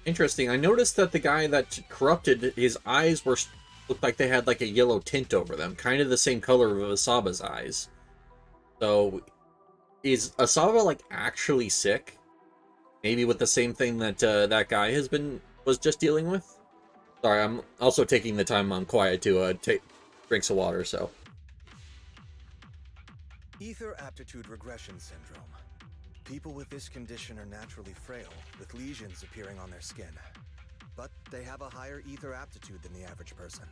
[SPEAKER 1] Interesting. I noticed that the guy that corrupted, his eyes looked like they had like a yellow tint over them, kind of the same color of Asaba's eyes. So, is Asaba like actually sick? Maybe with the same thing that that guy was just dealing with. Sorry, I'm also taking the time I'm quiet to take drinks of water. So,
[SPEAKER 13] Ether aptitude regression syndrome. People with this condition are naturally frail, with lesions appearing on their skin. But they have a higher ether aptitude than the average person.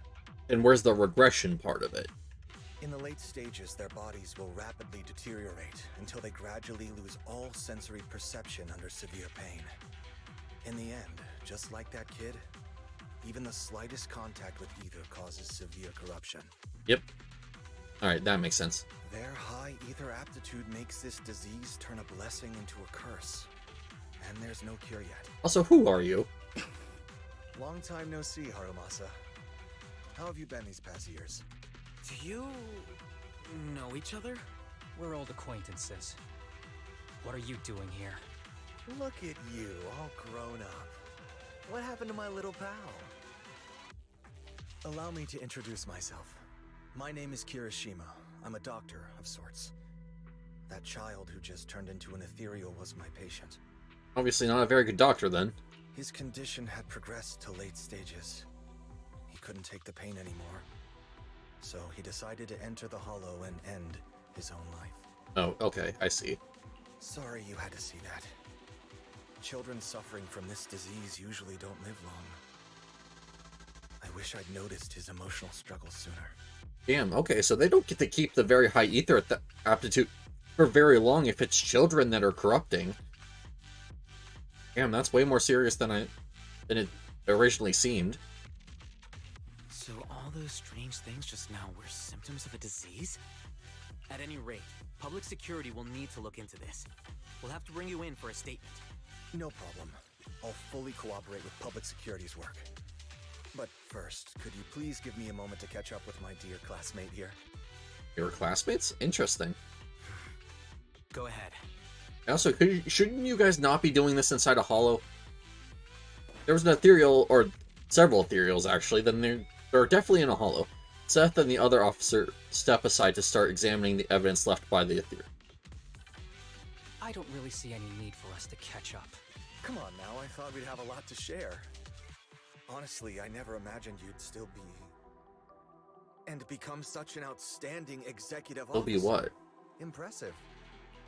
[SPEAKER 1] and where's the regression part of it?
[SPEAKER 13] In the late stages, their bodies will rapidly deteriorate until they gradually lose all sensory perception under severe pain. In the end, just like that kid, even the slightest contact with ether causes severe corruption.
[SPEAKER 1] Yep. Alright, that makes sense.
[SPEAKER 13] Their high ether aptitude makes this disease turn a blessing into a curse. And there's no cure yet.
[SPEAKER 1] Also, who are you?
[SPEAKER 13] Long time no see, Harumasa. How have you been these past years?
[SPEAKER 9] Do you know each other?
[SPEAKER 5] We're old acquaintances. What are you doing here?
[SPEAKER 13] Look at you, all grown up. What happened to my little pal? Allow me to introduce myself. My name is Kirishima. I'm a doctor of sorts. That child who just turned into an ethereal was my patient.
[SPEAKER 1] Obviously not a very good doctor, then.
[SPEAKER 13] His condition had progressed to late stages. He couldn't take the pain anymore. So he decided to enter the Hollow and end his own life.
[SPEAKER 1] Oh, okay, I see.
[SPEAKER 13] Sorry you had to see that. Children suffering from this disease usually don't live long. I wish I'd noticed his emotional struggles sooner.
[SPEAKER 1] Damn, okay, so they don't get to keep the very high ether aptitude for very long if it's children that are corrupting. Damn, that's way more serious than it originally seemed.
[SPEAKER 9] So all those strange things just now were symptoms of a disease? At any rate, public security will need to look into this. We'll have to bring you in for a statement.
[SPEAKER 13] No problem. I'll fully cooperate with public security's work. But first, could you please give me a moment to catch up with my dear classmate here?
[SPEAKER 1] Your classmates? Interesting.
[SPEAKER 9] Go ahead.
[SPEAKER 1] Also, shouldn't you guys not be doing this inside a hollow? There was an ethereal, or several ethereals actually, then they're definitely in a hollow. Seth and the other officer step aside to start examining the evidence left by the ethereal.
[SPEAKER 5] I don't really see any need for us to catch up.
[SPEAKER 13] Come on now, I thought we'd have a lot to share. Honestly, I never imagined you'd still be... and become such an outstanding executive officer.
[SPEAKER 1] Will be what?
[SPEAKER 13] Impressive.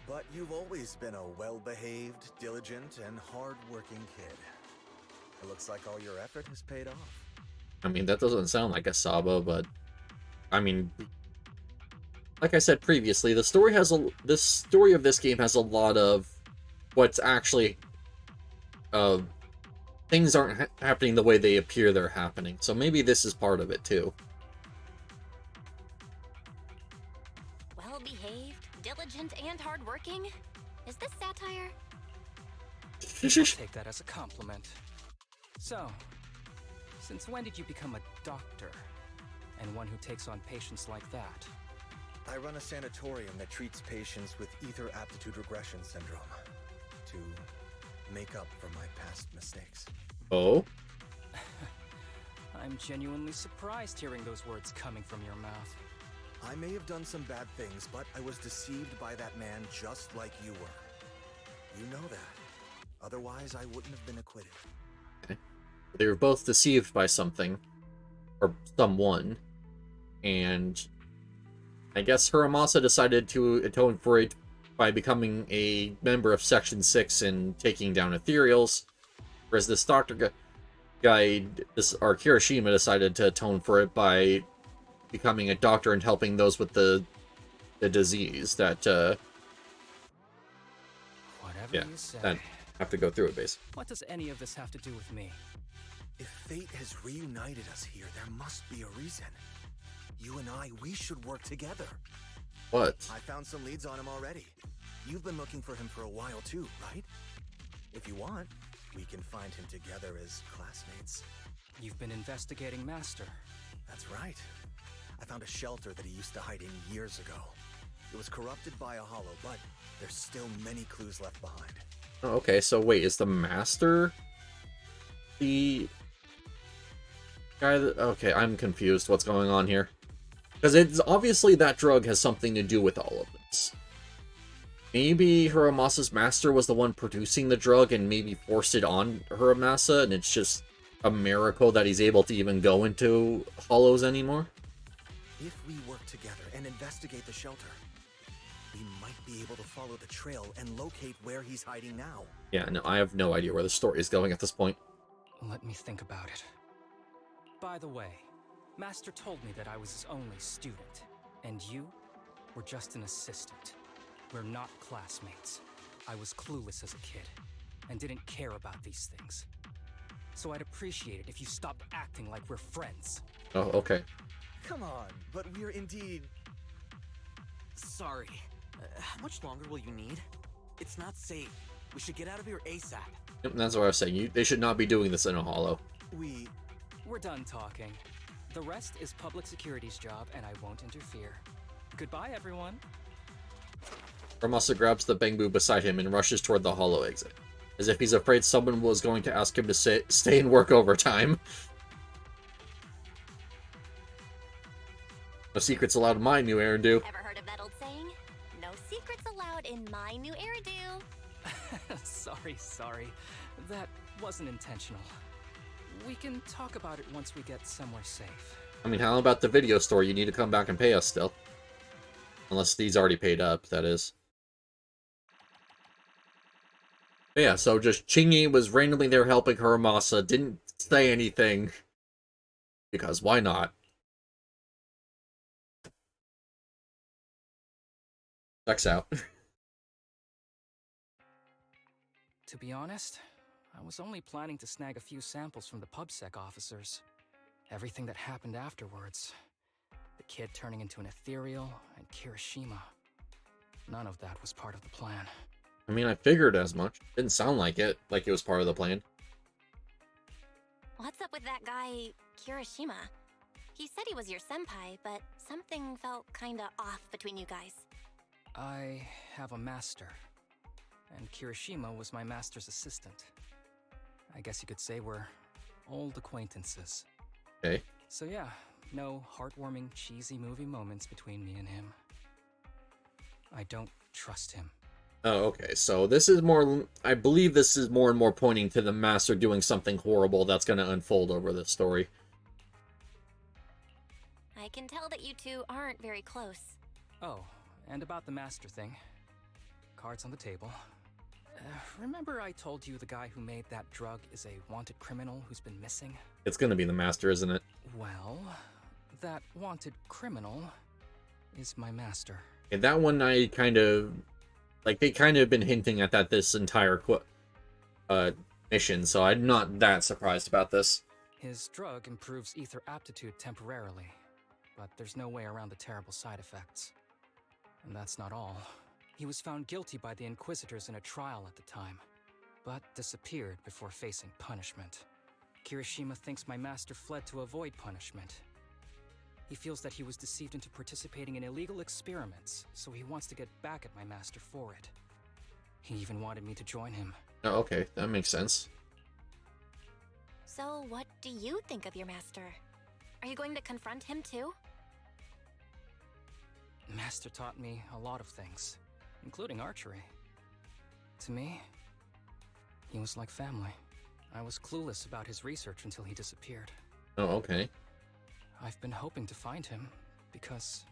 [SPEAKER 13] But you've always been a well-behaved, diligent, and hard-working kid. It looks like all your effort has paid off.
[SPEAKER 1] I mean, that doesn't sound like Asaba, but... I mean... Like I said previously, the story of this game has a lot of what's actually... things aren't happening the way they appear they're happening. So maybe this is part of it, too.
[SPEAKER 8] Well-behaved, diligent, and hardworking? Is this satire?
[SPEAKER 5] I'll take that as a compliment. So, since when did you become a doctor? And one who takes on patients like that?
[SPEAKER 13] I run a sanatorium that treats patients with ether aptitude regression syndrome. To make up for my past mistakes.
[SPEAKER 1] Oh?
[SPEAKER 5] I'm genuinely surprised hearing those words coming from your mouth.
[SPEAKER 13] I may have done some bad things, but I was deceived by that man just like you were. You know that. Otherwise, I wouldn't have been acquitted.
[SPEAKER 1] They were both deceived by something, or someone, and I guess Hiramasa decided to atone for it by becoming a member of Section 6 and taking down Ethereals, whereas this doctor guy, or Kirishima, decided to atone for it by becoming a doctor and helping those with the disease that,
[SPEAKER 5] Whatever
[SPEAKER 1] yeah,
[SPEAKER 5] you say.
[SPEAKER 1] that have to go through it, basically.
[SPEAKER 5] What does any of this have to do with me?
[SPEAKER 13] If fate has reunited us here, there must be a reason. You and I, we should work together.
[SPEAKER 1] What?
[SPEAKER 13] I found some leads on him already. You've been looking for him for a while too, right? If you want, we can find him together as classmates.
[SPEAKER 5] You've been investigating Master.
[SPEAKER 13] That's right. I found a shelter that he used to hide in years ago. It was corrupted by a hollow, but there's still many clues left behind.
[SPEAKER 1] Oh, okay, so wait, is the Master the guy that... Okay, I'm confused. What's going on here? Because it's obviously that drug has something to do with all of this. Maybe Hiramasa's master was the one producing the drug and maybe forced it on Hiramasa, and it's just a miracle that he's able to even go into hollows anymore?
[SPEAKER 13] If we work together and investigate the shelter, we might be able to follow the trail and locate where he's hiding now.
[SPEAKER 1] Yeah, no, I have no idea where the story is going at this point.
[SPEAKER 5] Let me think about it. By the way, Master told me that I was his only student, and you were just an assistant. We're not classmates. I was clueless as a kid, and didn't care about these things. So I'd appreciate it if you stopped acting like we're friends.
[SPEAKER 1] Oh, okay.
[SPEAKER 13] Come on, but we're indeed...
[SPEAKER 9] Sorry. How much longer will you need? It's not safe. We should get out of here ASAP.
[SPEAKER 1] Yep, that's what I was saying. They should not be doing this in a hollow.
[SPEAKER 5] We're done talking. The rest is public security's job, and I won't interfere. Goodbye, everyone.
[SPEAKER 1] Hiramasa grabs the Bangbu beside him and rushes toward the hollow exit, as if he's afraid someone was going to ask him to stay and work overtime. No secrets allowed in my new Eridu.
[SPEAKER 8] Ever heard of that old saying? No secrets allowed in my new Eridu.
[SPEAKER 5] Sorry. That wasn't intentional. We can talk about it once we get somewhere safe.
[SPEAKER 1] I mean, how about the video store? You need to come back and pay us still. Unless these already paid up, that is. But yeah, so just Chingy was randomly there helping Hiramasa, didn't say anything. Because why not? Checks out.
[SPEAKER 5] To be honest, I was only planning to snag a few samples from the PubSec officers. Everything that happened afterwards. The kid turning into an ethereal, and Kirishima. None of that was part of the plan.
[SPEAKER 1] I mean, I figured as much. Didn't sound like it was part of the plan.
[SPEAKER 8] What's up with that guy, Kirishima? He said he was your senpai, but something felt kinda off between you guys.
[SPEAKER 5] I have a master, and Kirishima was my master's assistant. I guess you could say we're old acquaintances.
[SPEAKER 1] Okay.
[SPEAKER 5] So yeah, no heartwarming, cheesy movie moments between me and him. I don't trust him.
[SPEAKER 1] Oh, okay. So this is more... I believe this is more and more pointing to the master doing something horrible that's going to unfold over this story.
[SPEAKER 8] I can tell that you two aren't very close.
[SPEAKER 5] Oh, and about the master thing. Cards on the table. Remember I told you the guy who made that drug is a wanted criminal who's been missing?
[SPEAKER 1] It's going to be the master, isn't it?
[SPEAKER 5] Well, that wanted criminal is my master.
[SPEAKER 1] And that one I kind of... Like, they kind of been hinting at that this entire mission, so I'm not that surprised about this.
[SPEAKER 5] His drug improves ether aptitude temporarily, but there's no way around the terrible side effects. And that's not all. He was found guilty by the Inquisitors in a trial at the time, but disappeared before facing punishment. Kirishima thinks my master fled to avoid punishment. He feels that he was deceived into participating in illegal experiments, so he wants to get back at my master for it. He even wanted me to join him.
[SPEAKER 1] Oh, okay. That makes sense.
[SPEAKER 8] So what do you think of your master? Are you going to confront him too?
[SPEAKER 5] Master taught me a lot of things, including archery. To me, he was like family. I was clueless about his research until he disappeared.
[SPEAKER 1] Oh, okay.
[SPEAKER 5] I've been hoping to find him because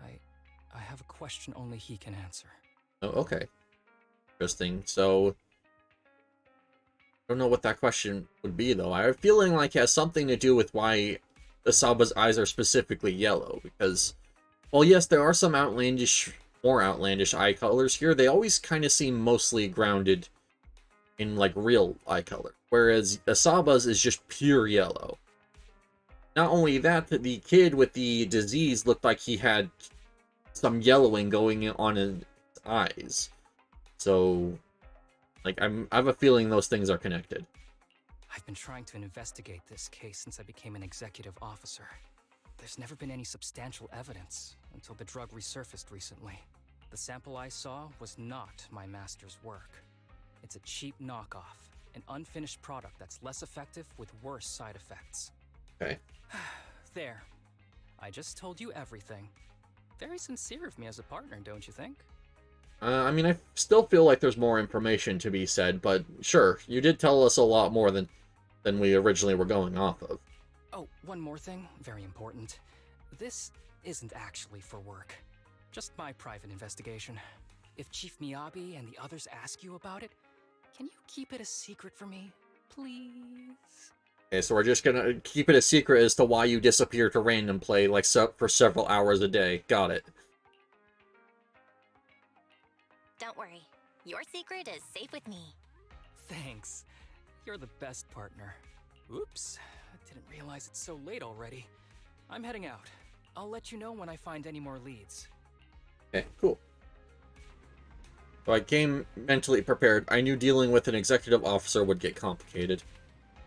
[SPEAKER 5] I have a question only he can answer.
[SPEAKER 1] Oh, okay. Interesting. So, I don't know what that question would be, though. I have a feeling like it has something to do with why Asaba's eyes are specifically yellow, because, well, yes, there are some more outlandish eye colors here. They always kind of seem mostly grounded in, like, real eye color, whereas Asaba's is just pure yellow. Not only that, the kid with the disease looked like he had some yellowing going on in his eyes. So, like, I have a feeling those things are connected.
[SPEAKER 5] I've been trying to investigate this case since I became an executive officer. There's never been any substantial evidence until the drug resurfaced recently. The sample I saw was not my master's work. It's a cheap knockoff, an unfinished product that's less effective with worse side effects.
[SPEAKER 1] Okay.
[SPEAKER 5] There. I just told you everything. Very sincere of me as a partner, don't you think?
[SPEAKER 1] I mean, I still feel like there's more information to be said, but sure, you did tell us a lot more than we originally were going off of.
[SPEAKER 5] Oh, one more thing, very important. This isn't actually for work. Just my private investigation. If Chief Miyabi and the others ask you about it, can you keep it a secret for me, please?
[SPEAKER 1] Okay, so we're just gonna keep it a secret as to why you disappear to random play, like, for several hours a day. Got it.
[SPEAKER 8] Don't worry. Your secret is safe with me.
[SPEAKER 5] Thanks. You're the best partner. Oops. I didn't realize it's so late already. I'm heading out. I'll let you know when I find any more leads.
[SPEAKER 1] Okay, cool. So I came mentally prepared. I knew dealing with an executive officer would get complicated.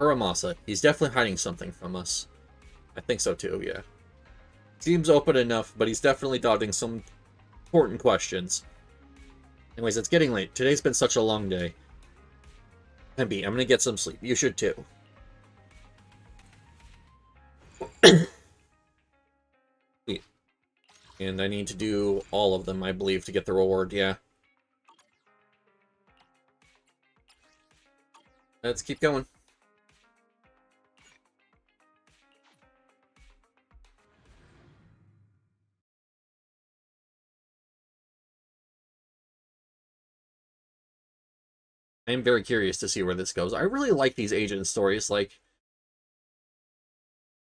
[SPEAKER 1] Uramasa, he's definitely hiding something from us. I think so too, yeah. Seems open enough, but he's definitely dodging some important questions. Anyways, it's getting late. Today's been such a long day. Emby, I'm gonna get some sleep. You should too. Sweet. And I need to do all of them, I believe, to get the reward, yeah. Let's keep going. I'm very curious to see where this goes. I really like these agent stories. Like,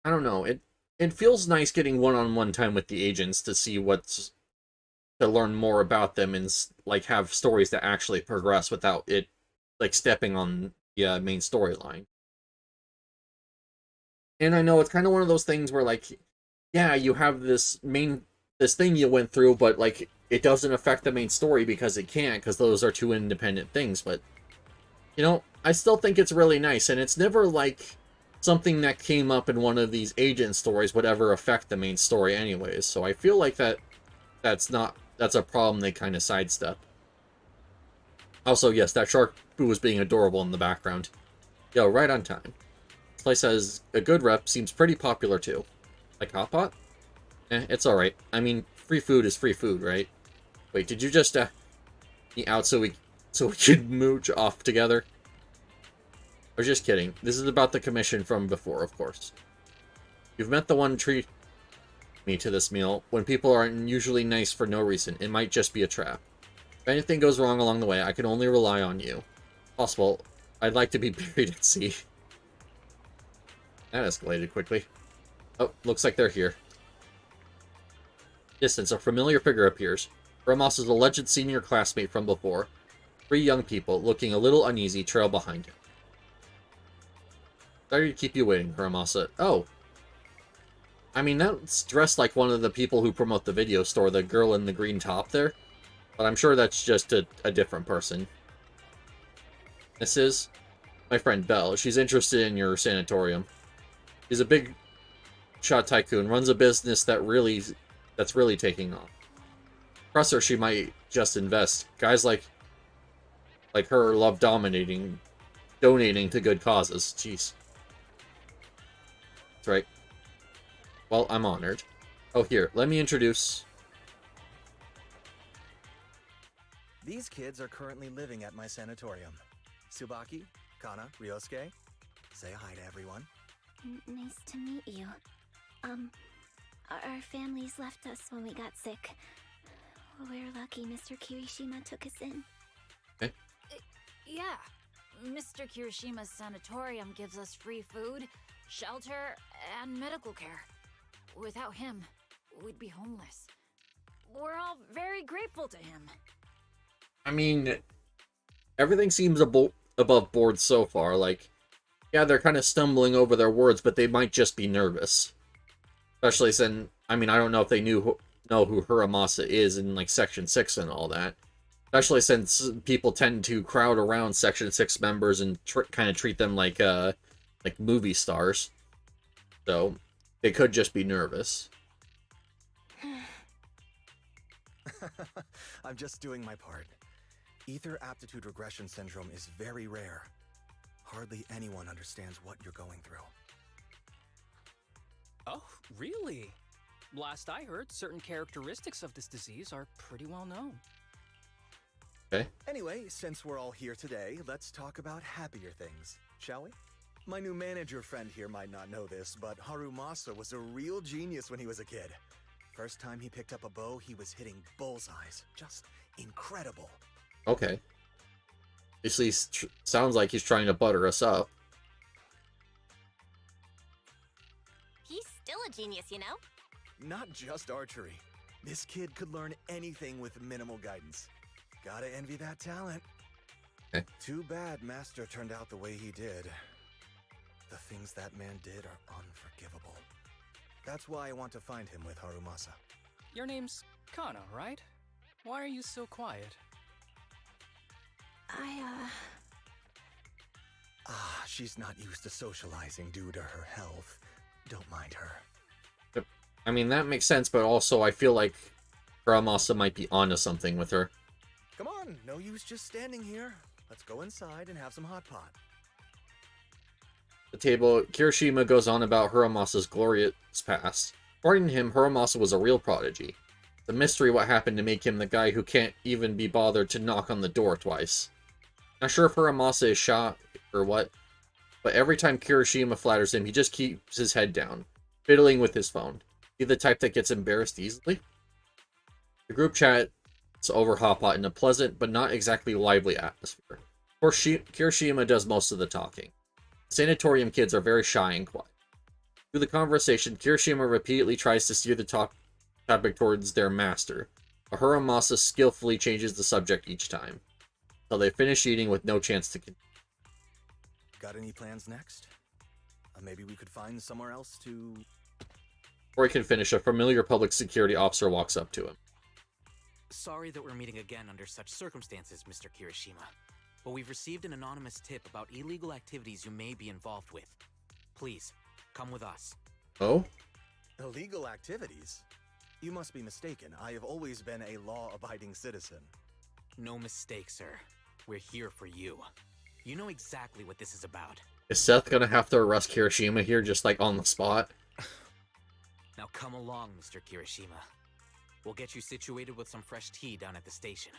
[SPEAKER 1] I don't know. It feels nice getting one-on-one time with the agents to see to learn more about them and, like, have stories that actually progress without it, like, stepping on the main storyline. And I know it's kind of one of those things where, like, yeah, you have this thing you went through, but, like, it doesn't affect the main story because it can't, because those are two independent things, but you know, I still think it's really nice, and it's never like something that came up in one of these agent stories would ever affect the main story anyways, so I feel like that's a problem they kind of sidestep. Also, yes, that shark boo was being adorable in the background. Yo, right on time. This place has a good rep, seems pretty popular too. Like Hot Pot? It's alright. I mean, free food is free food, right? Wait, did you just, eat out so we could mooch off together? I was just kidding. This is about the commission from before, of course. You've met the one treat me to this meal. When people are unusually nice for no reason, it might just be a trap. If anything goes wrong along the way, I can only rely on you. Possible, I'd like to be buried at sea. That escalated quickly. Oh, looks like they're here. Distance, a familiar figure appears. Ramos is a alleged senior classmate from before. 3 young people, looking a little uneasy, trail behind him. Sorry to keep you waiting, Uramasa. Oh. I mean, that's dressed like one of the people who promote the video store, the girl in the green top there. But I'm sure that's just a different person. This is my friend Belle. She's interested in your sanatorium. She's a big shot tycoon, runs a business that's really taking off. Press her, she might just invest. Guys like her love donating to good causes. Jeez. That's right. Well, I'm honored. Oh, here, let me introduce
[SPEAKER 13] These kids are currently living at my sanatorium. Tsubaki, Kana, Ryosuke, say hi to everyone.
[SPEAKER 7] Nice to meet you. Our families left us when we got sick. We're lucky Mr. Kirishima took us in.
[SPEAKER 14] Yeah. Mr. Kirishima's sanatorium gives us free food, shelter, and medical care. Without him, we'd be homeless. We're all very grateful to him.
[SPEAKER 1] I mean, everything seems above board so far. Like, yeah, they're kind of stumbling over their words, but they might just be nervous. Especially since, I mean, I don't know if they know who Hiramasa is in, like, Section 6 and all that. Especially since people tend to crowd around Section 6 members and kind of treat them like movie stars. So, they could just be nervous.
[SPEAKER 13] I'm just doing my part. Ether aptitude regression syndrome is very rare. Hardly anyone understands what you're going through.
[SPEAKER 5] Oh, really? Last I heard, certain characteristics of this disease are pretty well known.
[SPEAKER 1] Okay.
[SPEAKER 13] Anyway, since we're all here today, let's talk about happier things, shall we? My new manager friend here might not know this, but Harumasa was a real genius when he was a kid. First time he picked up a bow, he was hitting bullseyes. Just incredible.
[SPEAKER 1] Okay. At least sounds like he's trying to butter us up.
[SPEAKER 8] He's still a genius, you know?
[SPEAKER 13] Not just archery. This kid could learn anything with minimal guidance. Gotta envy that talent.
[SPEAKER 1] Okay.
[SPEAKER 13] Too bad Master turned out the way he did. The things that man did are unforgivable. That's why I want to find him with Harumasa.
[SPEAKER 5] Your name's Kana, right? Why are you so quiet?
[SPEAKER 13] She's not used to socializing due to her health. Don't mind her.
[SPEAKER 1] I mean, that makes sense, but also I feel like Hiramasa might be onto something with her.
[SPEAKER 13] Come on, no use just standing here. Let's go inside and have some hot pot.
[SPEAKER 1] The table, Kirishima goes on about Hiramasa's glorious past. According to him, Hiramasa was a real prodigy. The mystery what happened to make him the guy who can't even be bothered to knock on the door twice. Not sure if Hiramasa is shot or what, but every time Kirishima flatters him, he just keeps his head down, fiddling with his phone. He the type that gets embarrassed easily? The group chats over hot pot in a pleasant but not exactly lively atmosphere. Of course, Kirishima does most of the talking. Sanatorium kids are very shy and quiet. Through the conversation, Kirishima repeatedly tries to steer the topic towards their master, but Hiramasa skillfully changes the subject each time, until they finish eating with no chance to continue.
[SPEAKER 13] Got any plans next? Maybe we could find somewhere else to...
[SPEAKER 1] Before he can finish, a familiar public security officer walks up to him.
[SPEAKER 9] Sorry that we're meeting again under such circumstances, Mr. Kirishima. But we've received an anonymous tip about illegal activities you may be involved with. Please, come with us.
[SPEAKER 1] Oh?
[SPEAKER 13] Illegal activities? You must be mistaken. I have always been a law-abiding citizen.
[SPEAKER 9] No mistake, sir. We're here for you. You know exactly what this is about.
[SPEAKER 1] Is Seth gonna have to arrest Kirishima here just like on the spot?
[SPEAKER 9] Now come along, Mr. Kirishima. We'll get you situated with some fresh tea down at the station.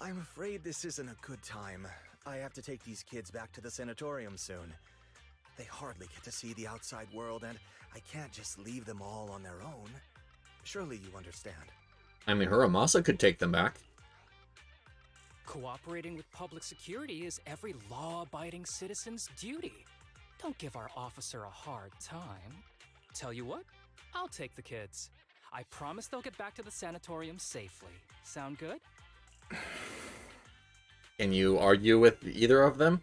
[SPEAKER 13] I'm afraid this isn't a good time. I have to take these kids back to the sanatorium soon. They hardly get to see the outside world, and I can't just leave them all on their own. Surely you understand.
[SPEAKER 1] I mean, Hiramasa could take them back.
[SPEAKER 5] Cooperating with public security is every law-abiding citizen's duty. Don't give our officer a hard time. Tell you what, I'll take the kids. I promise they'll get back to the sanatorium safely. Sound good?
[SPEAKER 1] Can you argue with either of them?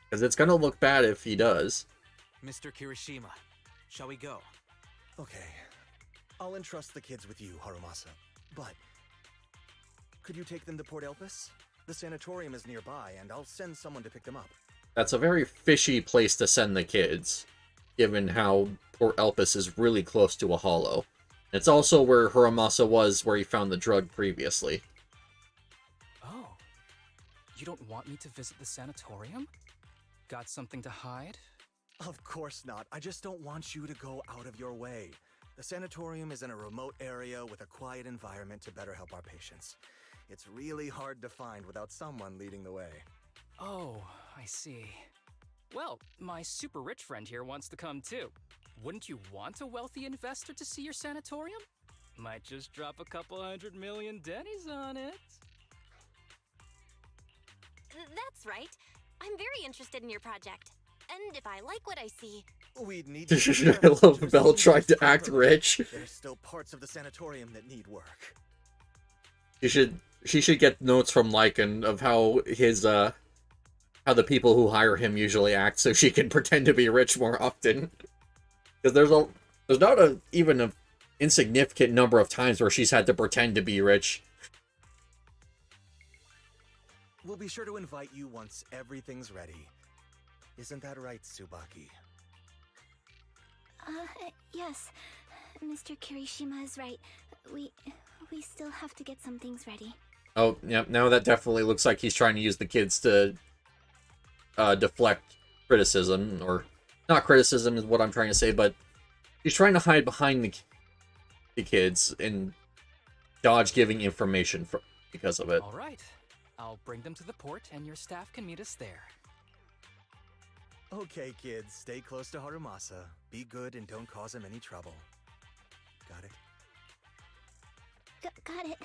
[SPEAKER 1] Because it's gonna look bad if he does.
[SPEAKER 9] Mr. Kirishima, shall we go?
[SPEAKER 13] Okay. I'll entrust the kids with you, Harumasa. But... could you take them to Port Elpis? The sanatorium is nearby, and I'll send someone to pick them up.
[SPEAKER 1] That's a very fishy place to send the kids, given how Port Elpis is really close to a hollow. It's also where Hiramasa was, where he found the drug previously.
[SPEAKER 5] Oh. You don't want me to visit the sanatorium? Got something to hide?
[SPEAKER 13] Of course not. I just don't want you to go out of your way. The sanatorium is in a remote area with a quiet environment to better help our patients. It's really hard to find without someone leading the way.
[SPEAKER 5] Oh, I see. Well, my super rich friend here wants to come too. Wouldn't you want a wealthy investor to see your sanatorium? Might just drop a couple 100 million dennies on it.
[SPEAKER 8] That's right. I'm very interested in your project. And if I like what I see...
[SPEAKER 13] We'd need to...
[SPEAKER 1] I love Belle trying to act rich.
[SPEAKER 13] There's still parts of the sanatorium that need work.
[SPEAKER 1] She should get notes from Lycan of how his how the people who hire him usually act, so she can pretend to be rich more often. Because there's not even an insignificant number of times where she's had to pretend to be rich.
[SPEAKER 13] We'll be sure to invite you once everything's ready. Isn't that right, Tsubaki?
[SPEAKER 7] Yes. Mr. Kirishima is right. We still have to get some things ready.
[SPEAKER 1] Oh, yep, now that definitely looks like he's trying to use the kids to deflect criticism, or not criticism is what I'm trying to say, but he's trying to hide behind the kids and dodge giving information because of it.
[SPEAKER 5] All right. I'll bring them to the port and your staff can meet us there.
[SPEAKER 13] Okay, kids, stay close to Harumasa. Be good and don't cause him any trouble. Got it?
[SPEAKER 7] Got it.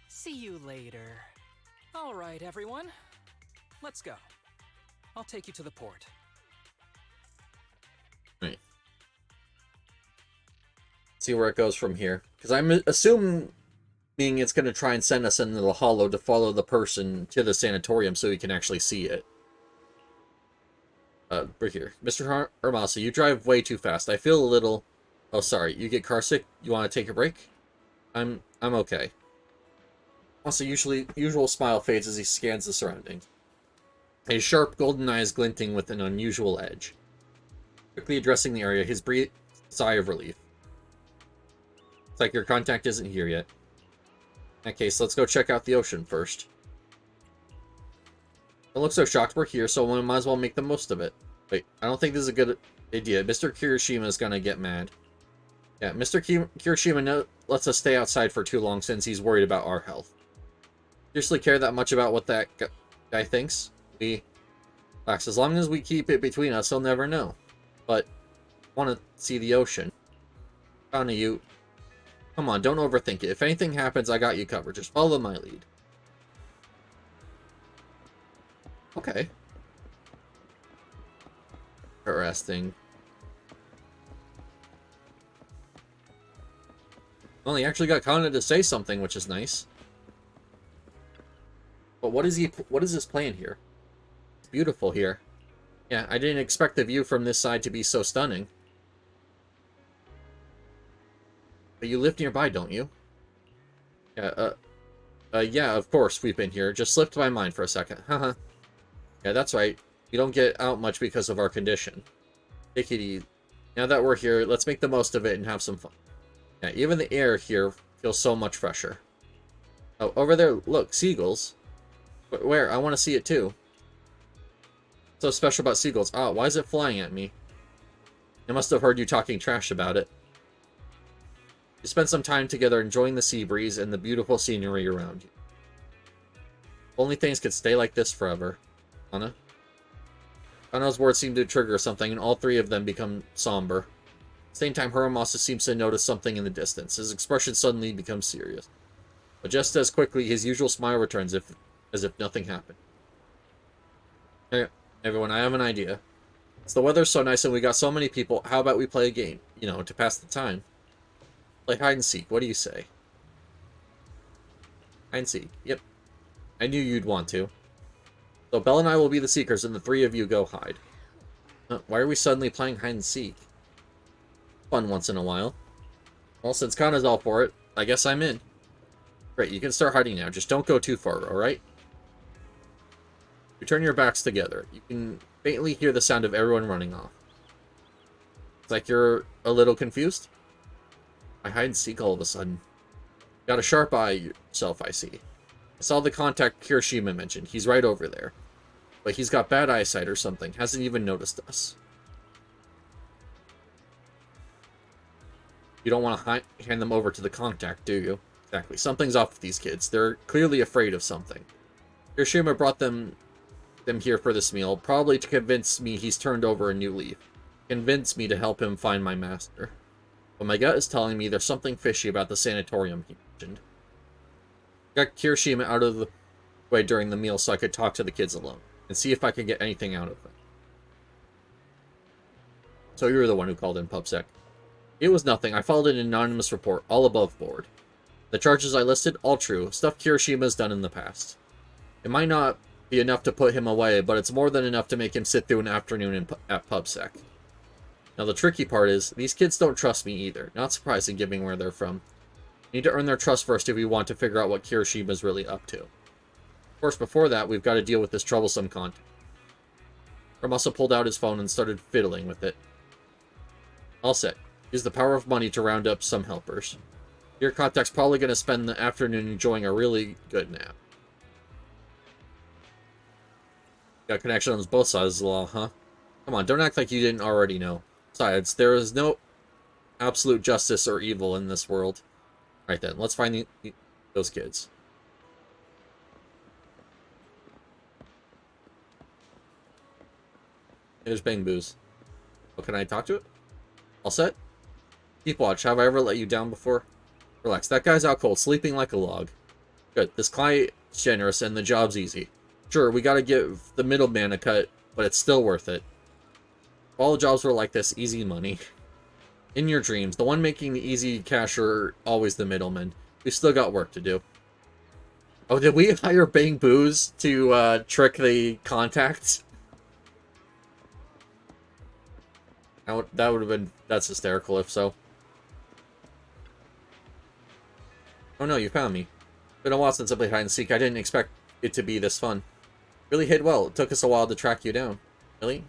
[SPEAKER 5] See you later. All right, everyone. Let's go. I'll take you to the port.
[SPEAKER 1] Right. See where it goes from here. Because I'm assuming it's going to try and send us into the hollow to follow the person to the sanatorium so we can actually see it. Right here. Mr. Harumasa, you drive way too fast. I feel a little... Oh, sorry. You get carsick? You want to take a break? I'm okay. Also, usual smile fades as he scans the surroundings. His sharp golden eyes glinting with an unusual edge. Quickly addressing the area, his brief sigh of relief. It's like your contact isn't here yet. In that case, let's go check out the ocean first. Don't look so shocked we're here, so we might as well make the most of it. Wait, I don't think this is a good idea. Mr. Kirishima is gonna get mad. Yeah, Mr. Kirishima lets us stay outside for too long since he's worried about our health. Seriously care that much about what that guy thinks? Relax, as long as we keep it between us, he'll never know. But, want to see the ocean. Down to you. Come on, don't overthink it. If anything happens, I got you covered. Just follow my lead. Okay. Interesting. Well, he actually got Kana to say something, which is nice. But what is his plan here? It's beautiful here. Yeah, I didn't expect the view from this side to be so stunning. But you live nearby, don't you? Yeah, yeah, of course we've been here. Just slipped my mind for a second. Haha. Yeah, that's right. We don't get out much because of our condition. Take it easy. Now that we're here, let's make the most of it and have some fun. Yeah, even the air here feels so much fresher. Oh, over there, look, seagulls. Where? I want to see it too. What's so special about seagulls? Oh, why is it flying at me? I must have heard you talking trash about it. You spent some time together enjoying the sea breeze and the beautiful scenery around you. Only things could stay like this forever. Kana? Kana's words seem to trigger something, and all three of them become somber. At the same time, Harumasa seems to notice something in the distance. His expression suddenly becomes serious. But just as quickly, his usual smile returns as if nothing happened. Hey, everyone, I have an idea. Since the weather's so nice and we got so many people, how about we play a game? You know, to pass the time. Play hide and seek, what do you say? Hide and seek, yep. I knew you'd want to. So Belle and I will be the seekers, and the three of you go hide. Why are we suddenly playing hide and seek? Fun once in a while. Well, since Kana's all for it, I guess I'm in. Great, you can start hiding now. Just don't go too far, alright? You turn your backs together. You can faintly hear the sound of everyone running off. It's like you're a little confused. I hide and seek all of a sudden. Got a sharp eye yourself, I see. I saw the contact Kirishima mentioned. He's right over there. But he's got bad eyesight or something. Hasn't even noticed us. You don't want to hand them over to the contact, do you? Exactly. Something's off with these kids. They're clearly afraid of something. Kirishima brought them here for this meal, probably to convince me he's turned over a new leaf. Convince me to help him find my master. But my gut is telling me there's something fishy about the sanatorium he mentioned. I got Kirishima out of the way during the meal so I could talk to the kids alone, and see if I could get anything out of them. So you were the one who called in, PubSec. It was nothing. I followed an anonymous report, all above board. The charges I listed, all true. Stuff Kirishima's done in the past. It might not be enough to put him away, but it's more than enough to make him sit through an afternoon at PubSec. Now the tricky part is, these kids don't trust me either. Not surprising given where they're from. Need to earn their trust first if we want to figure out what Kirishima's really up to. Of course, before that, we've got to deal with this troublesome contact. Ramasa pulled out his phone and started fiddling with it. All set. Use the power of money to round up some helpers. Your contact's probably going to spend the afternoon enjoying a really good nap. Got connections on both sides of the law, huh? Come on, don't act like you didn't already know. Besides, there is no absolute justice or evil in this world. Right then, let's find those kids. There's Bang Booze. What, can I talk to it? All set? Keep watch. Have I ever let you down before? Relax. That guy's out cold, sleeping like a log. Good. This client's generous and the job's easy. Sure, we gotta give the middleman a cut, but it's still worth it. If all the jobs were like this, easy money. In your dreams, the one making the easy cash are always the middleman. We've still got work to do. Oh, did we hire Bang Booze to trick the contacts? That would have been... That's hysterical if so. Oh no, you found me. Been a while since I played hide and seek. I didn't expect it to be this fun. Really hid well. It took us a while to track you down. Really?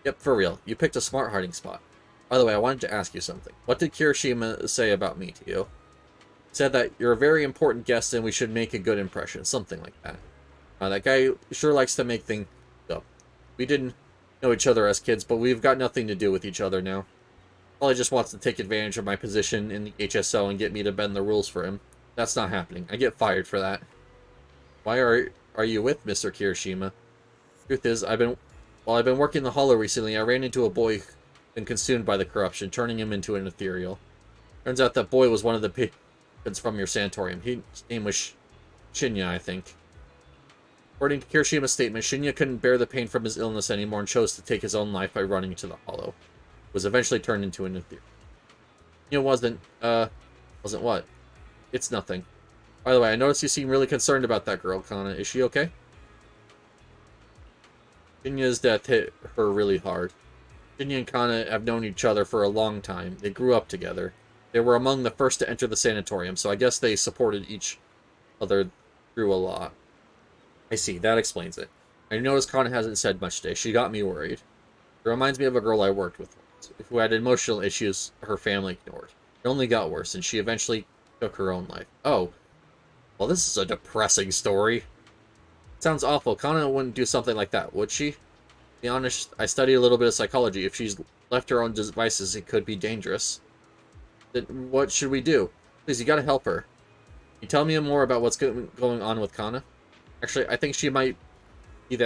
[SPEAKER 1] Yep, for real. You picked a smart hiding spot. By the way, I wanted to ask you something. What did Kirishima say about me to you? He said that you're a very important guest and we should make a good impression. Something like that. That guy sure likes to make things up. We didn't know each other as kids, but we've got nothing to do with each other now. Probably just wants to take advantage of my position in the HSO and get me to bend the rules for him. That's not happening. I get fired for that. Why are you with Mr. Kirishima? Truth is, while I've been working the Hollow recently, I ran into a boy who'd been consumed by the corruption, turning him into an ethereal. Turns out that boy was one of the patients from your sanatorium. His name was Shinya, I think. According to Kirishima's statement, Shinya couldn't bear the pain from his illness anymore and chose to take his own life by running into the Hollow. Was eventually turned into an ethereal. Shinya wasn't what? It's nothing. By the way, I noticed you seem really concerned about that girl, Kana. Is she okay? Shinya's death hit her really hard. Shinya and Kana have known each other for a long time. They grew up together. They were among the first to enter the sanatorium, so I guess they supported each other through a lot. I see, that explains it. I noticed Kana hasn't said much today. She got me worried. It reminds me of a girl I worked with once, who had emotional issues her family ignored. It only got worse, and she eventually took her own life. Oh. Well, this is a depressing story. Sounds awful. Kana wouldn't do something like that, would she? To be honest, I studied a little bit of psychology. If she's left her own devices, it could be dangerous. Then what should we do? Please, you gotta help her. Can you tell me more about what's going on with Kana? Actually, I think she might be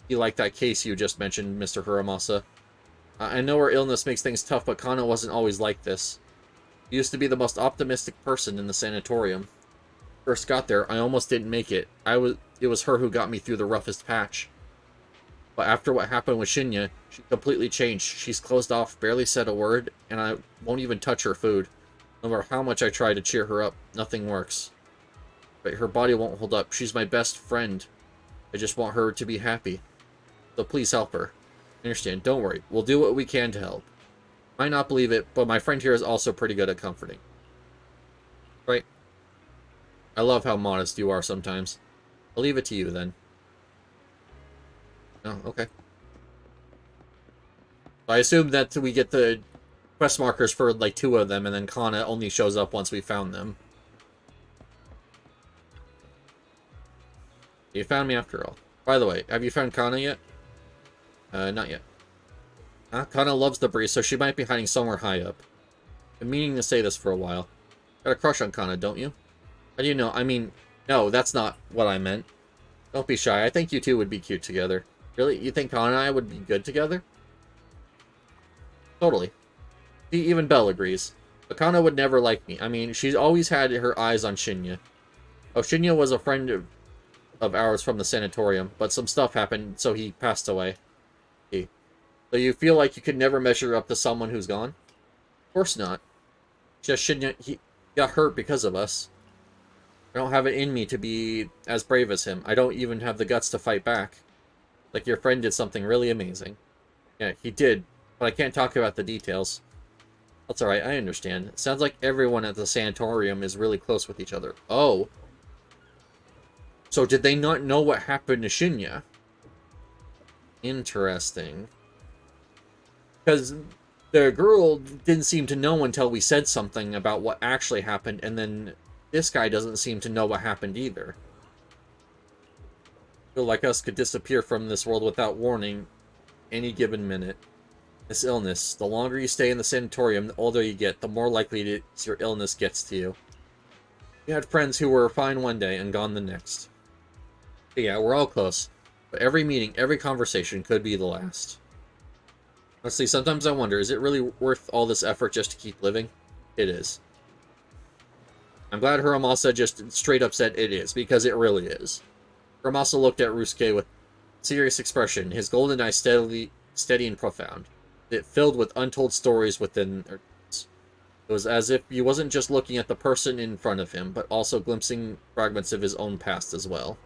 [SPEAKER 1] like that case you just mentioned, Mr. Hiramasa. I know her illness makes things tough, but Kana wasn't always like this. She used to be the most optimistic person in the sanatorium. First got there, I almost didn't make it. It was her who got me through the roughest patch. But after what happened with Shinya, she completely changed. She's closed off, barely said a word, and I won't even touch her food. No matter how much I try to cheer her up, nothing works. But her body won't hold up. She's my best friend. I just want her to be happy. So please help her. I understand. Don't worry. We'll do what we can to help. Might not believe it, but my friend here is also pretty good at comforting. Right? I love how modest you are sometimes. I'll leave it to you then. Oh, okay. I assume that we get the quest markers for like 2 of them, and then Kana only shows up once we found them. You found me after all. By the way, have you found Kana yet? Not yet. Kana loves the breeze, so she might be hiding somewhere high up. I've been meaning to say this for a while. Got a crush on Kana, don't you? How do you know? I mean, no, that's not what I meant. Don't be shy. I think you two would be cute together. Really? You think Kana and I would be good together? Totally. See, even Belle agrees. But Kana would never like me. I mean, she's always had her eyes on Shinya. Oh, Shinya was a friend of ours from the sanatorium, but some stuff happened, so he passed away. So you feel like you could never measure up to someone who's gone? Of course not. Just Shinya, he got hurt because of us. I don't have it in me to be as brave as him. I don't even have the guts to fight back. Like your friend did something really amazing. Yeah, he did, but I can't talk about the details. That's alright, I understand. It sounds like everyone at the sanatorium is really close with each other. Oh. So did they not know what happened to Shinya? Interesting. Because the girl didn't seem to know until we said something about what actually happened, and then this guy doesn't seem to know what happened either. People like us could disappear from this world without warning any given minute. This illness, the longer you stay in the sanatorium, the older you get, the more likely your illness gets to you. You had friends who were fine one day and gone the next. But yeah, we're all close. But every meeting, every conversation could be the last. Honestly, sometimes I wonder, is it really worth all this effort just to keep living? It is. I'm glad Hiramasa just straight up said it is, because it really is. Hiramasa looked at Rusuke with serious expression, his golden eyes steady and profound. It filled with untold stories within her. It was as if he wasn't just looking at the person in front of him, but also glimpsing fragments of his own past as well.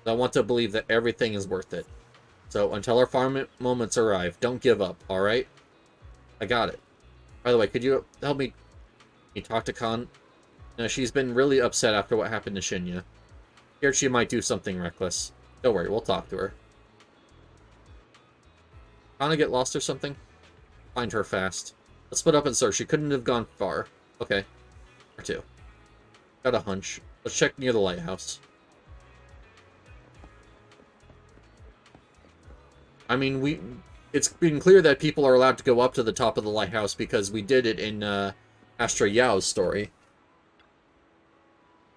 [SPEAKER 1] I want to believe that everything is worth it. So, until our final moments arrive, don't give up, alright? I got it. By the way, could you help me talk to Kan? No, she's been really upset after what happened to Shinya. Scared she might do something reckless. Don't worry, we'll talk to her. Kana get lost or something? Find her fast. Let's split up and search. She couldn't have gone far. Okay. Or two. Got a hunch. Let's check near the lighthouse. I mean, it's been clear that people are allowed to go up to the top of the lighthouse because we did it in Astra Yao's story.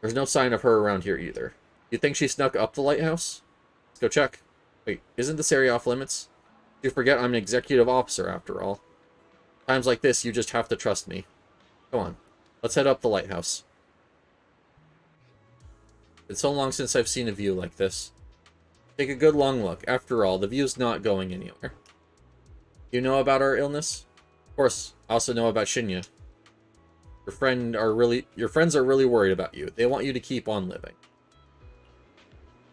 [SPEAKER 1] There's no sign of her around here either. You think she snuck up the lighthouse? Let's go check. Wait, isn't this area off limits? You forget I'm an executive officer after all. Times like this, you just have to trust me. Come on, let's head up the lighthouse. It's so long since I've seen a view like this. Take a good long look. After all, the view's not going anywhere. You know about our illness? Of course, I also know about Shinya. Your friends are really worried about you. They want you to keep on living.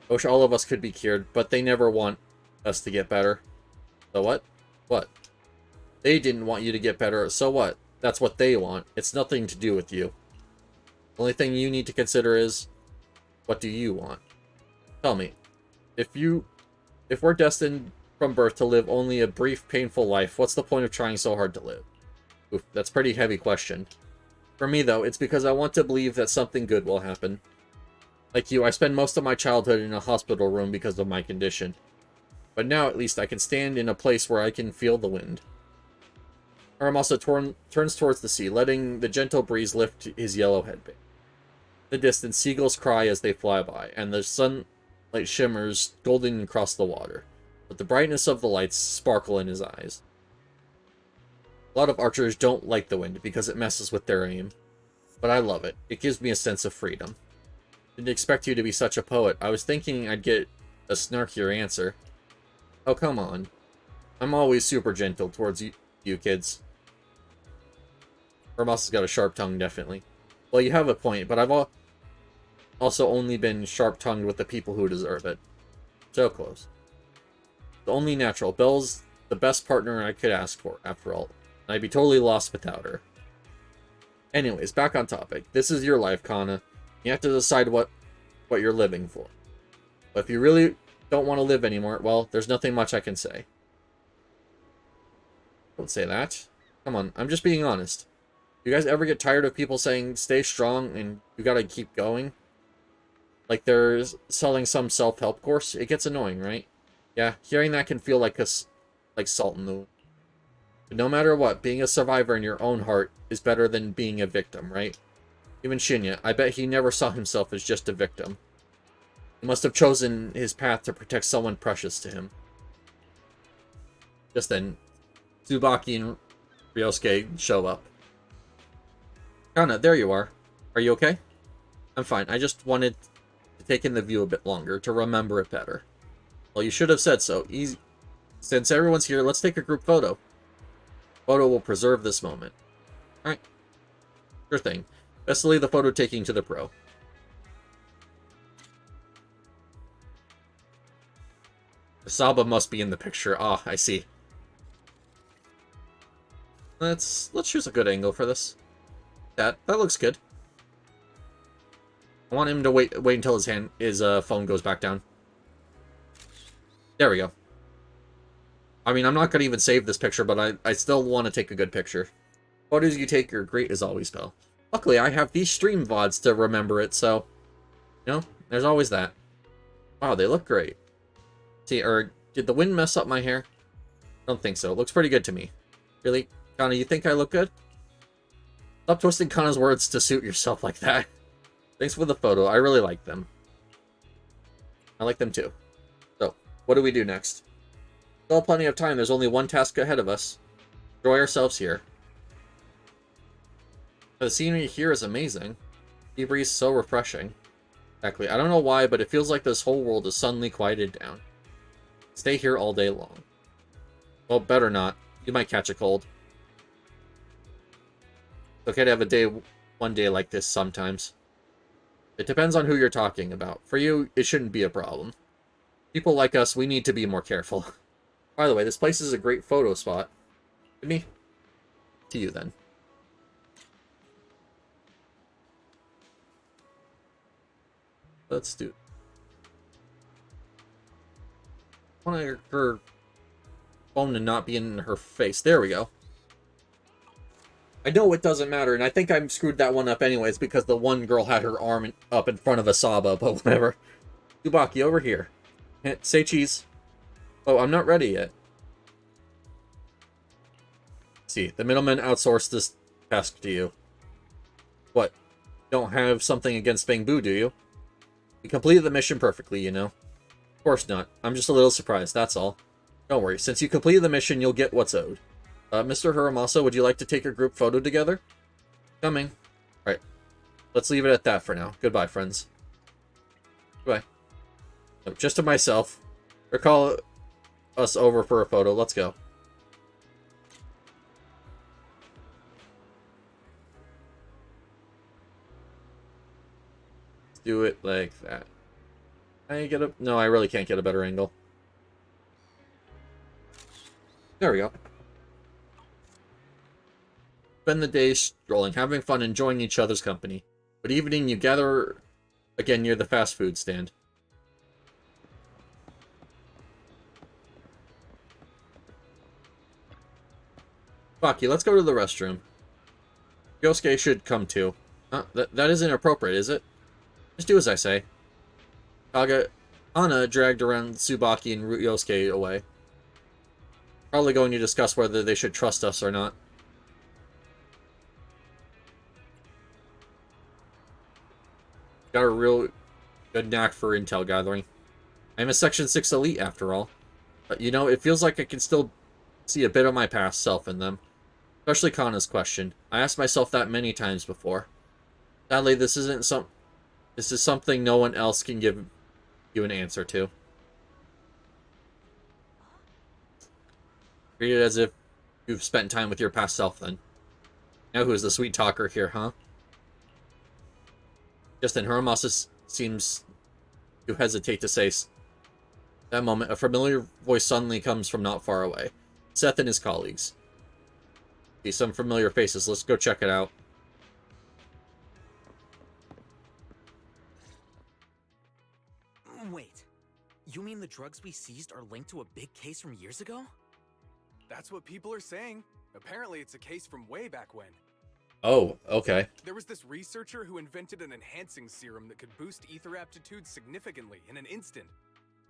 [SPEAKER 1] I wish all of us could be cured, but they never want us to get better. So what? What? They didn't want you to get better, so what? That's what they want. It's nothing to do with you. The only thing you need to consider is, what do you want? Tell me. If we're destined from birth to live only a brief, painful life, what's the point of trying so hard to live? Oof, that's a pretty heavy question. For me, though, it's because I want to believe that something good will happen. Like you, I spent most of my childhood in a hospital room because of my condition. But now, at least, I can stand in a place where I can feel the wind. Hiramasa turns towards the sea, letting the gentle breeze lift his yellow headband. In the distance, seagulls cry as they fly by, and the sunlight shimmers golden across the water, but the brightness of the lights sparkle in his eyes. A lot of archers don't like the wind because it messes with their aim, but I love it. It gives me a sense of freedom. Didn't expect you to be such a poet. I was thinking I'd get a snarkier answer. Oh, come on. I'm always super gentle towards you kids. Hiramasa's got a sharp tongue, definitely. Well, you have a point, but I've also only been sharp-tongued with the people who deserve it. So close. The only natural. Belle's the best partner I could ask for, after all. And I'd be totally lost without her. Anyways, back on topic. This is your life, Kana. You have to decide what you're living for. But if you really don't want to live anymore, well, there's nothing much I can say. Don't say that. Come on, I'm just being honest. You guys ever get tired of people saying, stay strong and you gotta keep going? Like they're selling some self-help course? It gets annoying, right? Yeah, hearing that can feel like salt in the wound. But no matter what, being a survivor in your own heart is better than being a victim, right? Even Shinya, I bet he never saw himself as just a victim. He must have chosen his path to protect someone precious to him. Just then, Tsubaki and Ryosuke show up. Kana, there you are. Are you okay? I'm fine. I just wanted to take in the view a bit longer, to remember it better. Well, you should have said so. Easy. Since everyone's here, let's take a group photo. Photo will preserve this moment. Alright. Sure thing. Best to leave the photo taking to the pro. Saba must be in the picture. Ah, I see. Let's choose a good angle for this. That looks good. I want him to wait until his phone goes back down. There we go. I mean, I'm not going to even save this picture, but I still want to take a good picture. Photos you take are great as always, pal. Luckily, I have these stream VODs to remember it, so... You know, there's always that. Wow, they look great. See, or did the wind mess up my hair? I don't think so. It looks pretty good to me. Really? Kana, you think I look good? Stop twisting Kana's words to suit yourself like that. Thanks for the photo. I really like them. I like them too. So, what do we do next? Still plenty of time. There's only one task ahead of us. Enjoy ourselves here. The scenery here is amazing. Sea breeze so refreshing. Exactly. I don't know why, but it feels like this whole world is suddenly quieted down. Stay here all day long. Well, better not. You might catch a cold. It's okay to have one day like this sometimes. It depends on who you're talking about. For you, it shouldn't be a problem. People like us, we need to be more careful. By the way, this place is a great photo spot. To me? To you, then. Let's do it. I want her phone to not be in her face. There we go. I know it doesn't matter, and I think I screwed that one up anyways because the one girl had her arm up in front of Asaba, but whatever. Tsubaki, over here. Say cheese. Oh, I'm not ready yet. See, the middleman outsourced this task to you. What? Don't have something against Bang Boo, do you? You completed the mission perfectly, you know. Of course not. I'm just a little surprised, that's all. Don't worry, since you completed the mission, you'll get what's owed. Mr. Hiramasa, would you like to take a group photo together? Coming. Alright. Let's leave it at that for now. Goodbye, friends. Goodbye. No, just to myself. Or call us over for a photo. Let's go. Let's do it like that. Can I get a... No, I really can't get a better angle. There we go. Spend the day strolling, having fun, enjoying each other's company. But evening, you gather again near the fast food stand. Baki, let's go to the restroom. Yosuke should come too. That isn't appropriate, is it? Just do as I say. Kana dragged around Tsubaki and Yosuke away. Probably going to discuss whether they should trust us or not. Got a real good knack for intel gathering. I'm a Section 6 elite, after all. But, you know, it feels like I can still see a bit of my past self in them. Especially Kana's question. I asked myself that many times before. Sadly, this is something no one else can give you an answer to. Treat it as if you've spent time with your past self, then. Now who's the sweet talker here, huh? Just then, Hiramasa seems to hesitate to say that moment. A familiar voice suddenly comes from not far away. Seth and his colleagues. See some familiar faces. Let's go check it out.
[SPEAKER 9] Wait. You mean the drugs we seized are linked to a big case from years ago?
[SPEAKER 10] That's what people are saying. Apparently, it's a case from way back when.
[SPEAKER 1] Oh, okay.
[SPEAKER 10] There was this researcher who invented an enhancing serum that could boost ether aptitude significantly in an instant.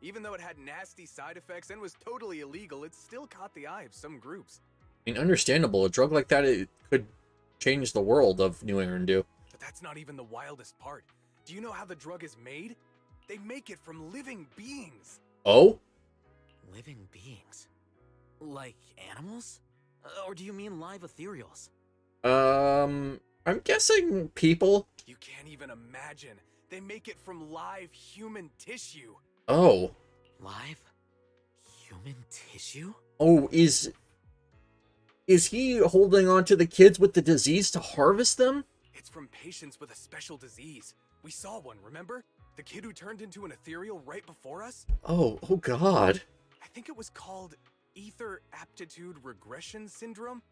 [SPEAKER 10] Even though it had nasty side effects and was totally illegal, it still caught the eye of some groups.
[SPEAKER 1] I mean, understandable. A drug like that, it could change the world of New Arandu.
[SPEAKER 10] But that's not even the wildest part. Do you know how the drug is made? They make it from living beings.
[SPEAKER 1] Oh?
[SPEAKER 9] Living beings? Like animals? Or do you mean live ethereals?
[SPEAKER 1] I'm guessing people.
[SPEAKER 10] You can't even imagine. They make it from live human tissue.
[SPEAKER 1] Oh.
[SPEAKER 9] Live human tissue?
[SPEAKER 1] Oh, is he holding on to the kids with the disease to harvest them?
[SPEAKER 10] It's from patients with a special disease. We saw one, remember? The kid who turned into an ethereal right before us?
[SPEAKER 1] Oh god.
[SPEAKER 10] I think it was called Ether Aptitude Regression Syndrome.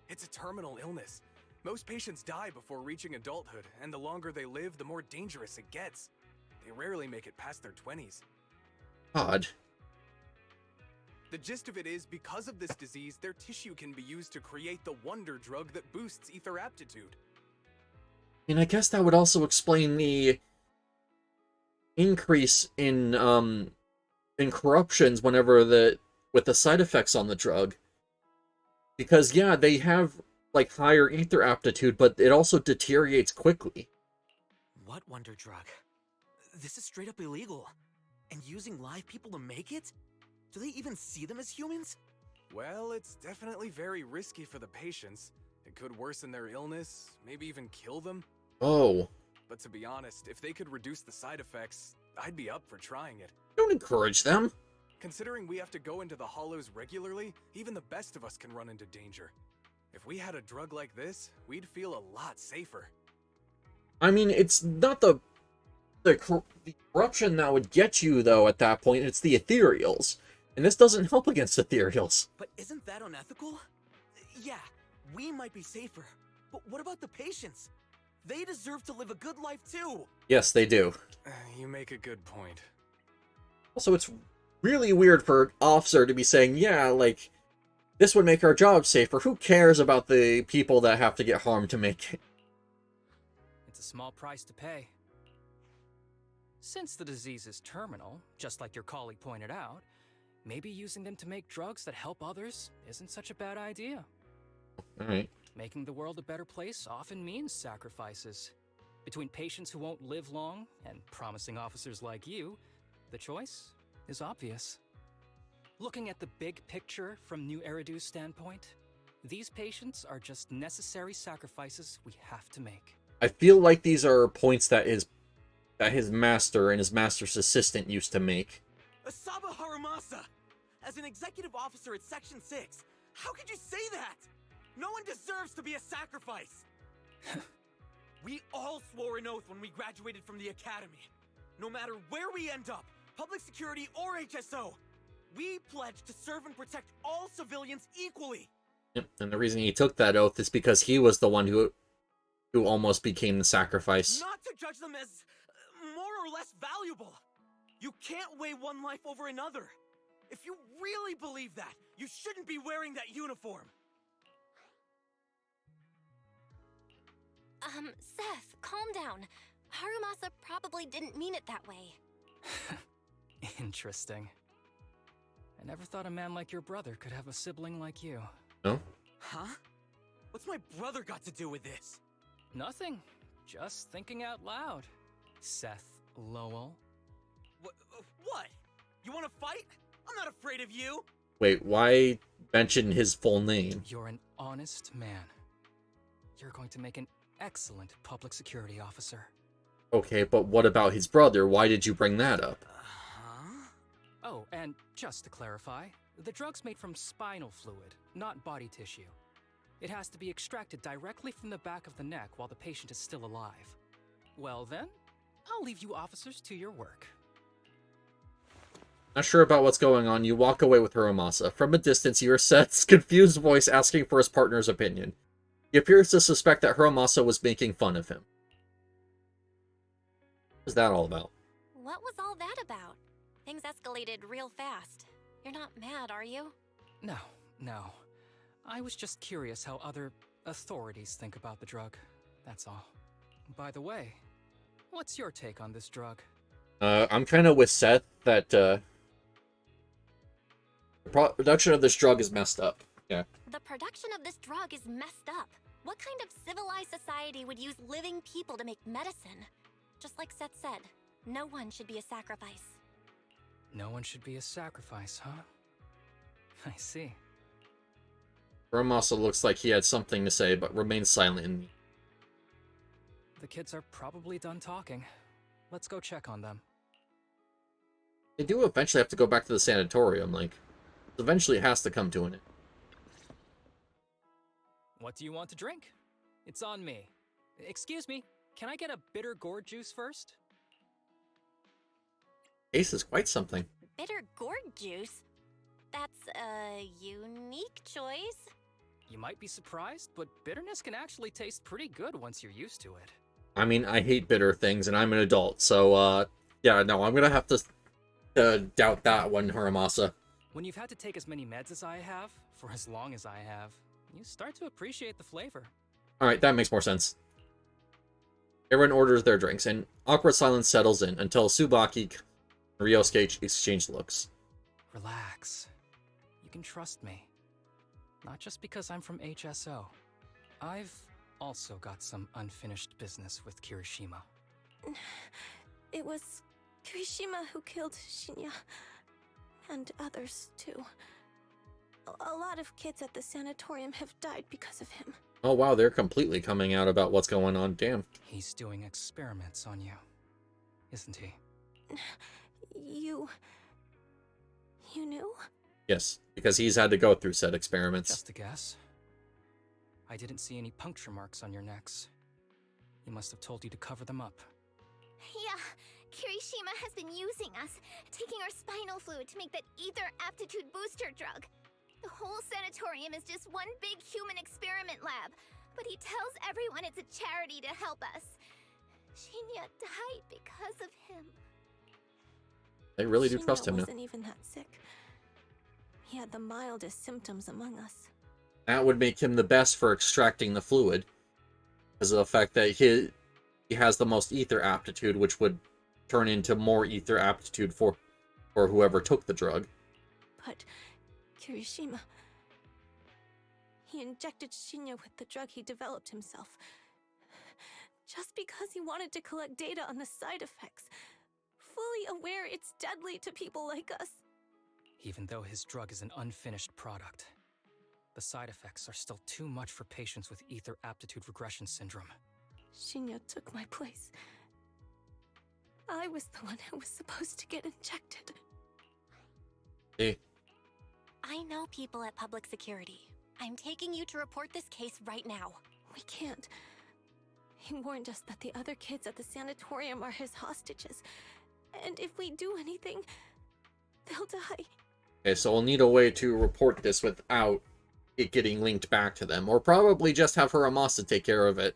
[SPEAKER 10] It's a terminal illness. Most patients die before reaching adulthood, and the longer they live, the more dangerous it gets. They rarely make it past their 20s.
[SPEAKER 1] God.
[SPEAKER 10] The gist of it is, because of this disease, their tissue can be used to create the wonder drug that boosts ether aptitude.
[SPEAKER 1] And I guess that would also explain the increase in corruptions with the side effects on the drug. Because yeah, they have like higher ether aptitude, but it also deteriorates quickly.
[SPEAKER 9] What wonder drug? This is straight up illegal. And using live people to make it? Do they even see them as humans?
[SPEAKER 10] Well, it's definitely very risky for the patients. It could worsen their illness, maybe even kill them.
[SPEAKER 1] Oh.
[SPEAKER 10] But to be honest, if they could reduce the side effects, I'd be up for trying it.
[SPEAKER 1] Don't encourage them.
[SPEAKER 10] Considering we have to go into the hollows regularly, even the best of us can run into danger. If we had a drug like this, we'd feel a lot safer.
[SPEAKER 1] I mean, it's not the corruption that would get you, though, at that point. It's the ethereals. And this doesn't help against ethereals.
[SPEAKER 9] But isn't that unethical? Yeah, we might be safer. But what about the patients? They deserve to live a good life, too.
[SPEAKER 1] Yes, they do.
[SPEAKER 10] You make a good point.
[SPEAKER 1] Also, it's really weird for an officer to be saying, yeah, like, this would make our job safer. Who cares about the people that have to get harmed to make it?
[SPEAKER 5] It's a small price to pay. Since the disease is terminal, just like your colleague pointed out, maybe using them to make drugs that help others isn't such a bad idea.
[SPEAKER 1] Alright.
[SPEAKER 5] Making the world a better place often means sacrifices. Between patients who won't live long and promising officers like you, the choice is obvious. Looking at the big picture from New Eridu's standpoint, these patients are just necessary sacrifices we have to make.
[SPEAKER 1] I feel like these are points that his master and his master's assistant used to make.
[SPEAKER 9] Asaba Harumasa! As an executive officer at Section 6, how could you say that? No one deserves to be a sacrifice! We all swore an oath when we graduated from the academy. No matter where we end up, public security or HSO, we pledged to serve and protect all civilians equally.
[SPEAKER 1] Yep, and the reason he took that oath is because he was the one who almost became the sacrifice.
[SPEAKER 9] Not to judge them as more or less valuable. You can't weigh one life over another. If you really believe that, you shouldn't be wearing that uniform.
[SPEAKER 8] Seth, calm down. Harumasa probably didn't mean it that way.
[SPEAKER 5] Interesting. I never thought a man like your brother could have a sibling like you.
[SPEAKER 1] No?
[SPEAKER 9] Huh? What's my brother got to do with this?
[SPEAKER 5] Nothing. Just thinking out loud. Seth Lowell.
[SPEAKER 9] What? You want to fight? I'm not afraid of you.
[SPEAKER 1] Wait, why mention his full name?
[SPEAKER 5] You're an honest man. You're going to make an excellent public security officer.
[SPEAKER 1] Okay, but what about his brother? Why did you bring that up?
[SPEAKER 5] Oh, and just to clarify, the drug's made from spinal fluid, not body tissue. It has to be extracted directly from the back of the neck while the patient is still alive. Well then, I'll leave you officers to your work.
[SPEAKER 1] Not sure about what's going on, you walk away with Hiromasa. From a distance, you hear Seth's confused voice asking for his partner's opinion. He appears to suspect that Hiromasa was making fun of him. What was that all about?
[SPEAKER 8] What was all that about? Things escalated real fast. You're not mad, are you?
[SPEAKER 5] No. I was just curious how other authorities think about the drug. That's all. By the way, what's your take on this drug?
[SPEAKER 1] I'm kind of with Seth that, the production of this drug is messed up. Yeah.
[SPEAKER 8] The production of this drug is messed up. What kind of civilized society would use living people to make medicine? Just like Seth said, no one should be a sacrifice.
[SPEAKER 5] No one should be a sacrifice, huh? I see.
[SPEAKER 1] Hiramasa looks like he had something to say, but remains silent.
[SPEAKER 5] The kids are probably done talking. Let's go check on them.
[SPEAKER 1] They do eventually have to go back to the sanatorium, like, eventually it has to come to an end.
[SPEAKER 5] What do you want to drink? It's on me. Excuse me, can I get a bitter gourd juice first?
[SPEAKER 1] Ace is quite something.
[SPEAKER 8] Bitter gourd juice? That's a unique choice.
[SPEAKER 5] You might be surprised, but bitterness can actually taste pretty good once you're used to it.
[SPEAKER 1] I mean, I hate bitter things, and I'm an adult, so, yeah, no, I'm gonna have to doubt that one, Hiramasa.
[SPEAKER 5] When you've had to take as many meds as I have, for as long as I have, you start to appreciate the flavor.
[SPEAKER 1] Alright, that makes more sense. Everyone orders their drinks, and awkward silence settles in until Tsubaki and Ryosuke exchange looks.
[SPEAKER 5] Relax. You can trust me. Not just because I'm from HSO. I've also got some unfinished business with Kirishima.
[SPEAKER 15] It was Kirishima who killed Shinya. And others, too. A lot of kids at the sanatorium have died because of him.
[SPEAKER 1] Oh wow, they're completely coming out about what's going on, damn.
[SPEAKER 5] He's doing experiments on you, isn't he?
[SPEAKER 15] You knew?
[SPEAKER 1] Yes, because he's had to go through said experiments.
[SPEAKER 5] Just a guess. I didn't see any puncture marks on your necks. He must have told you to cover them up.
[SPEAKER 7] Yeah, Kirishima has been using us, taking our spinal fluid to make that ether aptitude booster drug. The whole sanatorium is just one big human experiment lab, but he tells everyone it's a charity to help us. Shinya died because of him.
[SPEAKER 1] They really do
[SPEAKER 15] Shinya
[SPEAKER 1] trust him now.
[SPEAKER 15] wasn't even that sick. He had the mildest symptoms among us.
[SPEAKER 1] That would make him the best for extracting the fluid, because of the fact that he has the most ether aptitude, which would turn into more ether aptitude for whoever took the drug.
[SPEAKER 15] But Kirishima, he injected Shinya with the drug he developed himself. Just because he wanted to collect data on the side effects, fully aware it's deadly to people like us.
[SPEAKER 5] Even though his drug is an unfinished product, the side effects are still too much for patients with ether aptitude regression syndrome.
[SPEAKER 15] Shinya took my place. I was the one who was supposed to get injected.
[SPEAKER 1] Hey.
[SPEAKER 8] I know people at public security. I'm taking you to report this case right now.
[SPEAKER 15] We can't. He warned us that the other kids at the sanatorium are his hostages. And if we do anything, they'll die.
[SPEAKER 1] Okay, so we'll need a way to report this without it getting linked back to them, or probably just have Hiramasa take care of it.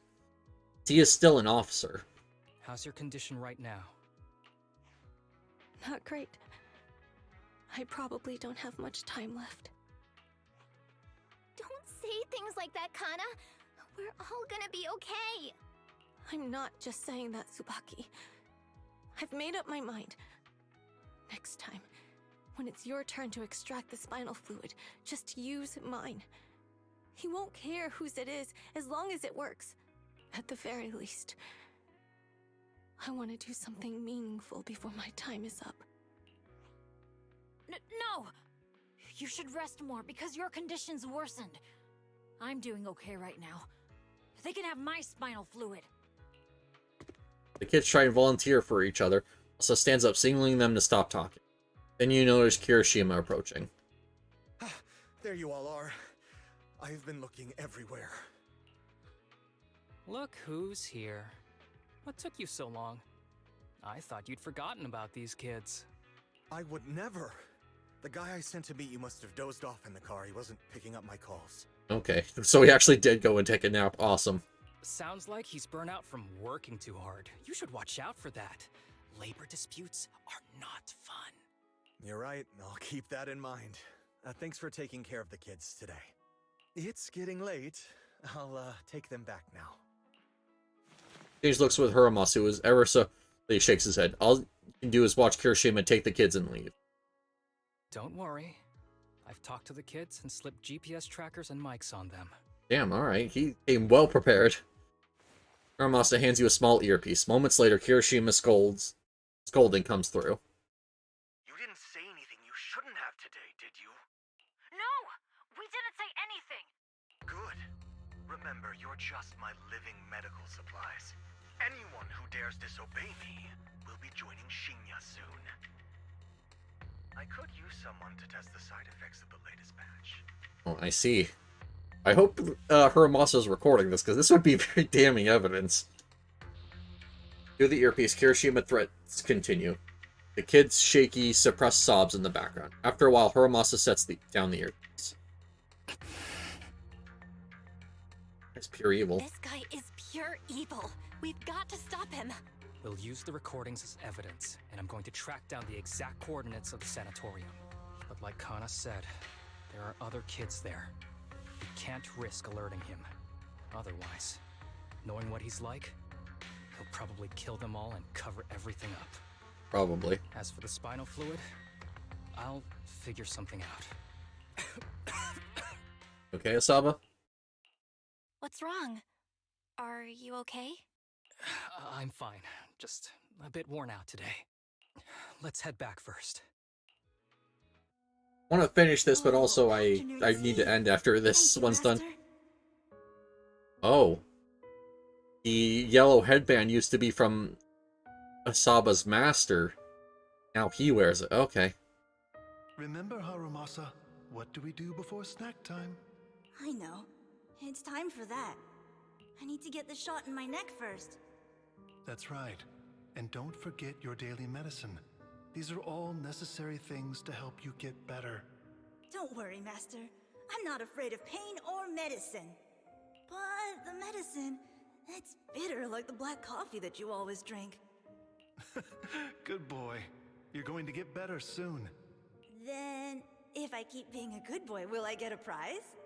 [SPEAKER 1] He is still an officer.
[SPEAKER 5] How's your condition right now?
[SPEAKER 15] Not great. I probably don't have much time left.
[SPEAKER 7] Don't say things like that, Kana. We're all gonna be okay.
[SPEAKER 15] I'm not just saying that, Tsubaki. I've made up my mind. Next time, when it's your turn to extract the spinal fluid, just use mine. He won't care whose it is, as long as it works. At the very least. I want to do something meaningful before my time is up.
[SPEAKER 14] No! You should rest more because your condition's worsened. I'm doing okay right now. They can have my spinal fluid.
[SPEAKER 1] The kids try and volunteer for each other, also stands up, signaling them to stop talking. Then you notice Kirishima approaching.
[SPEAKER 13] There you all are. I've been looking everywhere.
[SPEAKER 5] Look who's here. What took you so long? I thought you'd forgotten about these kids.
[SPEAKER 13] I would never. The guy I sent to meet you must have dozed off in the car. He wasn't picking up my calls.
[SPEAKER 1] Okay, so he actually did go and take a nap. Awesome.
[SPEAKER 5] Sounds like he's burnt out from working too hard. You should watch out for that. Labor disputes are not fun.
[SPEAKER 13] You're right. I'll keep that in mind. Thanks for taking care of the kids today. It's getting late. I'll take them back now.
[SPEAKER 1] He looks with Hiramasa, who is ever so... He shakes his head. All you can do is watch Kirishima take the kids and leave.
[SPEAKER 5] Don't worry. I've talked to the kids and slipped GPS trackers and mics on them.
[SPEAKER 1] Damn, alright. He came well prepared. Hiramasa hands you a small earpiece. Moments later, Kirishima scolding comes through.
[SPEAKER 16] You didn't say anything you shouldn't have today, did you?
[SPEAKER 14] No! We didn't say anything!
[SPEAKER 16] Good. Remember, you're just my living medical supplies. Anyone who dares disobey me will be joining Shinya soon. I could use someone to test the side effects of the latest batch.
[SPEAKER 1] Oh, I see. I hope Hiramasa's recording this, because this would be very damning evidence. Through the earpiece, Kirishima threats continue. The kids' shaky, suppressed sobs in the background. After a while, Hiramasa sets down the earpiece. It's pure evil.
[SPEAKER 8] This guy is pure evil. We've got to stop him.
[SPEAKER 5] We'll use the recordings as evidence, and I'm going to track down the exact coordinates of the sanatorium. But like Kana said, there are other kids there. We can't risk alerting him. Otherwise, knowing what he's like, he'll probably kill them all and cover everything up.
[SPEAKER 1] Probably.
[SPEAKER 5] As for the spinal fluid, I'll figure something out.
[SPEAKER 1] Okay, Asaba?
[SPEAKER 8] What's wrong? Are you okay?
[SPEAKER 5] I'm fine. Just a bit worn out today. Let's head back first.
[SPEAKER 1] I want to finish this, but also I need to end after this one's done. Oh. The yellow headband used to be from Asaba's master. Now he wears it. Okay.
[SPEAKER 17] Remember, Harumasa, what do we do before snack time?
[SPEAKER 18] I know. It's time for that. I need to get the shot in my neck first.
[SPEAKER 17] That's right. And don't forget your daily medicine. These are all necessary things to help you get better.
[SPEAKER 18] Don't worry, Master. I'm not afraid of pain or medicine. But the medicine, it's bitter like the black coffee that you always drink.
[SPEAKER 17] Good boy. You're going to get better soon.
[SPEAKER 18] Then, if I keep being a good boy, will I get a prize?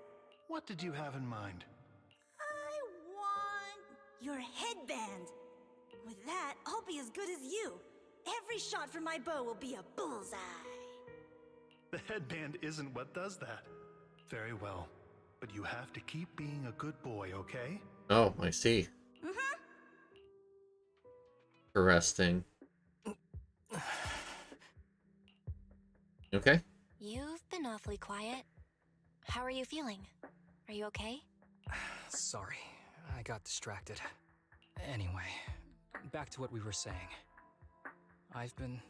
[SPEAKER 17] What did you have in mind?
[SPEAKER 18] I want your headband. With that, I'll be as good as you. Every shot from my bow will be a bullseye.
[SPEAKER 17] The headband isn't what does that. Very well. But you have to keep being a good boy, okay?
[SPEAKER 1] Oh, I see. Interesting. Okay?
[SPEAKER 8] You've been awfully quiet. How are you feeling? Are you okay?
[SPEAKER 5] Sorry, I got distracted. Anyway, back to what we were saying. I've been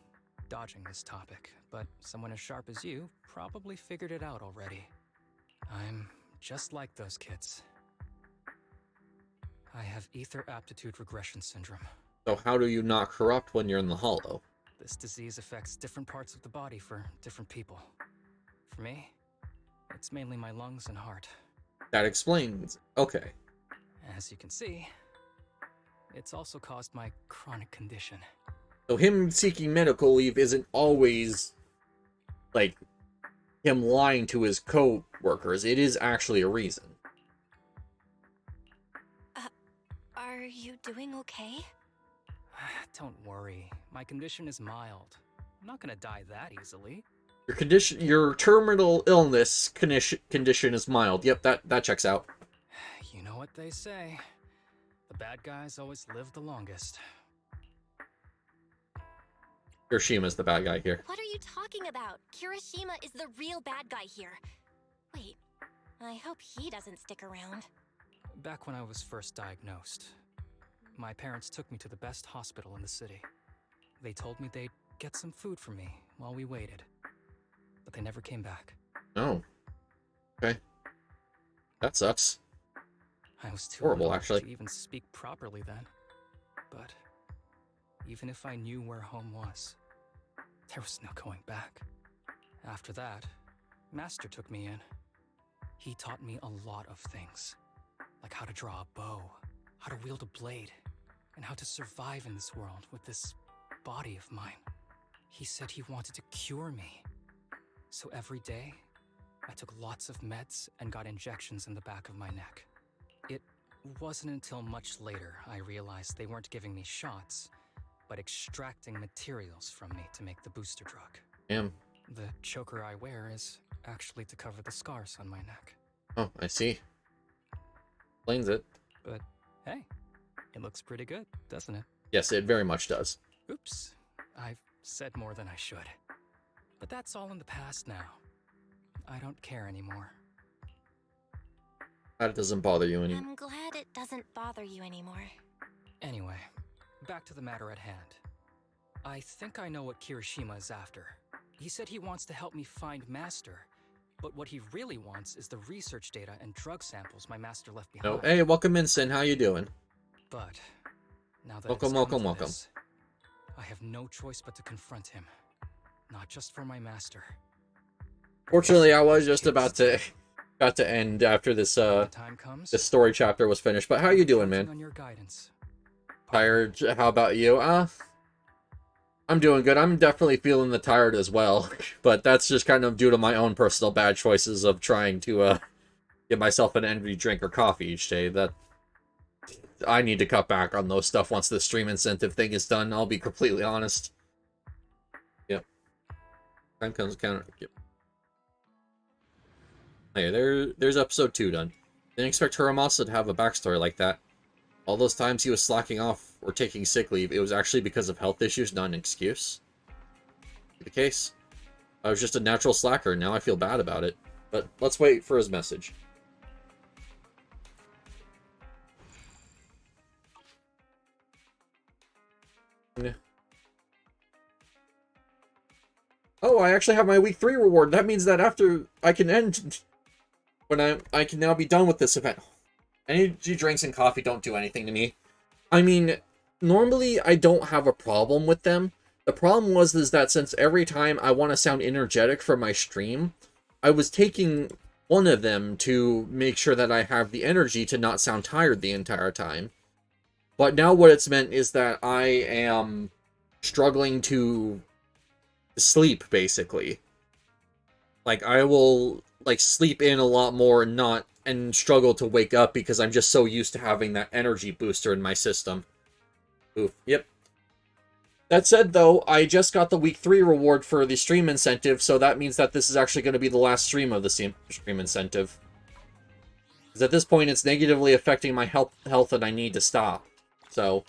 [SPEAKER 5] dodging this topic, but someone as sharp as you probably figured it out already. I'm just like those kids. I have ether aptitude regression syndrome.
[SPEAKER 1] So how do you not corrupt when you're in the hollow?
[SPEAKER 5] This disease affects different parts of the body for different people. For me, it's mainly my lungs and heart.
[SPEAKER 1] That explains. Okay.
[SPEAKER 5] As you can see, it's also caused my chronic condition.
[SPEAKER 1] So him seeking medical leave isn't always, like, him lying to his co-workers. It is actually a reason.
[SPEAKER 8] Are you doing okay?
[SPEAKER 5] Don't worry, my condition is mild. I'm not gonna die that easily.
[SPEAKER 1] Your terminal illness condition is mild. Yep, that checks out.
[SPEAKER 5] You know what they say. The bad guys always live the longest.
[SPEAKER 1] Kirishima's the bad guy here.
[SPEAKER 8] What are you talking about? Kirishima is the real bad guy here. Wait, I hope he doesn't stick around.
[SPEAKER 5] Back when I was first diagnosed, my parents took me to the best hospital in the city. They told me they'd get some food for me while we waited. But they never came back.
[SPEAKER 1] Oh. Okay. That sucks.
[SPEAKER 5] I was too
[SPEAKER 1] horrible,
[SPEAKER 5] little
[SPEAKER 1] actually.
[SPEAKER 5] to even speak properly then. But even if I knew where home was, there was no going back. After that, Master took me in. He taught me a lot of things, like how to draw a bow, how to wield a blade, and how to survive in this world with this body of mine. He said he wanted to cure me. So every day, I took lots of meds and got injections in the back of my neck. It wasn't until much later I realized they weren't giving me shots, but extracting materials from me to make the booster drug.
[SPEAKER 1] Damn.
[SPEAKER 5] The choker I wear is actually to cover the scars on my neck.
[SPEAKER 1] Oh, I see. Explains it.
[SPEAKER 5] But hey, it looks pretty good, doesn't it?
[SPEAKER 1] Yes, it very much does.
[SPEAKER 5] Oops, I've said more than I should. But that's all in the past now. I don't care anymore.
[SPEAKER 1] That doesn't bother you anymore.
[SPEAKER 8] I'm glad it doesn't bother you anymore.
[SPEAKER 5] Anyway, back to the matter at hand. I think I know what Kirishima is after. He said he wants to help me find Master, but what he really wants is the research data and drug samples my master left behind.
[SPEAKER 1] No, hey, welcome in, Sin. How you doing?
[SPEAKER 5] But now that
[SPEAKER 1] Welcome,
[SPEAKER 5] it's come
[SPEAKER 1] welcome,
[SPEAKER 5] to
[SPEAKER 1] welcome.
[SPEAKER 5] this, I have no choice but to confront him. Not just for my master.
[SPEAKER 1] Fortunately, I was just about to end after this this story chapter was finished. But how you doing, man?
[SPEAKER 5] On your guidance.
[SPEAKER 1] Tired? How about you? I'm doing good. I'm definitely feeling the tired as well, but that's just kind of due to my own personal bad choices of trying to give myself an energy drink or coffee each day. That I need to cut back on those stuff once the stream incentive thing is done. I'll be completely honest. Yep. Time comes counter. Yep. Hey, there's episode 2 done. Didn't expect Hiramasa to have a backstory like that. All those times he was slacking off or taking sick leave, it was actually because of health issues, not an excuse. The case. I was just a natural slacker, and now I feel bad about it. But let's wait for his message. Oh, I actually have my week 3 reward. That means that after I can end, when I can now be done with this event. Energy drinks and coffee don't do anything to me. I mean, normally I don't have a problem with them. The problem is that since every time I want to sound energetic for my stream, I was taking one of them to make sure that I have the energy to not sound tired the entire time. But now what it's meant is that I am struggling to sleep, basically. Like, I will, like, sleep in a lot more and struggle to wake up because I'm just so used to having that energy booster in my system. Oof. Yep. That said, though, I just got the week 3 reward for the stream incentive, so that means that this is actually going to be the last stream of the stream incentive. Because at this point, it's negatively affecting my health and I need to stop. So,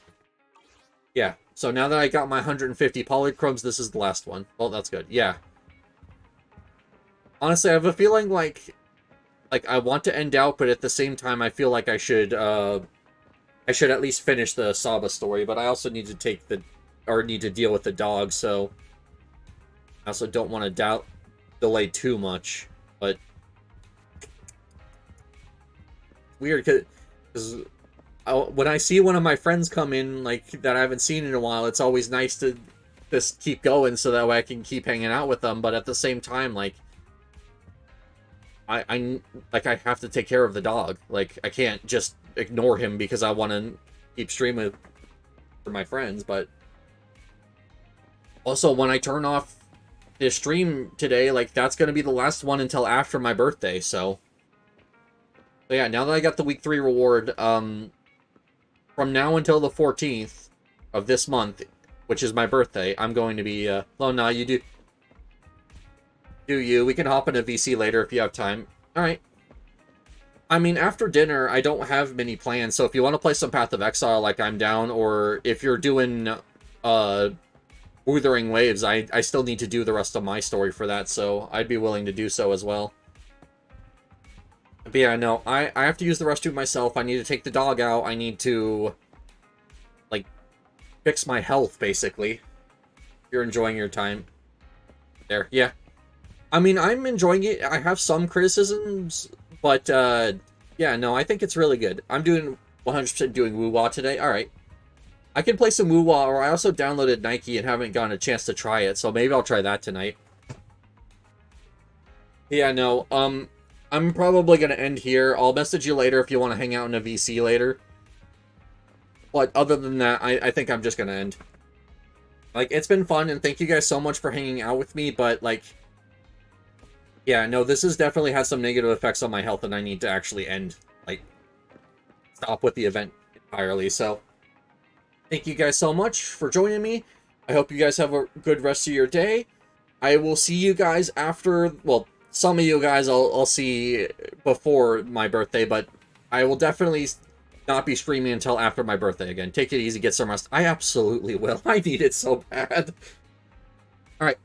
[SPEAKER 1] yeah. So now that I got my 150 polychromes, this is the last one. Well, that's good. Yeah. Honestly, I have a feeling like I want to end out, but at the same time, I feel like I should at least finish the Saba story, but I also need to deal with the dog, so I also don't want to delay too much, but weird, because when I see one of my friends come in, like, that I haven't seen in a while, it's always nice to just keep going so that way I can keep hanging out with them, but at the same time, like, I have to take care of the dog. Like, I can't just ignore him because I want to keep streaming for my friends, but also, when I turn off this stream today, like, that's going to be the last one until after my birthday, so yeah, now that I got the week 3 reward, from now until the 14th of this month, which is my birthday, I'm going to be, oh, no, you do you. We can hop into VC later if you have time. Alright. I mean, after dinner, I don't have many plans, so if you want to play some Path of Exile, like, I'm down, or if you're doing, Wuthering Waves, I still need to do the rest of my story for that, so I'd be willing to do so as well. But yeah, no, I have to use the restroom myself. I need to take the dog out. I need to, like, fix my health, basically. If you're enjoying your time. There, yeah. I mean, I'm enjoying it. I have some criticisms, but, yeah, no, I think it's really good. I'm doing 100% doing Woo-Wah today. Alright. I can play some Woo-Wah, or I also downloaded Nike and haven't gotten a chance to try it, so maybe I'll try that tonight. Yeah, no, I'm probably going to end here. I'll message you later if you want to hang out in a VC later. But other than that, I think I'm just going to end. Like, it's been fun, and thank you guys so much for hanging out with me, but, like, yeah, no, this has definitely had some negative effects on my health, and I need to actually end, like, stop with the event entirely, so thank you guys so much for joining me. I hope you guys have a good rest of your day. I will see you guys after, well, some of you guys I'll see before my birthday, but I will definitely not be streaming until after my birthday again. Take it easy, get some rest. I absolutely will. I need it so bad. Alright.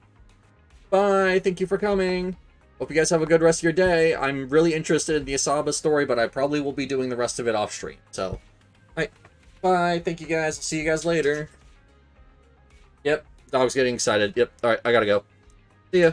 [SPEAKER 1] Bye. Thank you for coming. Hope you guys have a good rest of your day. I'm really interested in the Asaba story, but I probably will be doing the rest of it off stream. So, alright. Bye. Thank you guys. I'll see you guys later. Yep. Dog's getting excited. Yep. Alright, I gotta go. See ya.